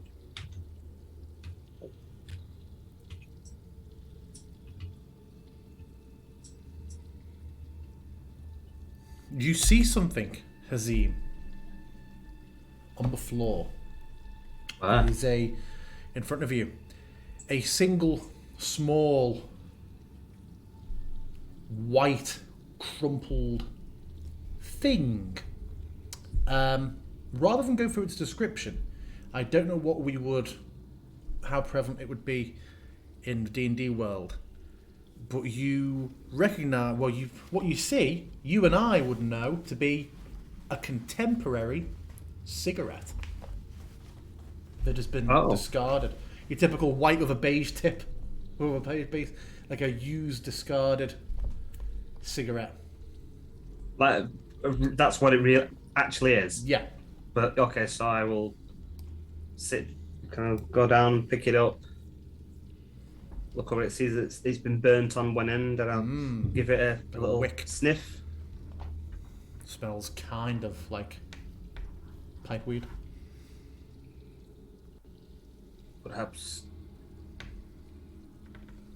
You see something, Hazim, on the floor. Ah. There's in front of you, a single small white crumpled thing. Rather than go through its description, I don't know how prevalent it would be in the D&D world, but you recognise, what you see, you and I would know to be a contemporary cigarette that has been discarded. Your typical white with a beige tip, with a beige base, like a used, discarded cigarette. Like, that's what it actually is. Yeah. But okay, so I will kind of go down, pick it up, look over it, see that it's been burnt on one end, and I'll give it a little wick. sniff. Smells kind of like pipeweed. Perhaps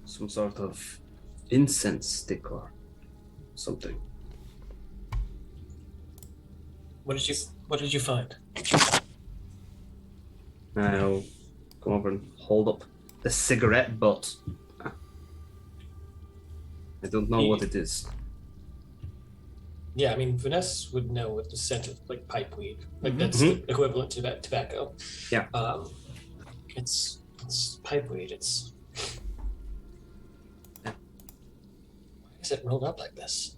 some sort of incense stick or something. What did you find? I'll come over and hold up the cigarette butt. I don't know what it is. Yeah, I mean, Vanessa would know with the scent of like pipeweed, like that's equivalent to that tobacco. Yeah. It's pipeweed. It's why is it rolled up like this?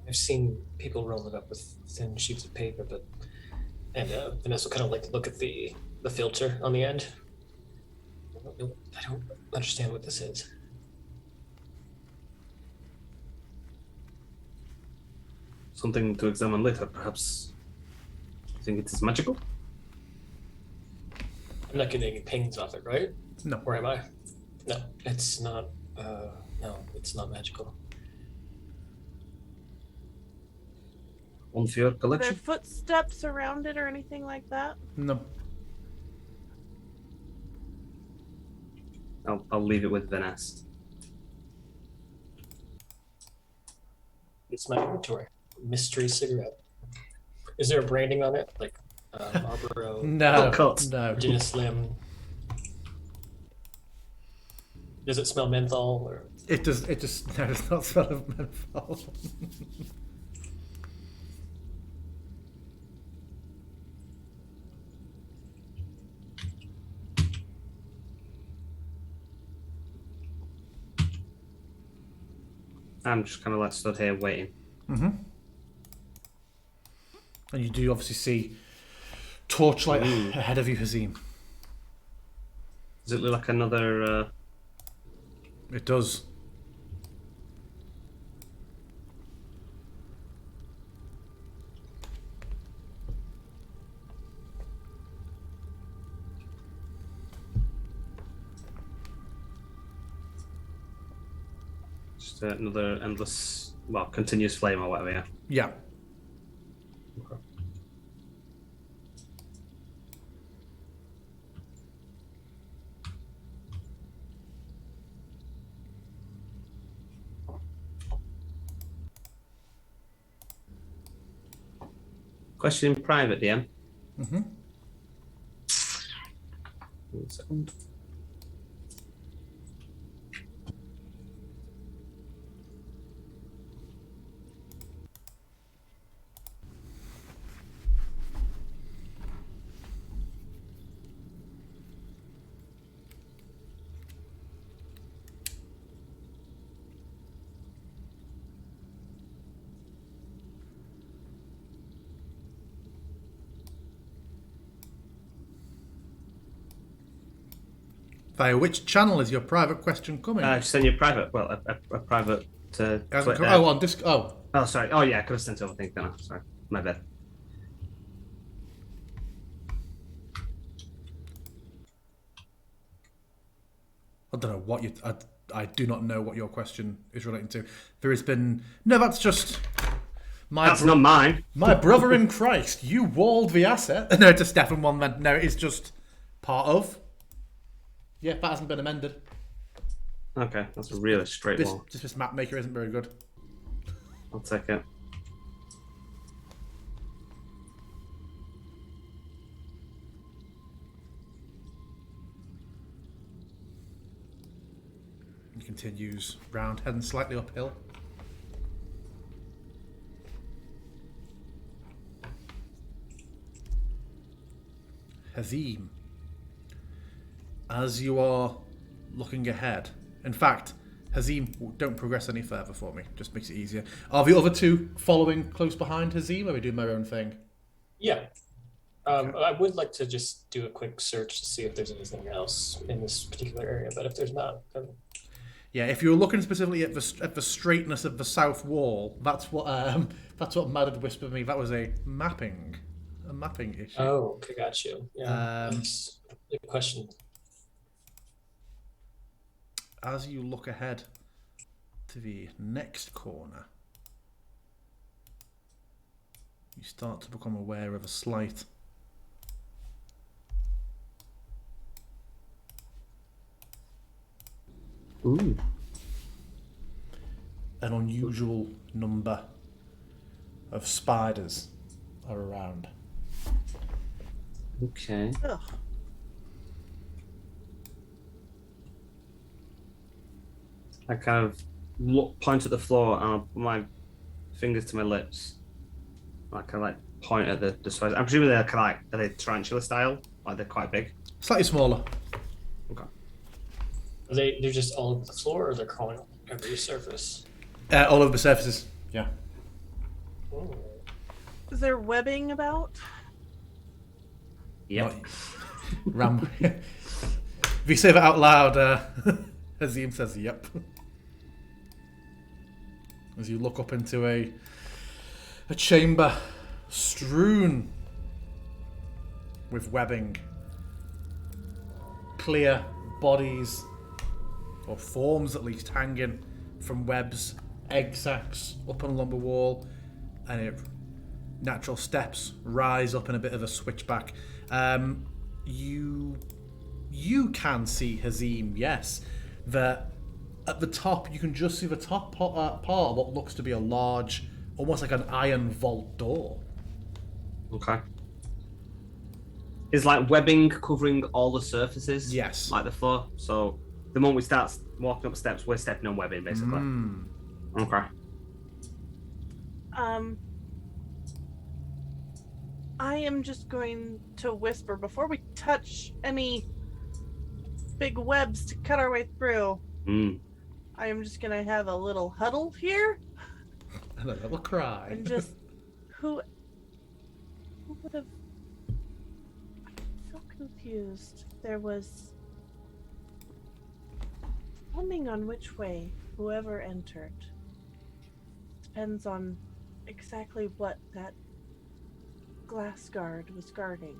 I've seen people roll it up with thin sheets of paper, and Vanessa will kind of like look at the filter on the end. I don't understand what this is. Something to examine later, perhaps. You think it is magical? I'm not getting any pings off it, right? No. Or am I? No, it's not No, it's not magical. One for your Are there collection. footsteps around it or anything like that? No. I'll leave it with Vanessa. It's my inventory. Mystery cigarette. Is there a branding on it? Like Marlboro, No. cut. No. Virginia Slim? Does it smell menthol? Or It does. It just no, it does not smell of menthol. I'm just kind of like stood here waiting. Mm-hmm. And you do obviously see torchlight ahead of you, Hazim. Does it look like another? It does. Just another endless, well, continuous flame or whatever. Yeah. Yeah. Okay. Question in private, DM. Mm-hmm. 1 second. Via which channel is your private question coming? Send you a private. Well, a private. Hasn't come- oh, on disc. Oh, Oh, sorry. Oh, yeah. I could have sent it over. Think then. Sorry, my bad. I don't know what you. I do not know what your question is relating to. There has been no. That's just my. That's not mine. My brother in Christ. You walled the asset. No, to Stefan one man. No, it's just part of. Yeah, that hasn't been amended. Okay, that's a really straight This, wall. just this map maker isn't very good. I'll take it. He continues round, heading slightly uphill. Hazim, as you are looking ahead, in fact, Hazim, don't progress any further for me. Just makes it easier. Are the other two following close behind Hazim, or are we doing my own thing? yeah. I would like to just do a quick search to see if there's anything else in this particular area, but if there's not, then... Yeah, if you were looking specifically at the straightness of the south wall, that's what Mad had whispered me. That was a mapping issue. Oh, okay, got you. Yeah, Um, that's a good question. As you look ahead to the next corner, you start to become aware of a slight Ooh. an unusual number of spiders are around. Okay. Ugh. I kind of point at the floor and I'll put my fingers to my lips. I kind of like point at the spiders. I'm presuming they're kind of like, are they tarantula style? Like they're quite big? Slightly smaller. Okay. Are they're just all over the floor, or they're crawling on every surface? All over the surfaces. Yeah. Oh. Is there webbing about? Yep. Ram. If you say that out loud, Hazim says, "Yep." As you look up into a chamber strewn with webbing, clear bodies or forms at least, hanging from webs, egg sacs up and along the wall, and natural steps rise up in a bit of a switchback. You can see Hazim, yes. At the top, you can just see the top part of what looks to be a large, almost like an iron vault door. Okay. Is like webbing covering all the surfaces? Yes. Like the floor? So the moment we start walking up steps, we're stepping on webbing, basically. Okay. I am just going to whisper before we touch any big webs to cut our way through. I am just going to have a little huddle here. And a little cry. And just, who would have... I'm so confused. There was... Depending on which way whoever entered, depends on exactly what that glass guard was guarding.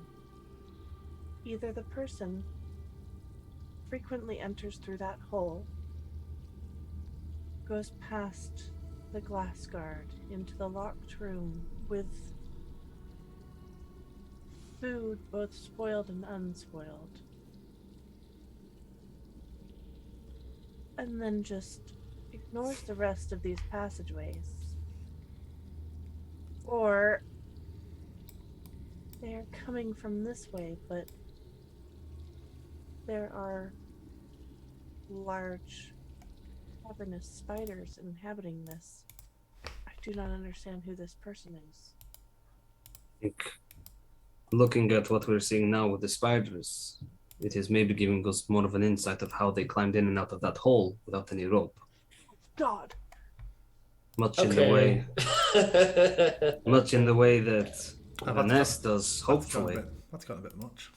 Either the person frequently enters through that hole, goes past the glass guard into the locked room with food both spoiled and unspoiled, and then just ignores the rest of these passageways. Or they're coming from this way, but there are large cavernous spiders inhabiting this. I do not understand who this person is. I think looking at what we're seeing now with the spiders, it is maybe giving us more of an insight of how they climbed in and out of that hole without any rope. God. Much in the way that the nest does, hopefully. That's got a bit much.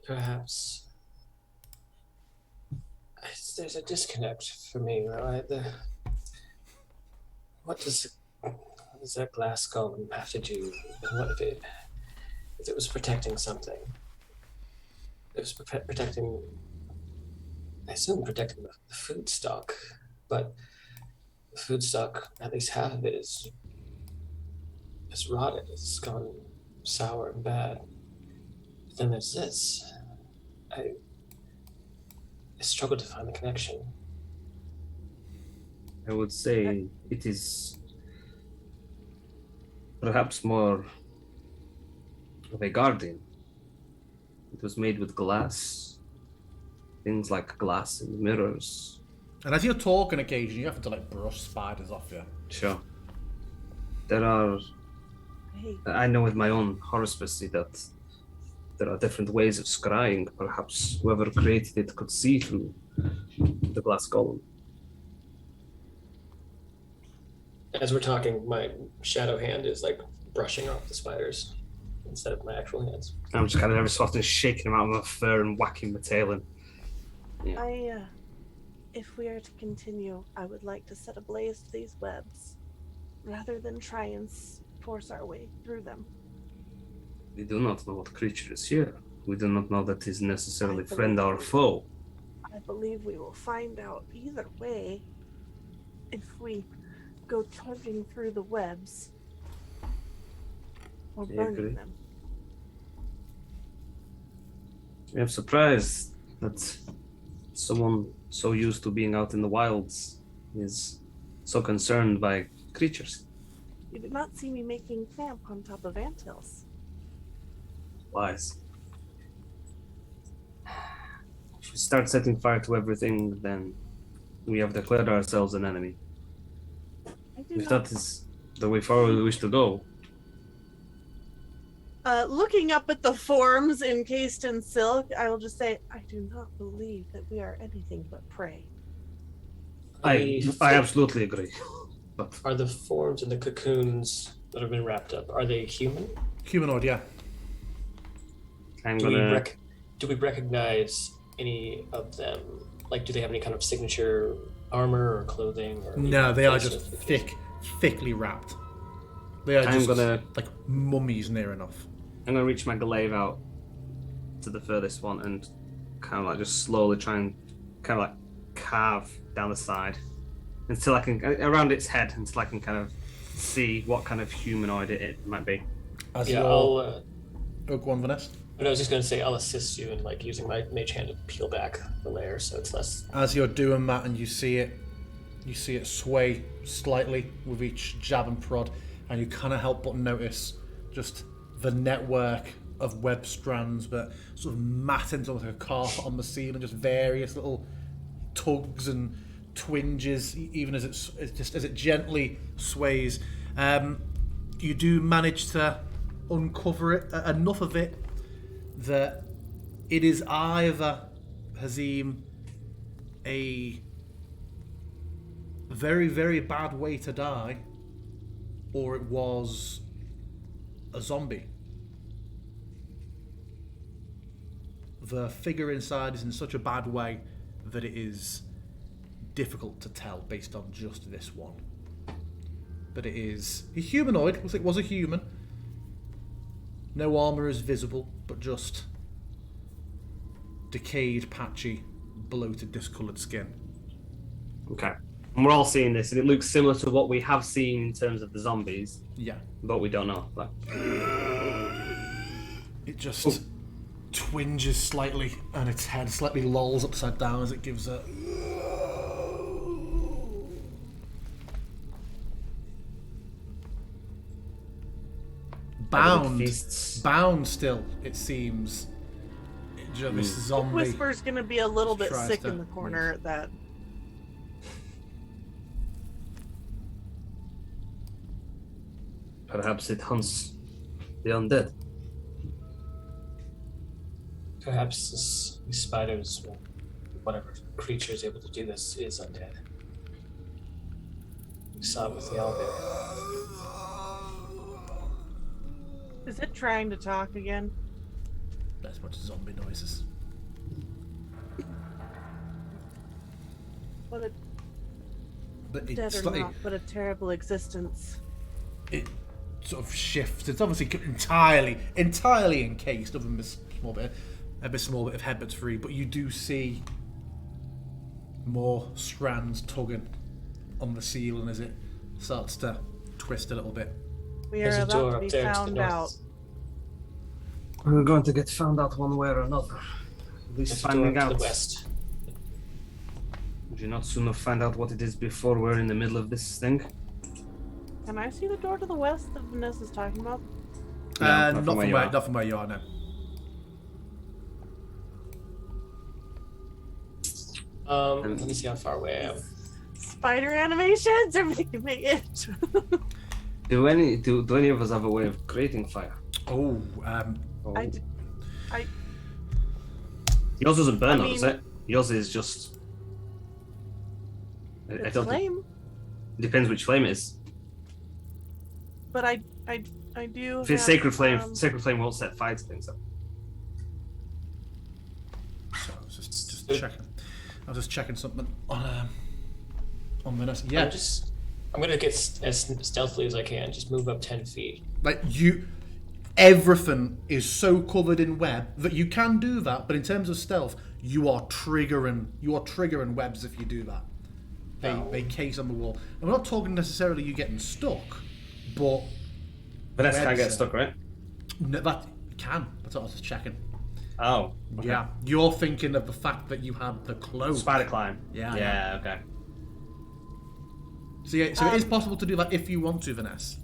Perhaps there's a disconnect for me, right? What does that glass golem have to do? And what if it was protecting something? It was protecting, I assume protecting the food stock, but the food stock, at least half of it is rotted. It's gone sour and bad. But then there's this. I struggle to find the connection. I would say it is perhaps more of a guardian. It was made with glass. Things like glass in the mirrors. And as you're talking occasionally, you have to like brush spiders off you. Sure. There are... I know with my own horospecie that there are different ways of scrying. Perhaps whoever created it could see through the glass golem. As we're talking, my shadow hand is like brushing off the spiders instead of my actual hands. I'm just kind of every so often shaking them out of my fur and whacking my tail in. Yeah. If we are to continue, I would like to set ablaze to these webs rather than try and force our way through them. We do not know what creature is here. We do not know that it is necessarily friend or foe. I believe we will find out either way if we go trudging through the webs or burning them. I'm surprised that someone so used to being out in the wilds is so concerned by creatures. You did not see me making camp on top of anthills. Wise. If we start setting fire to everything, then we have declared ourselves an enemy. If that is the way forward we wish to go. Looking up at the forms encased in silk, I will just say, I do not believe that we are anything but prey. I absolutely agree. But are the forms and the cocoons that have been wrapped up, are they human? Humanoid, yeah. Do we recognize any of them? Like, do they have any kind of signature armor or clothing? Or no, they are just thickly wrapped. They are just like mummies near enough. I'm gonna reach my glaive out to the furthest one and kind of like just slowly try and kind of like carve down the side until I can around its head until I can kind of see what kind of humanoid it might be. As Yeah, you're... I'll. Oh, go on, Vanessa. But I was just going to say I'll assist you in like using my mage hand to peel back the layer so it's less. As you're doing that and you see it sway slightly with each jab and prod, and you can't help but notice just the network of web strands that sort of mat into like a carpet on the ceiling, just various little tugs and twinges, even as it gently sways. You do manage to uncover it, enough of it that it is either, Hazim, a very, very bad way to die, or it was a zombie. The figure inside is in such a bad way that it is difficult to tell based on just this one. But it is a humanoid. It was a human. No armour is visible, but just decayed, patchy, bloated, discoloured skin. Okay. And we're all seeing this, and it looks similar to what we have seen in terms of the zombies. Yeah. But we don't know. Like... It just twinges slightly, and its head slightly lolls upside down as it gives a... Bound still, it seems. This zombie... Whisper's gonna be a little bit tries sick to in the corner at that. Perhaps it hunts the undead. Perhaps these spiders, or whatever creature is able to do this, is undead. We saw it with the elevator. Is it trying to talk again? That's much zombie noises. What a But dead it's or slightly... not, but a terrible existence. It sort of shifts. It's obviously entirely encased, other than this small bit of headbut's free. But you do see more strands tugging on the ceiling as it starts to twist a little bit. We are There's a door about to up be there to the found north. out. We're going to get found out one way or another. At least There's a door finding up out. to the west. Would you not sooner find out what it is before we're in the middle of this thing? Can I see the door to the west that Vanessa's talking about? No, Not from where you are now. Let me see how far away I am. Spider animations are making me itch. Do any of us have a way of creating fire? Oh, Yours doesn't burn, I though, does mean- it? Yours is just. I It's don't think. lame, It depends which flame it is. but I do. If it's have, sacred flame won't set fire to things. Though. so I was just checking. I was just checking something on Vanessa. Yeah, I'm gonna get as stealthily as I can. Just move up 10 feet. like everything is so covered in web that you can do that. But in terms of stealth, you are triggering webs if you do that. They case on the wall. And we're not talking necessarily you getting stuck, but Vanessa can't webs get stuck, right? No, that can. That's what I was just checking. Oh. Okay. Yeah, you're thinking of the fact that you had the cloak. Spider climb. Yeah. Yeah. Okay. So yeah, so it is possible to do that if you want to, Vanessa.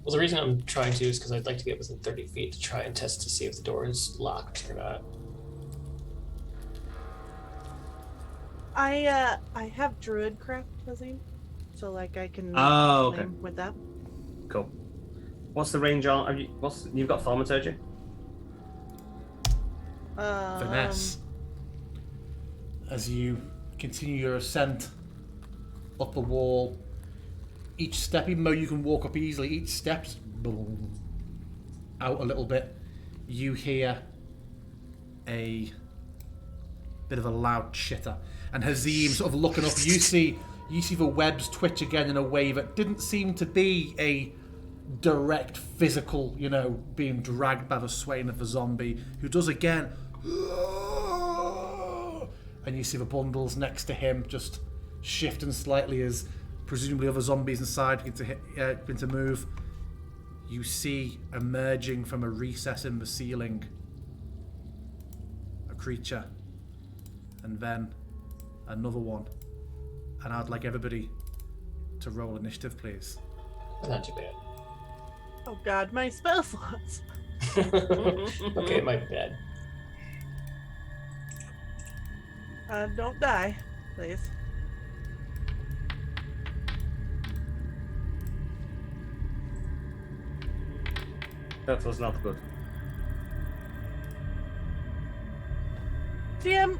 Well, the reason I'm trying to is because I'd like to get within 30 feet to try and test to see if the door is locked or not. I have druid craft, Hazim, so like I can. Oh, okay. flame with that. Cool. What's the range on? You've got thaumaturgy? Vanessa, as you continue your ascent up the wall, each step, even though you can walk up easily, each step's out a little bit. You hear a bit of a loud chitter, and Hazim sort of looking up. You see the webs twitch again in a way that didn't seem to be a direct physical, being dragged by the swaying of the zombie, who does again. And you see the bundles next to him just shifting slightly as presumably other zombies inside begin to move. You see emerging from a recess in the ceiling a creature, and then another one. And I'd like everybody to roll initiative, please. Not too bad. Oh god, my spell slots. Okay, it might be bad. Don't die, please. That was not good. DM,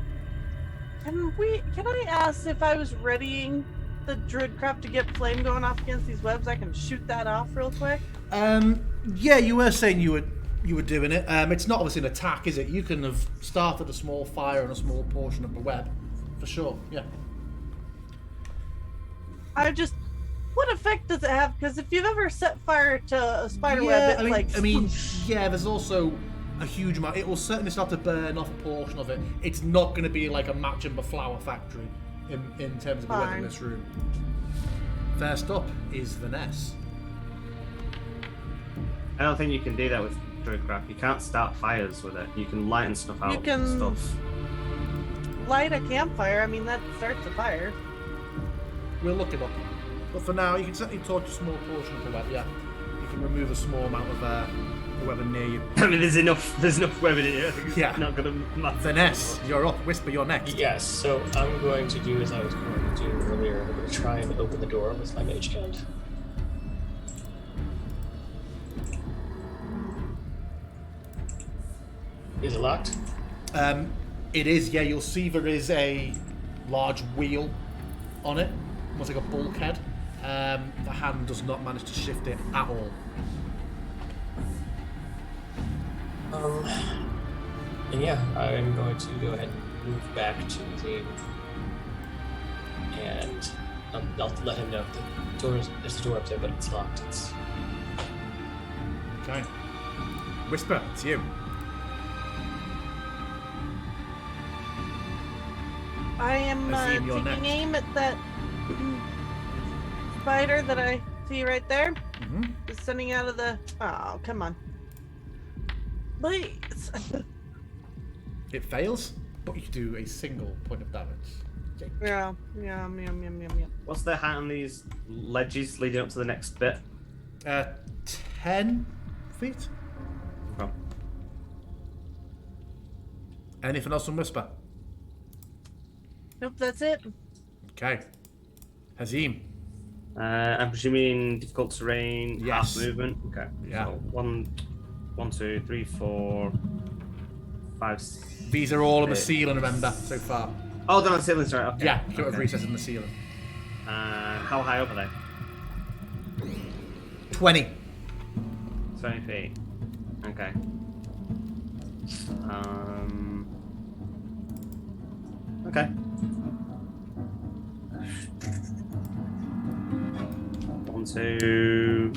can I ask if I was readying the druidcraft to get flame going off against these webs? I can shoot that off real quick. Yeah, you were saying you were doing it. It's not obviously an attack, is it? You can have started a small fire on a small portion of the web, for sure. Yeah. What effect does it have? Because if you've ever set fire to a spider web, it's there's also a huge amount. It will certainly start to burn off a portion of it. It's not going to be like a match in the flower factory in terms of the web in this room. First up is Vanessa. I don't think you can do that with druidcraft. You can't start fires with it. You can lighten stuff out. You can stuff. light a campfire. I mean, that starts a fire. We'll look it up. But for now, you can certainly torch a small portion of the web, yeah. You can remove a small amount of the web near you. I mean, there's enough web in here. I think it's not going to matter. Vanessa, you're up. Whisper, you're next. Yes, so I'm going to do as I was going to do earlier. I'm going to try and open the door with my mage hand. Is it locked? It is, yeah. You'll see there is a large wheel on it, almost like a bulkhead. The hand does not manage to shift it at all. And yeah, I'm going to go ahead and move back to the... And I'll let him know there's a door up there, but it's locked. Okay. Whisper, it's you. I am Azim, you're taking next. aim at that spider that I see right there. Mm-hmm. Just sending out of the... Oh, come on. Please. It fails, but you do a single point of damage. Okay. Yeah. What's the height on these ledges leading up to the next bit? 10 feet. Okay. Anything else from Whisper? Nope, that's it. Okay. Hazim. I'm presuming difficult terrain, Yes. half movement. Okay. Yeah. So 1, 2, 3, 4, 5. These are all on the 6. ceiling, remember, so far. Oh, they're on the ceiling, sorry. Okay. Yeah, you got a Okay. recess in the ceiling. How high up are they? 20. 20 feet. Okay. Okay. 1, 2.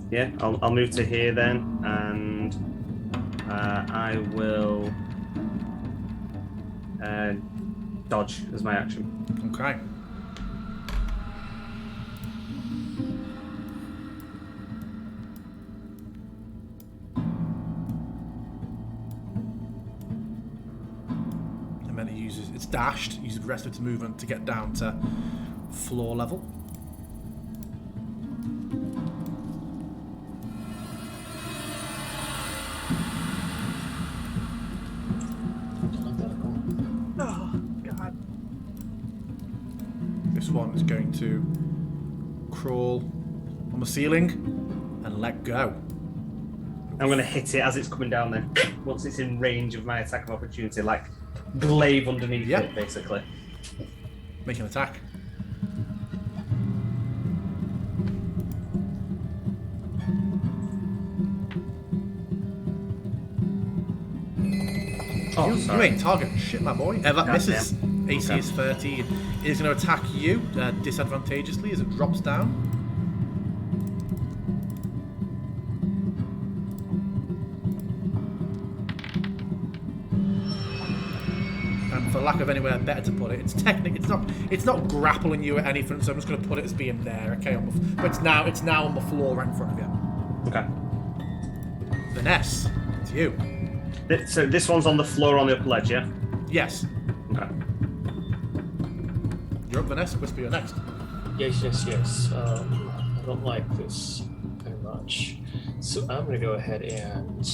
Yeah, I'll move to here then, and I will dodge as my action. Okay. And then it's dashed, uses the rest of its movement to get down to floor level. Oh, God. This one is going to crawl on the ceiling and let go. I'm going to hit it as it's coming down then. Once it's in range of my attack of opportunity, like glaive underneath it, basically. Make an attack. Oh, You ain't targeting shit, my boy. That misses. AC Okay. is 13. It is going to attack you disadvantageously as it drops down. for lack of anywhere better to put it, it's not grappling you at anything. So I'm just going to put it as being there. Okay, but it's now on the floor right in front of you. Okay. Vanessa, it's you. So this one's on the floor on the upper ledge, yeah? Yes. Okay. You're up, Vanessa. Whisper, you're next. Yes. I don't like this very much. So I'm gonna go ahead and.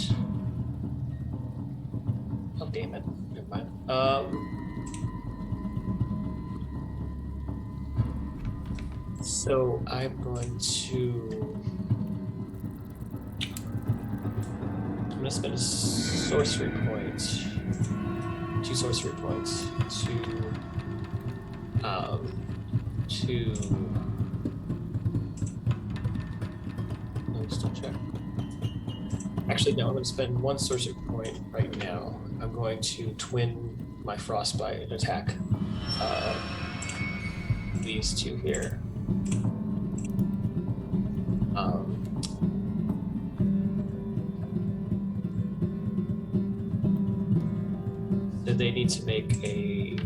Oh damn it! Never mind. So I'm going to. I'm gonna spend a sorcery point, 2 sorcery points to let me still check. Actually, no, I'm going to spend 1 sorcery point right now. I'm going to twin my frostbite and attack these 2 here. So they need to make a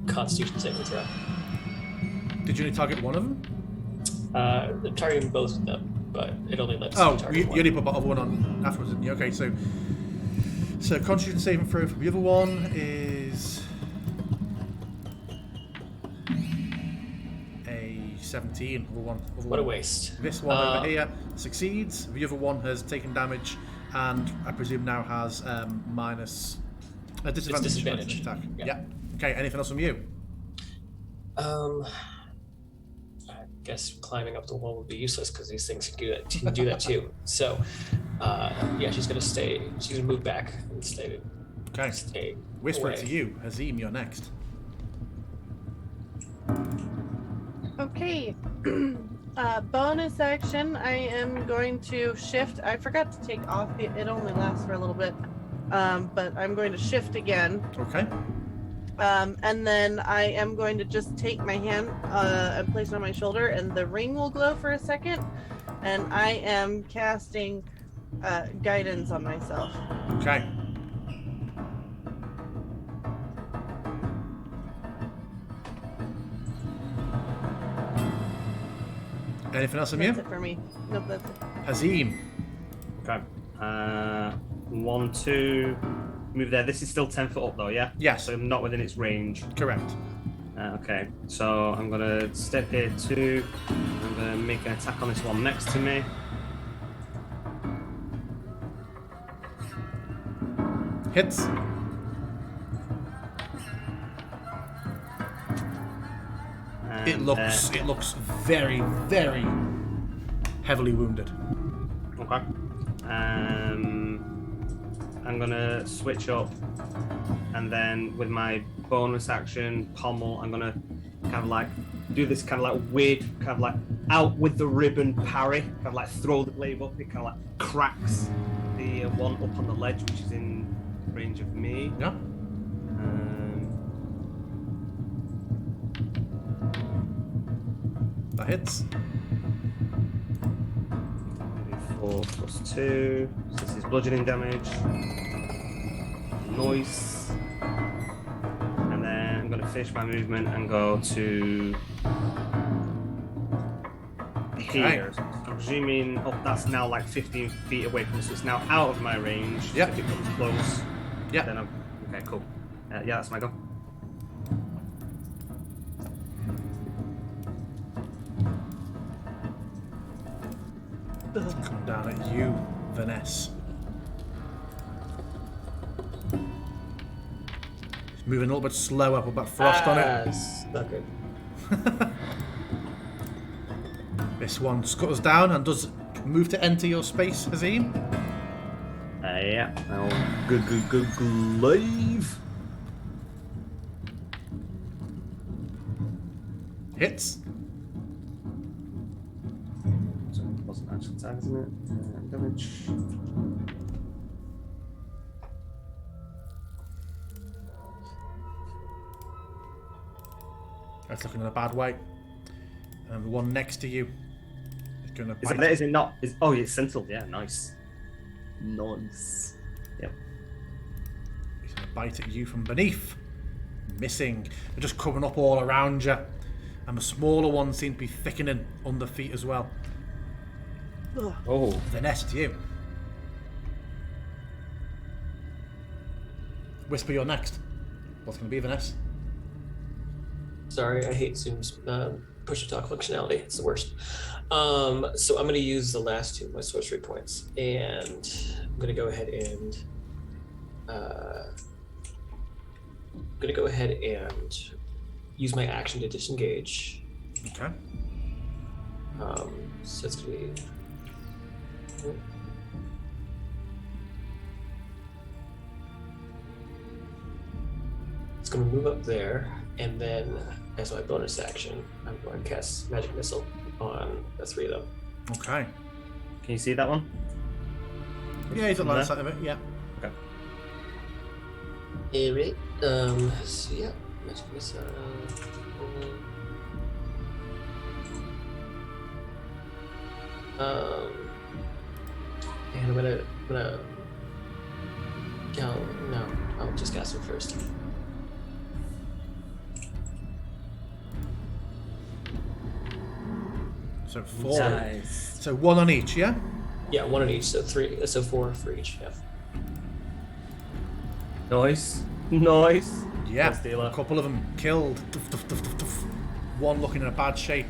Constitution saving throw. Did you only target one of them? I'm targeting both of them, but it only lets Oh, me target you one. only put the other one on afterwards, didn't you? Okay, so Constitution saving throw for the other one is a 17. What a waste. This one over here succeeds. The other one has taken damage, and I presume now has minus a disadvantage on its attack. Yeah. Okay. Anything else from you? I guess climbing up the wall would be useless because these things can do that too. So, yeah, she's gonna stay. She's gonna move back and stay. Okay. Stay. Whisper it away. to you, Hazim. You're next. Okay. Bonus action. I am going to shift. I forgot to take off. It only lasts for a little bit. But I'm going to shift again. Okay. And then I am going to just take my hand and place it on my shoulder, and the ring will glow for a second. And I am casting guidance on myself. Okay. Anything else from you? That's it for me. Nope, that's it. Hazim. Okay. 1, 2. Move there. This is still 10 foot up though, yeah? Yes. So I'm not within its range. Correct. Okay. So I'm going to step here 2. I'm going to make an attack on this one next to me. Hits. It looks very, very heavily wounded. Okay. I'm gonna switch up, and then with my bonus action pommel, I'm gonna kind of like do this kind of like weird, kind of like out with the ribbon parry, kind of like throw the blade up. It kind of like cracks the one up on the ledge, which is in range of me. Yeah. That hits. 4 plus 2. So this is bludgeoning damage. Noise. And then I'm going to finish my movement and go to here. So I'm presuming that's now like 15 feet away from me, so it's now out of my range. Yep. So if it comes close, Yep. then okay, cool. Yeah, that's my go. Come down at you, Vanessa. It's moving a little bit slower, put that frost on it. Stuck it. This one scuttles down and does move to enter your space, Hazim. Yeah. I'll go live. Hits. So it wasn't actual attack, isn't it? Damage. That's looking in a bad way. And the one next to you is going to Is bite. it not? Oh, it's sentinel. Yeah, nice. Nice. Yep. He's going to bite at you from beneath. missing. They're just coming up all around you. And the smaller ones seem to be thickening under feet as well. Ugh. Oh, Vanessa, to you. Whisper, you're next. What's going to be, Vanessa? Sorry, I hate Zoom's push-to-talk functionality. It's the worst. So I'm going to use the last 2 of my sorcery points, and I'm going to go ahead and use my action to disengage. Okay. So it's going to be. It's going to move up there, and then as my bonus action, I'm going to cast Magic Missile on the 3 of them. Okay. can you see that one? Yeah, he's on the There? other side of it, yeah. Okay. Alright, so yeah, Magic Missile. And I'm gonna no, I'll just cast it first. So 4. Nice. So 1 on each, yeah? Yeah, 1 on each, so 3, so 4 for each. Yeah. Nice. Nice. Yeah, Let's deal a it. couple of them killed. Duff, duff, duff, duff, duff. One looking in a bad shape.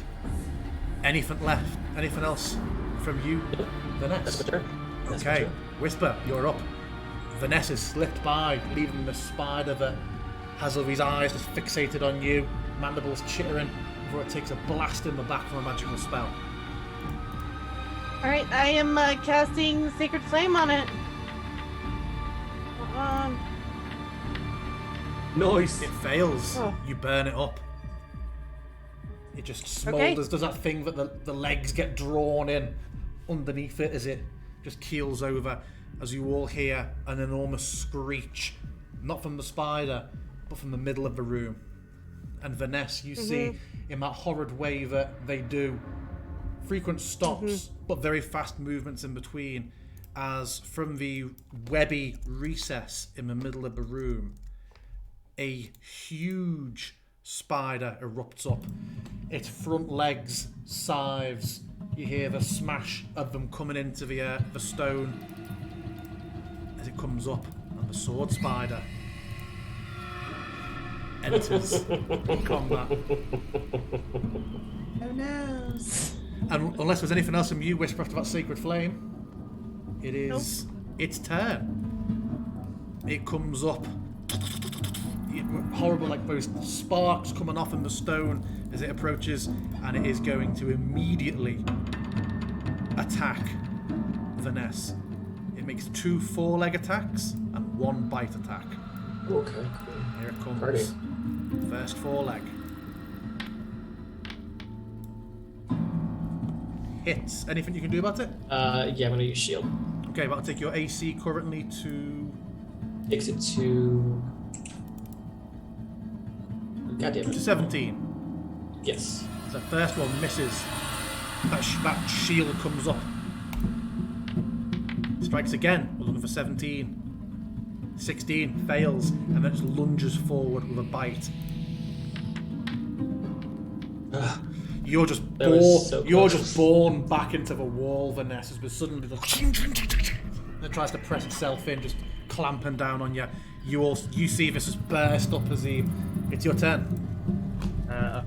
Anything left? Anything else from you, That's Vanessa? my turn. That's my Okay, turn. Whisper, you're up. Vanessa slipped by, leaving the spider that has all his eyes just fixated on you, mandibles chittering, before it takes a blast in the back from a magical spell. Alright, I am casting Sacred Flame on it. Nice. It fails. Oh. You burn it up. It just Okay. smoulders. Does that thing that the legs get drawn in underneath it as it just keels over, as you all hear an enormous screech, not from the spider, but from the middle of the room. And Vanessa, you see in that horrid way that they do, frequent stops, but very fast movements in between, as from the webby recess in the middle of the room, a huge spider erupts up. Its front legs, scythes. You hear the smash of them coming into the stone as it comes up, and the sword spider enters combat. Oh no. And unless there's anything else from you, Whisper, after that Sacred Flame, it is its turn. It comes up. Horrible, like those sparks coming off in the stone as it approaches, and it is going to immediately attack Vanessa. It makes 2 4-leg attacks and 1 bite attack. Okay, cool. Here it comes. Party. First 4-leg. Hits. Anything you can do about it? Yeah, I'm gonna use shield. Okay, that'll take your AC currently to... Takes it to. God damn to it. 17. Yes. The first one misses. That shield comes up. Strikes again. We're looking for 17. 16 fails, and then just lunges forward with a bite. Ugh. You're just That was so you're close. just borne back into the wall, Vanessa, but suddenly it tries to press itself in, just clamping down on you. You see this has burst up, Azim. It's your turn.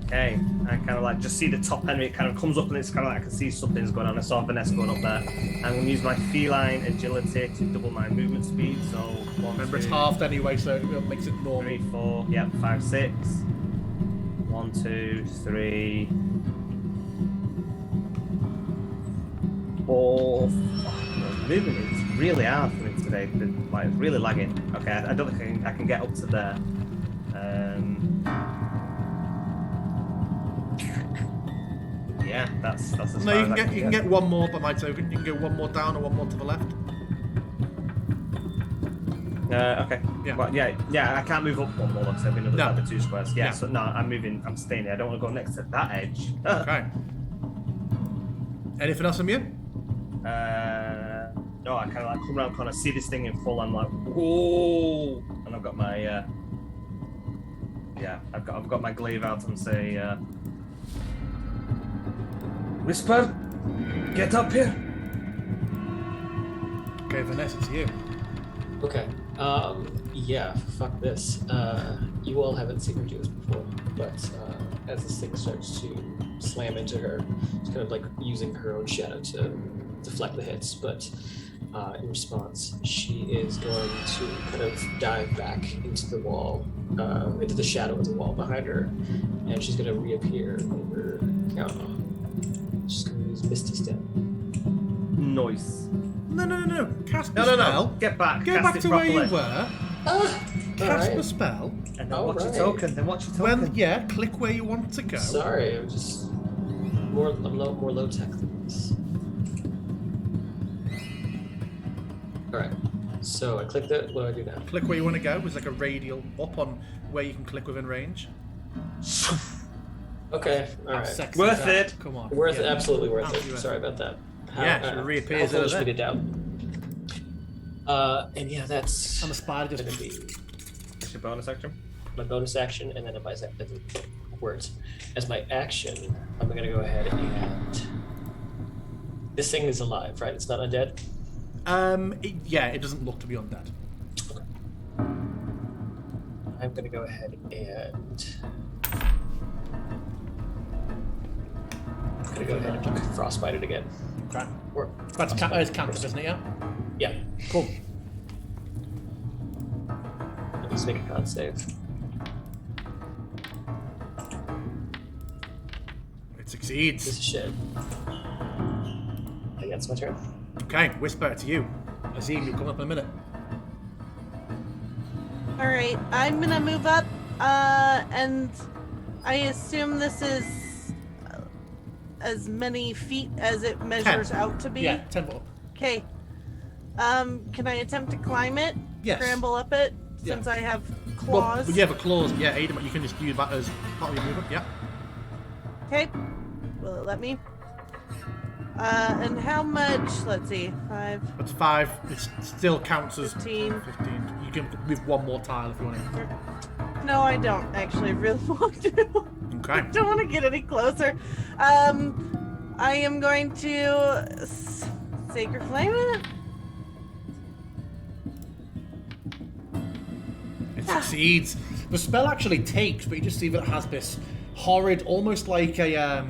Okay. I kind of like just see the top end of it kind of comes up, and it's kind of like I can see something's going on. I saw Vanessa going up there. I'm going to use my feline agility to double my movement speed. So 1, Remember, 2, it's halved anyway, so it makes it normal. 3, 4, yep, 5, 6. 1, 2, 3, 4. Movement is really hard for me today. Like, it's really lagging. Okay, I don't think I can get up to there. Yeah, that's as No, far you as can I get you can get one more by my token. You can go one more down or one more to the left. Okay. Yeah. Well, yeah. I can't move up one more because I've been No. another 2 squares. Yeah, Yeah. So no, I'm moving. I'm staying here. I don't want to go next to that edge. Okay. Anything else from you? No, I kind of like come around, kind of see this thing in full. I'm like, whoa, and I've got my Yeah, I've got my glaive out and say, Whisper, get up here. Okay, Vanessa, it's you. Okay. Yeah, fuck this. You all haven't seen her do this before, but as this thing starts to slam into her, she's kind of like using her own shadow to deflect the hits, but in response, she is going to kind of dive back into the wall, into the shadow of the wall behind her, and she's going to reappear over. She's going to use Misty Step. Noise. No. Cast the No. spell. Get back. Go Cast back it to where you properly. were. Cast Alright. the spell. And then watch your token. Then watch your token. When click where you want to go. Sorry, I'm just more low tech than this. Alright, so I clicked it. What do I do now? Click where you want to go. There's like a radial up on where you can click within range. Okay, How alright. sexy Worth is that? it. Come on. Worth it, Yeah. absolutely worth Absolutely it. worth Sorry about that. Yeah, she reappears Hopefully over she there. figured it out. And yeah, that's And the spider gonna just... be What's your bonus action? my bonus action, and then a words. As my action, I'm gonna go ahead and this thing is alive, right? It's not undead. It doesn't look to be undead. I'm gonna go ahead and frostbite it again. Okay. Or That's frostbite it's cantrip, first. isn't it? Yeah. Yeah. Cool. Let's make a con save. It succeeds. Piece of shit. I guess it's my turn. Okay, Whisper, it's you. Azim, you'll come up in a minute. All right, I'm gonna move up, and I assume this is as many feet as it measures out to be. Yeah, 10 foot up. Okay. Can I attempt to climb it? Yes. Scramble up it Yeah. since I have Well, claws. you have a claws. Yeah, Adam, you can just use that as part of your movement. Yeah. Okay. Will it let me? And how much? Let's see. 5, That's 5. It still counts as 15. 15. You can move one more tile if you want to. No, I don't actually really want to. Okay. I don't want to get any closer. I am going to Sacred Flame it. It succeeds. The spell actually takes, but you just see that it has this horrid, almost like a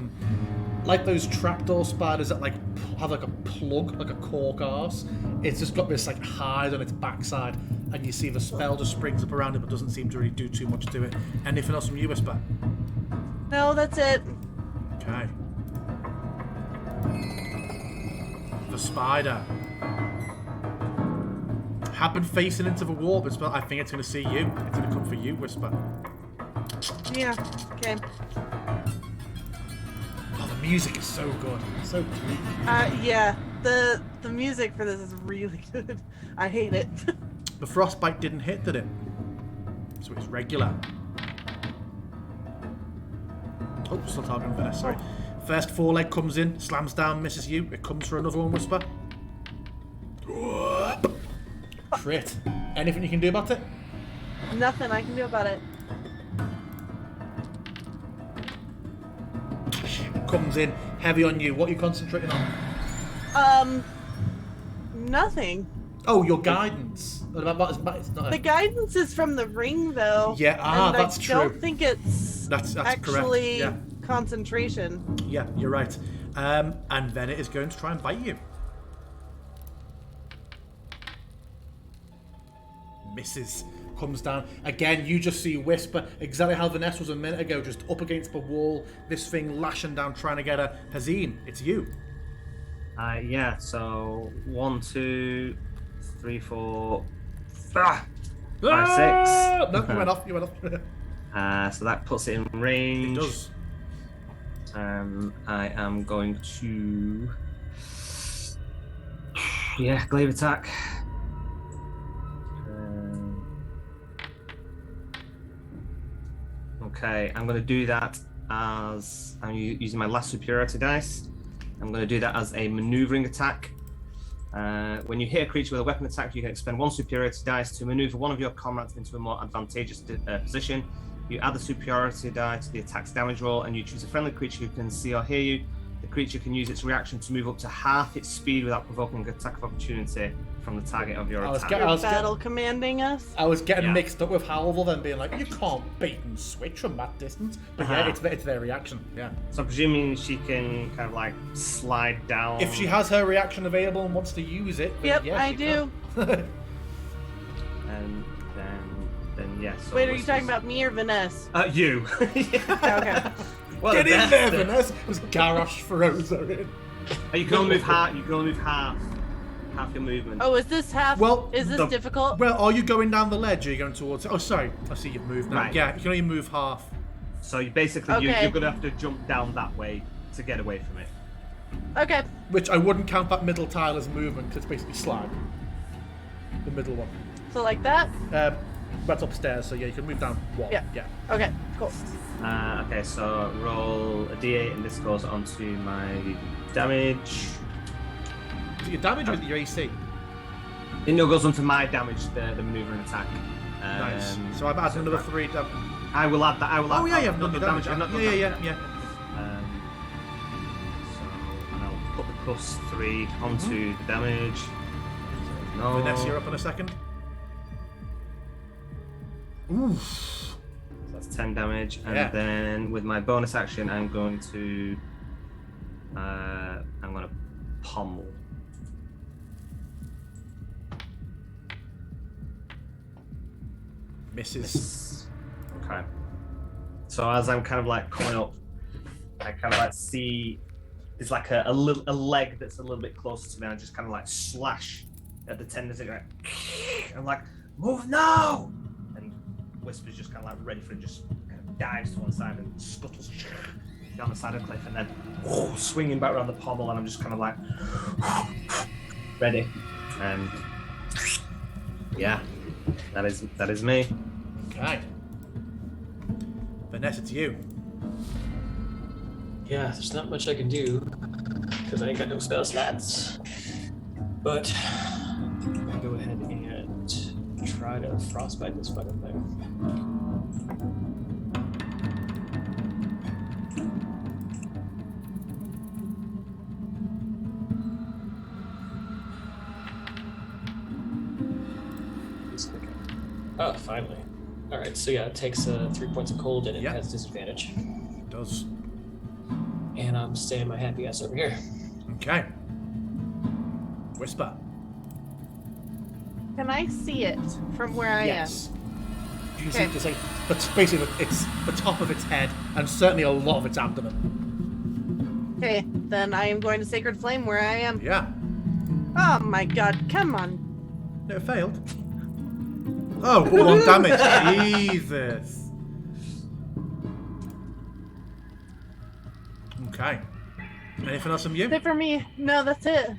like those trapdoor spiders that like have like a plug, like a cork arse. It's just got this like hide on its backside, and you see the spell just springs up around it, but doesn't seem to really do too much to it. Anything else from you, Whisper? No, that's it. Okay. The spider. Had been facing into the wall, but I think it's going to see you. It's going to come for you, Whisper. Yeah. Okay. Oh, the music is so good. So creepy. Yeah. The music for this is really good. I hate it. The frostbite didn't hit, did it? So it's regular. Oh, still talking Vanessa, sorry. First foreleg comes in, slams down, misses you. It comes for another one, Whisper. Crit. Anything you can do about it? Nothing I can do about it. Comes in, heavy on you. What are you concentrating on? Nothing. Oh, your guidance. It's not The guidance is from the ring, though. Yeah, and that's I true. don't think it's That's actually correct. concentration. Yeah, you're right. And then it is going to try and bite you. Misses. Comes down. Again, you just see Whisper, exactly how Vanessa was a minute ago, just up against the wall, this thing lashing down, trying to get her. Hazine, it's you. Yeah, so 1, 2, 3, 4, 5, 6. No, you went off. So that puts it in range. It does. I am going to... Yeah, glaive attack. Okay, I'm going to do that as... I'm using my last superiority dice. I'm going to do that as a maneuvering attack. When you hit a creature with a weapon attack, you can expend 1 superiority dice to maneuver one of your comrades into a more advantageous position. You add the superiority die to the attack's damage roll, and you choose a friendly creature who can see or hear you. The creature can use its reaction to move up to half its speed without provoking an attack of opportunity from the target of your attack. Battle commanding us. I was getting mixed up with Howell then being like, you can't bait and switch from that distance. But yeah, it's their reaction. Yeah. So I'm presuming she can kind of like slide down. If she has her reaction available and wants to use it, then Yep, yeah, I she do. can. And then yes. Yeah, so Wait, are you talking about me or Vanessa? You. Okay. Well, Get in there, Vanessa. Was Garrosh throws her in. You can only move half. You can only move half your movement. Oh, is this half? Well, is this difficult? Well, are you going down the ledge or are you going towards it? Oh, sorry. I see you've moved now. Right. Yeah, you can only move half. So you basically Okay. you're gonna have to jump down that way to get away from it. Okay. Which I wouldn't count that middle tile as movement because it's basically slag. The middle one. So like that? That's upstairs, so yeah, you can move down one. Yeah. Okay, cool. Okay, so roll a d8 and this goes onto my damage. Your damage or your AC? It goes onto my damage, the maneuver and attack. Nice. So I've added another 3 damage. I will add that. Oh yeah, you have done your damage. I've not done Yeah. So, and I'll put the +3 onto the damage. No. Vanessa, you're up in a second. Oof. So that's 10 damage, and Yeah. then with my bonus action, I'm going to pommel. Misses. Okay. So as I'm kind of like coming up, I kind of like see there's like a leg that's a little bit closer to me. And I just kind of like slash at the tendons. And I'm like, move now! And Whisper's just kind of like ready for it. Just kind of dives to one side and scuttles down the side of the cliff, and then swinging back around the pommel. And I'm just kind of like ready. And yeah, that is me. Okay. Vanessa, it's you. Yeah, there's not much I can do because I ain't got no spell slots. But I'm gonna go ahead and try to frostbite this fucking thing. Oh, finally. Alright, so yeah, it takes 3 points of cold and it has disadvantage. It does. And I'm staying my happy ass over here. Okay. Whisper. Can I see it from where I Yes. You can see Okay. it's like, but basically it's the top of its head and certainly a lot of its abdomen. am? Okay, then I am going to Sacred Flame where I am. Yeah. Oh my god, come on. No, it failed. Oh, all on damage. Jesus. Okay. Anything else from you? That's it for me. No, that's it.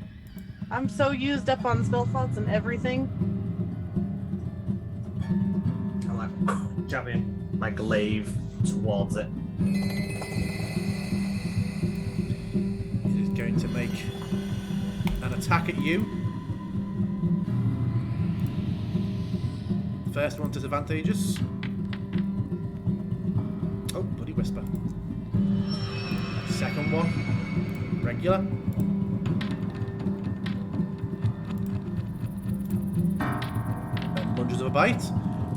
I'm so used up on spell slots and everything. I'm like jabbing my glaive towards it. It is going to make an attack at you. First one disadvantageous. Oh, bloody Whisper. Second one, regular. Then lunges of a bite,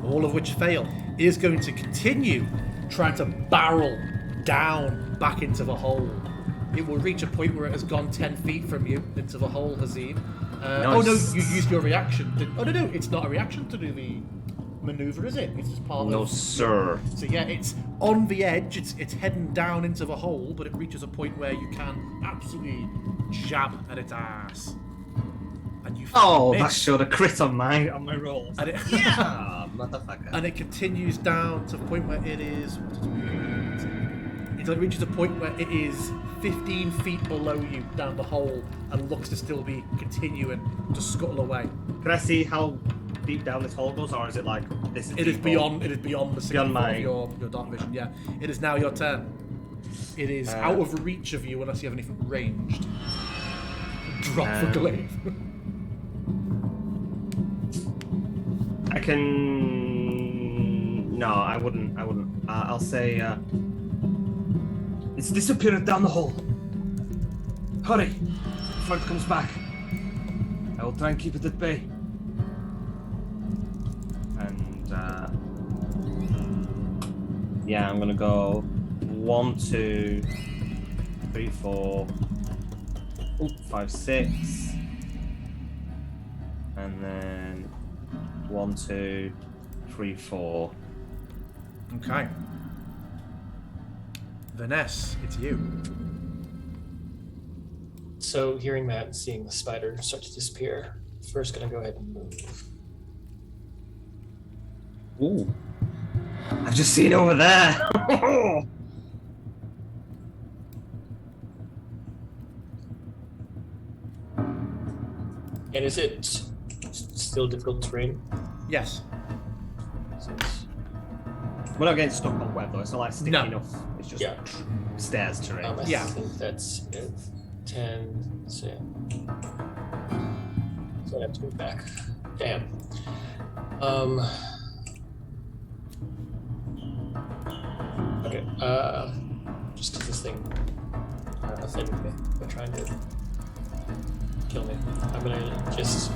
all of which fail. It is going to continue trying to barrel down back into the hole. It will reach a point where it has gone 10 feet from you into the hole, Hazim. Oh no, you used your reaction. Oh no, it's not a reaction to do the maneuver, is it? It's just part No, of... sir. So yeah, it's on the edge, it's heading down into the hole, but it reaches a point where you can absolutely jab at its ass. And you miss. That showed a crit on my roll. And it, Yeah, motherfucker. and it continues down to the point where it is... It reaches a point where it is 15 feet below you down the hole and looks to still be continuing to scuttle away. Can I see how deep down this hole goes, or is it like this? It is beyond the single Beyond of your dark vision. Yeah, it is now your turn. It is out of reach of you unless you have anything ranged. Drop the glaive. I can No, I wouldn't. I'll say it's disappeared down the hole. Hurry, before it comes back. I will try and keep it at bay. And yeah, I'm gonna go 1, 2, 3, 4, 5, 6, and then 1, 2, 3, 4. Okay. Vanessa, it's you. So hearing that and seeing the spider start to disappear, first gonna go ahead and move. Ooh. I've just seen over there. And is it still difficult terrain? Yes. So it's, We're not getting stuck on web though. It's not like sticky No. enough. It's just Yeah. stairs terrain. I Yeah. think that's 10. So I have to move back. Damn. Okay. Just because this thing offended me by trying to kill me, I'm gonna just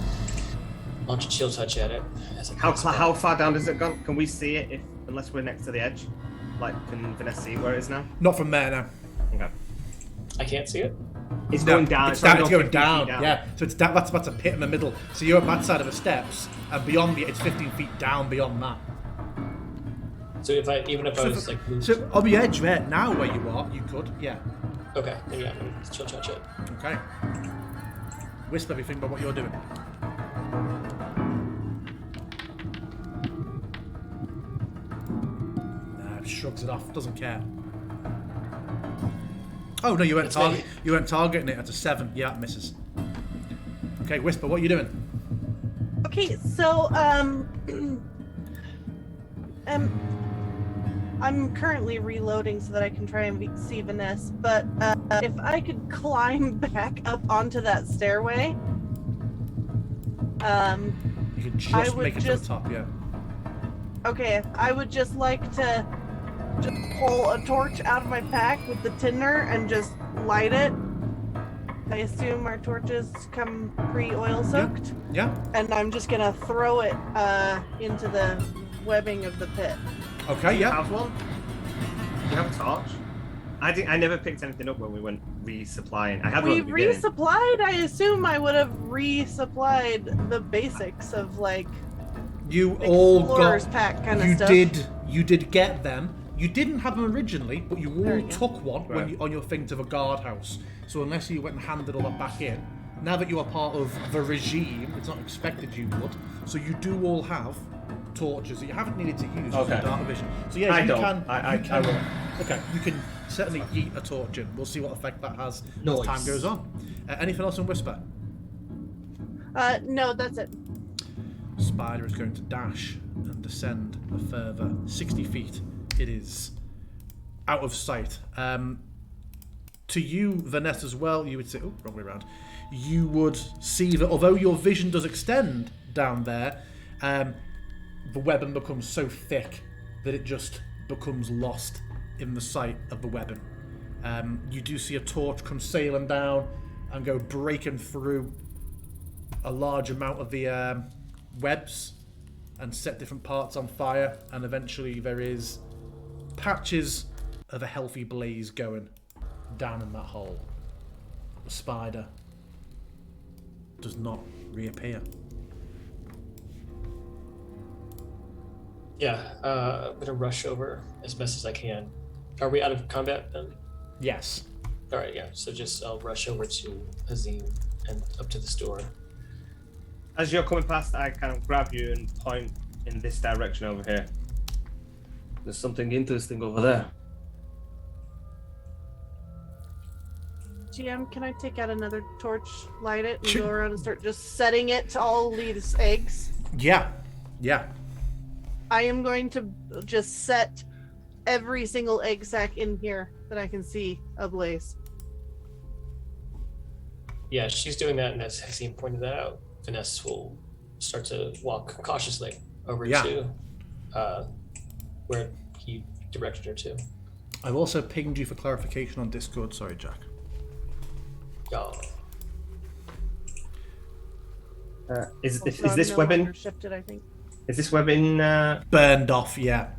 launch a chill touch at it. As it comes back. How far down does it go? Can we see it unless we're next to the edge? Like, can Vanessa see where it is now? Not from there now. Okay. I can't see it. It's No, going down. It's going 50 feet down. Yeah. So it's that's a pit in the middle. So you're at that side of the steps, and beyond it's 15 feet down beyond that. So if I was like moved, So on the edge there, now where you are, you could, yeah. okay, then yeah, I'm gonna chill touch it. Okay. Whisper everything about what you're doing. Shrugs it off, doesn't care. Oh no, you weren't targeting it at a 7. Yeah, it misses. Okay, Whisper, what are you doing? Okay, so I'm currently reloading so that I can try and see Vanessa, but if I could climb back up onto that stairway, You can just make it to the top, yeah. okay, I would just like to just pull a torch out of my pack with the tinder and just light it. I assume our torches come pre-oil soaked. Yeah. And I'm just gonna throw it into the webbing of the pit. Okay, You yeah. have one? You have a torch? I never picked anything up when we went resupplying. I had one We at the beginning. resupplied. I assume I would have resupplied the basics of like You all explorer's got. pack kind of You stuff. did get them. You didn't have them originally, but you There all you go. took one when Right. you, on your thing to the guardhouse. So unless you went and handed all that back in, now that you are part of the regime, it's not expected you would. So you do all have torches that you haven't needed to use for Okay. dark vision. So yeah, I you don't. can. I you can won't. okay, you can certainly yeet a torch in. We'll see what effect that has as Nice. time goes on. Anything else on Whisper? No, that's it. Spider is going to dash and descend a further 60 feet. It is out of sight. To you, Vanessa, as well, you would say, oh, wrong way around. You would see that although your vision does extend down there, the weapon becomes so thick that it just becomes lost in the sight of the weapon. You do see a torch come sailing down and go breaking through a large amount of the webs and set different parts on fire, and eventually there is patches of a healthy blaze going down in that hole. The spider does not reappear. Yeah, I'm gonna rush over as best as I can. Are we out of combat then? Yes. All right, yeah. So just I'll rush over to Hazim and up to this door. As you're coming past, I kind of grab you and point in this direction over here. There's something interesting over there. GM, can I take out another torch, light it, and Sure. go around and start just setting it to all these eggs? Yeah. Yeah. I am going to just set every single egg sack in here that I can see ablaze. Yeah, she's doing that, and as Hazim pointed that out, Vanessa will start to walk cautiously over Yeah. to where he directed her to. I've also pinged you for clarification on Discord. Sorry, Jack. Yeah. Is Also, I'm this no weapon? longer shifted, I think. Is this weapon? Burned off, yeah.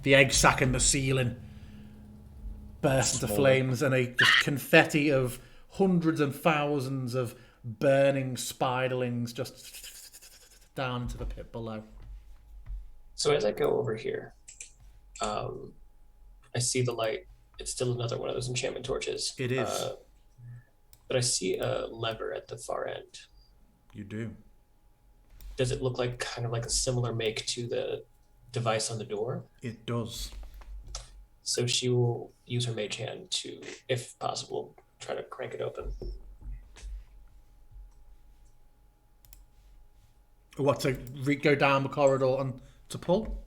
The egg sac in the ceiling burst into flames, and a just confetti of hundreds and thousands of burning spiderlings just down into the pit below. So as I go over here, I see the light. It's still another one of those enchantment torches. It is. But I see a lever at the far end. You do. Does it look like kind of like a similar make to the device on the door? It does. So she will use her mage hand to, if possible, try to crank it open. What, to go down the corridor and to pull?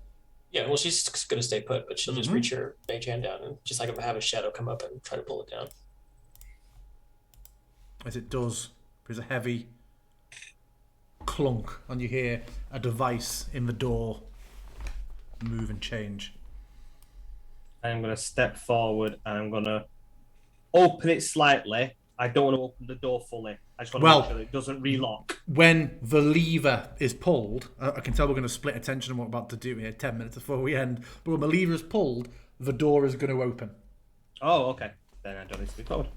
Yeah, well, she's going to stay put, but she'll just reach her mage hand down and just like have a shadow come up and try to pull it down. As it does, there's a heavy clunk, and you hear a device in the door move and change. I'm going to step forward and I'm going to open it slightly. I don't want to open the door fully. I just want to make sure that it doesn't relock. When the lever is pulled, I can tell we're going to split attention on what we're about to do here 10 minutes before we end, but when the lever is pulled, the door is going to open. Oh, okay. Then I don't need to be forward.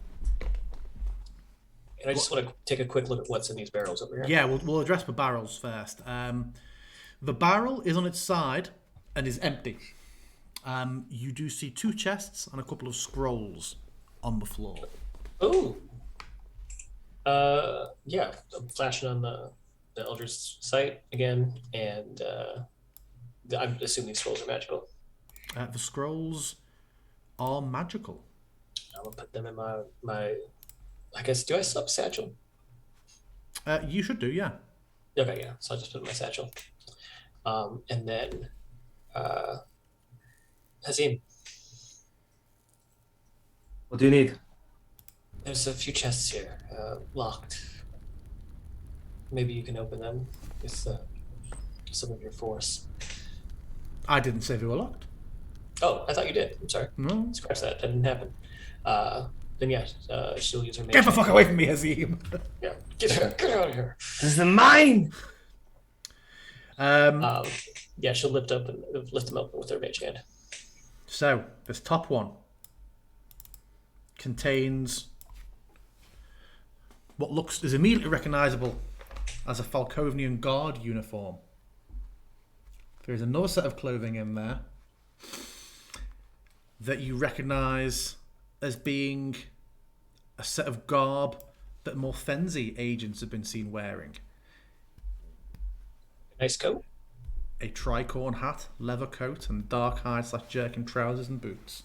And I just want to take a quick look at what's in these barrels over here. Yeah, we'll address the barrels first. The barrel is on its side and is empty. You do see 2 chests and a couple of scrolls on the floor. Oh. Yeah, I'm flashing on the Elder's site again, and I'm assuming these scrolls are magical. The scrolls are magical. I'm gonna put them in my I guess, do I still have satchel? You should do, yeah. Okay, yeah. So I'll just put it in my satchel. And then Hazim, What do you need? there's a few chests here, locked. Maybe you can open them with some of your force. I didn't say they were locked. Oh, I thought you did. I'm sorry. No. Scratch that. That didn't happen. Then yeah, she'll use her mage. Get the fuck away from me, Hazim! Yeah, get out of here. This is mine! Yeah, she'll lift them up with her mage hand. So, this top one contains what is immediately recognizable as a Falkovnian guard uniform. There is another set of clothing in there that you recognize as being a set of garb that Morfenzi agents have been seen wearing. Nice coat. A tricorn hat, leather coat, and dark hide/jerkin trousers and boots.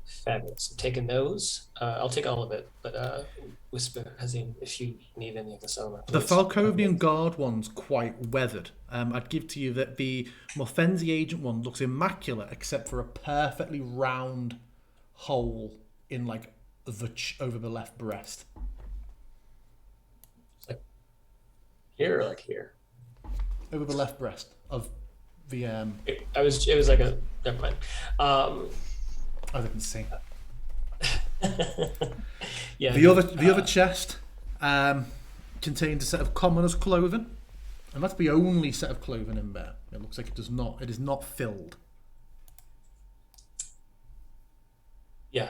Fabulous. I'm taking those. I'll take all of it, but whisper, Hazim, if you need any of this armor. The please. Falkovnian guard one's quite weathered. I'd give to you that the Morfenzi agent one looks immaculate, except for a perfectly round hole in like over the left breast. Like here or like here? Over the left breast of the It was like a never mind. as I can see. Yeah. The other chest contains a set of commoners' clothing, and that's the only set of clothing in there. It looks like it is not filled. Yeah,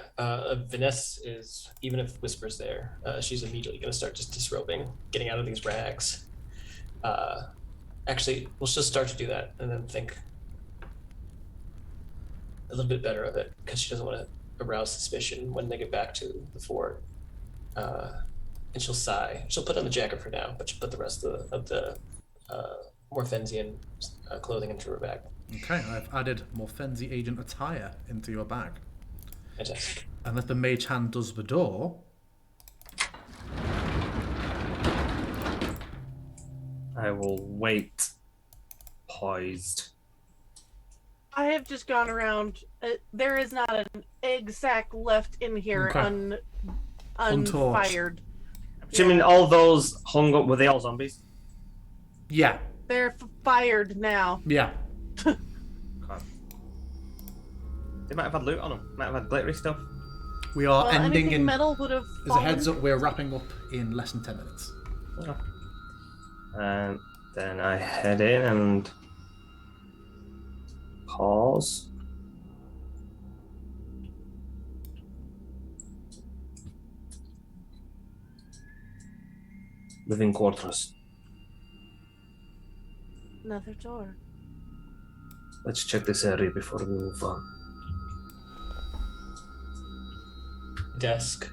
Vanessa is, even if Whisper's there, she's immediately going to start just disrobing, getting out of these rags. Actually, we'll just start to do that and then think a little bit better of it, because she doesn't want to arouse suspicion when they get back to the fort. And she'll sigh. She'll put on the jacket for now, but she'll put the rest of the Morfensian clothing into her bag. Okay, I've added Morfenzi agent attire into your bag. Fantastic. Unless the mage hand does the door. I will wait. Poised. I have just gone around. There is not an egg sack left in here Okay. unfired. Do you mean all those hung up, were they all zombies? Yeah, They're fired now. yeah. They might have had loot on them. Might have had glittery stuff. We are Well, ending anything in. metal would have As a fallen. heads up, we're wrapping up in less than 10 minutes. And then I head in and pause. Living quarters. Another door. Let's check this area before we move on. Desk.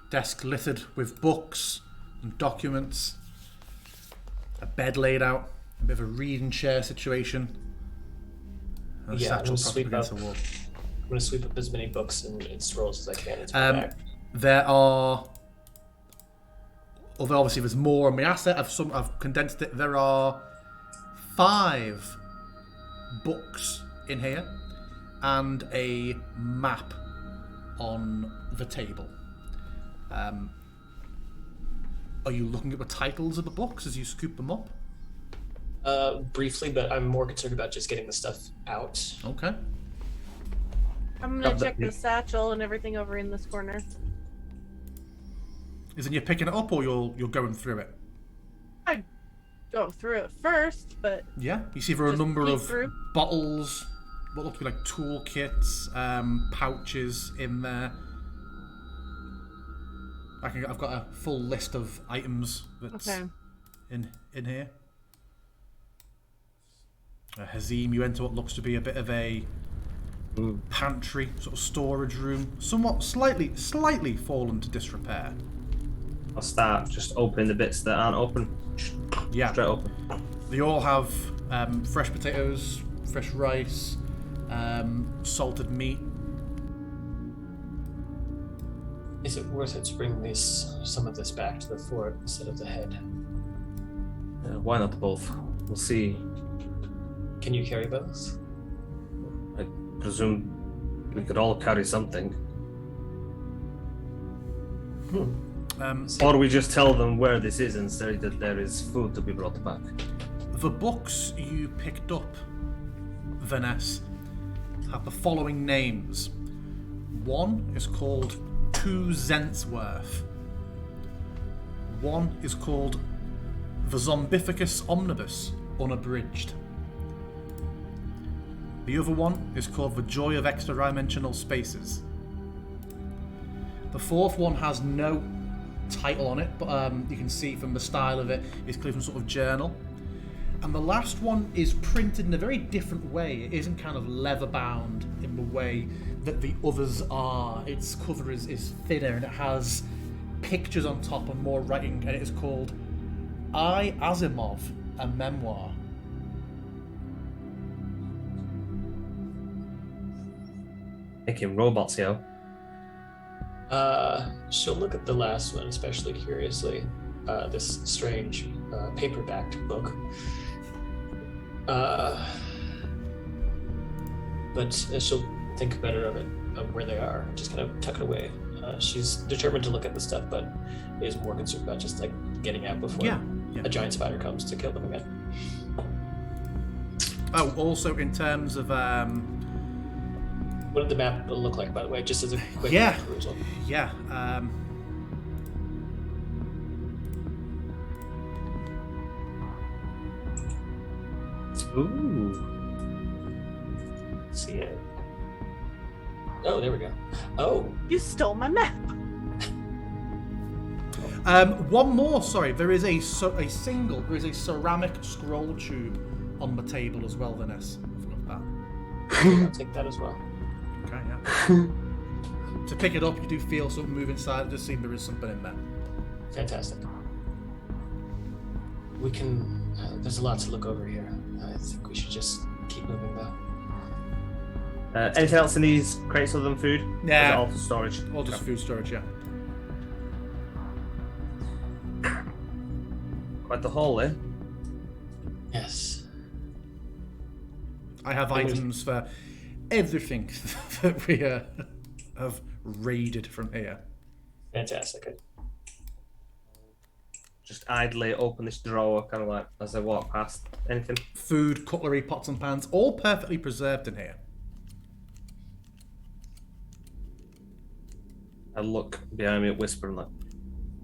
Desk littered with books and documents. A bed laid out. A bit of a reading chair situation. And a Yeah, I'm satchel gonna propped sweep against up. the wall. I'm going to sweep up as many books and scrolls as I can into my bag. There are. Although obviously there's more on my asset, I've condensed it. There are 5 books in here and a map on the table. Are you looking at the titles of the books as you scoop them up? Briefly, but I'm more concerned about just getting the stuff out. Okay. I'm gonna check the satchel and everything over in this corner. Is it you're picking it up or you're going through it? I go through it first, but Yeah. You see there are a Just number peek of through. bottles, what look to be like toolkits, pouches in there. I've got a full list of items that's okay. in here. Hazim, you enter what looks to be a bit of a pantry, sort of storage room, somewhat slightly fallen to disrepair. I'll start just opening the bits that aren't open. Yeah. Straight open. They all have fresh potatoes, fresh rice, salted meat. Is it worth it to bring some of this back to the fort instead of the head? Why not both? We'll see. Can you carry both? I presume we could all carry something. Or we just tell them where this is and say that there is food to be brought back. The books you picked up, Vanessa, have the following names. One is called 2 Cents Worth. One is called The Zombificus Omnibus, Unabridged. The other one is called The Joy of Extra-Dimensional Spaces. The fourth one has no title on it, but you can see from the style of it, it's clearly some sort of journal. And the last one is printed in a very different way. It isn't kind of leather bound in the way that the others are. Its cover is thinner and it has pictures on top and more writing, and it is called I, Asimov, a Memoir. Making robots, yo. She'll look at the last one, especially curiously. This strange paperbacked book. But she'll think better of where they are, just kind of tuck it away. She's determined to look at the stuff, but is more concerned about just like getting out before a giant spider comes to kill them again. Oh, also in terms of what did the map look like, by the way, just as a quick perusal? Yeah. Ooh. See it. Oh, there we go. Oh, You stole my map. One more. Sorry, there is a ceramic scroll tube on the table as well, Vanessa. I forgot that. I'll take that as well. Okay, yeah. To pick it up, you do feel something move inside. It does seem there is something in there. Fantastic. We can. There's a lot to look over here. I think we should just keep moving though. Anything else in these crates other than food? Nah. Or is it all for storage? All just food storage, yeah. Quite the haul, eh? Yes. I have items for everything that we have raided from here. Fantastic. just idly open this drawer, kind of like as I walk past. Anything? Food, cutlery, pots and pans, all perfectly preserved in here. I look behind me, whispering like,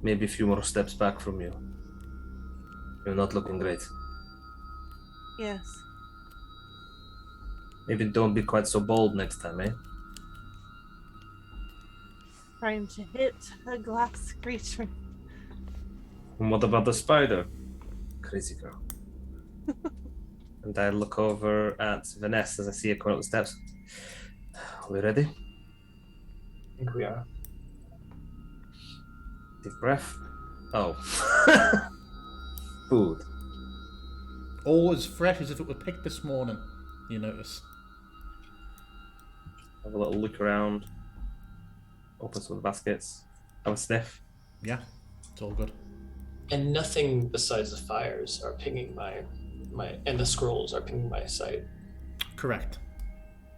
maybe a few more steps back from you. You're not looking great. Yes. Maybe don't be quite so bold next time, eh? Trying to hit a glass creature. And what about the spider? Crazy girl. And I look over at Vanessa as I see her coming up the steps. Are we ready? I think we are. Deep breath. Oh. Food. All as fresh as if it were picked this morning, you notice. Have a little look around. Open some of the baskets. Have a sniff. Yeah, it's all good. And nothing besides the fires are pinging my and the scrolls are pinging my sight. Correct.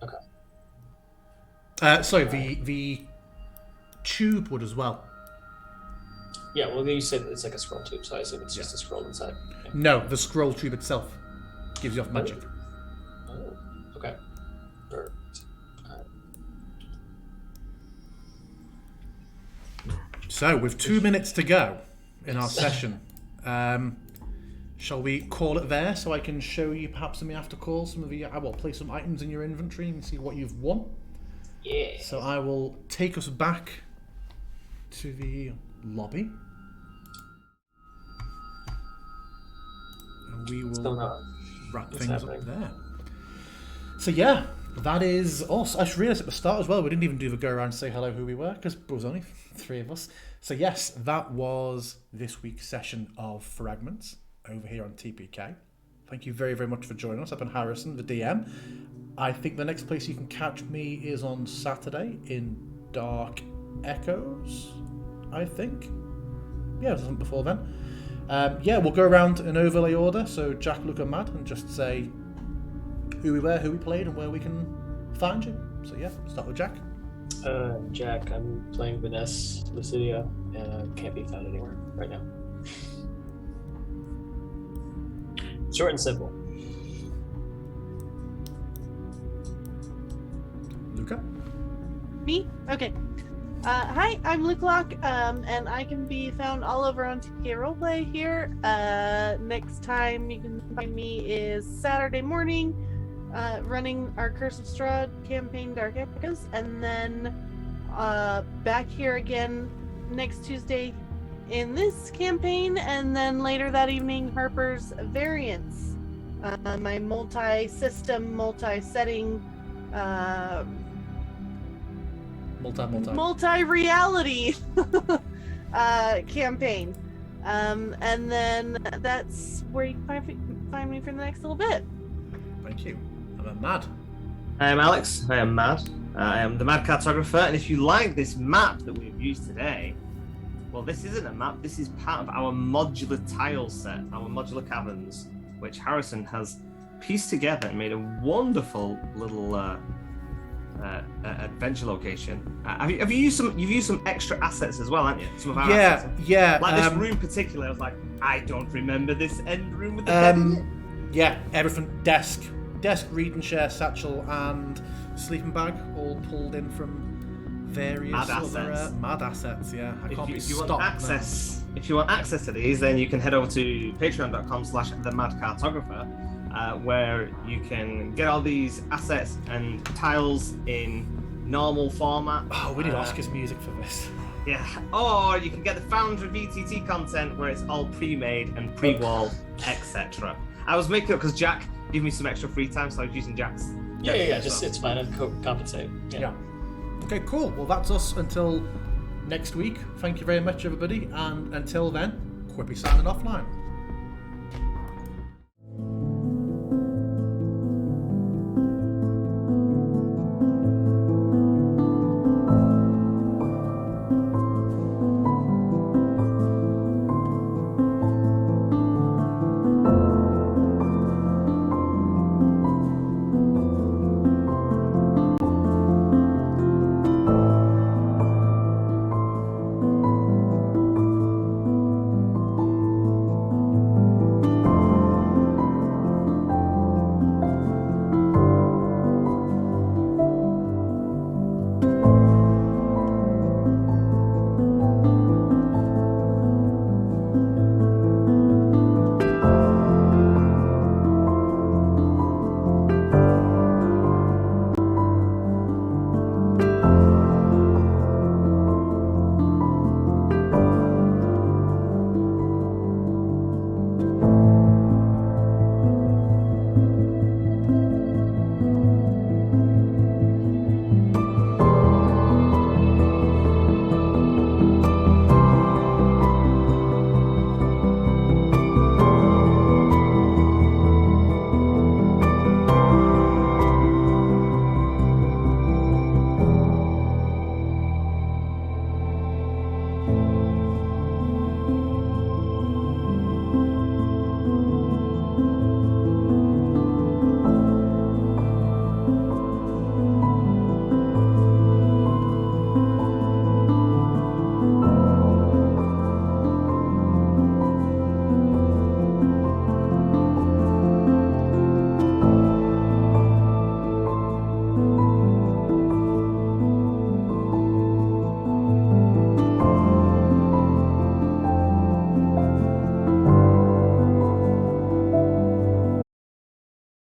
Okay. Sorry, the tube would as well. Yeah, well, you said it's like a scroll tube, so I assume it's just a scroll inside. Yeah. No, the scroll tube itself gives you off magic. Oh, okay. Perfect. So, with 2 minutes to go in our session, shall we call it there so I can show you perhaps in the after call some of the, I will place some items in your inventory and see what you've won. Yeah. So I will take us back to the lobby. And we will wrap What's things happening? up there. So yeah, that is us. I should realize at the start as well, we didn't even do the go around and say hello who we were, because there was only 3 of us. So yes, that was this week's session of Fragments over here on TPK. Thank you very, very much for joining us. I've been Harrison, the DM. I think the next place you can catch me is on Saturday in Dark Echoes, I think. Yeah, it wasn't before then. Yeah, we'll go around in overlay order. So Jack, Luke, and Matt, and just say who we were, who we played, and where we can find you. So yeah, start with Jack. Jack, I'm playing Vanessa Lucidia, and can't be found anywhere right now. Short and simple. Luca. Me? Okay. Hi, I'm Luke Locke, and I can be found all over on TPK Roleplay here. Next time you can find me is Saturday morning, running our Curse of Strahd campaign, Dark Echoes, and then back here again next Tuesday in this campaign, and then later that evening, Harper's Variants, my multi-system, multi-setting, multi-reality campaign, and then that's where you can find me for the next little bit. Thank you. And then Mad. I am Alex. I am Mad. I am the Mad Cartographer, and if you like this map that we've used today, well, this isn't a map. This is part of our modular tile set, our modular caverns, which Harrison has pieced together and made a wonderful little adventure location. Have you used some? You've used some extra assets as well, haven't you? Some of our assets. Yeah. Like this room, particularly, I was like, I don't remember this end room with the bed in it. Yeah, everything. Desk, reading chair, satchel, and sleeping bag, all pulled in from various mad other assets. Mad assets. Yeah, I can't be If you stopped want now. access, if you want access to these, then you can head over to patreon.com/themadcartographer, where you can get all these assets and tiles in normal format. Oh, we need Oscar's music for this. Yeah. Or you can get the Foundry VTT content where it's all pre-made and pre-walled, etc. I was making it because Jack gave me some extra free time, so I was using Jack's. Yeah. Just it's fine. I'd compensate. Yeah. Okay, cool. Well, that's us until next week. Thank you very much, everybody, and until then, Quippy signing offline.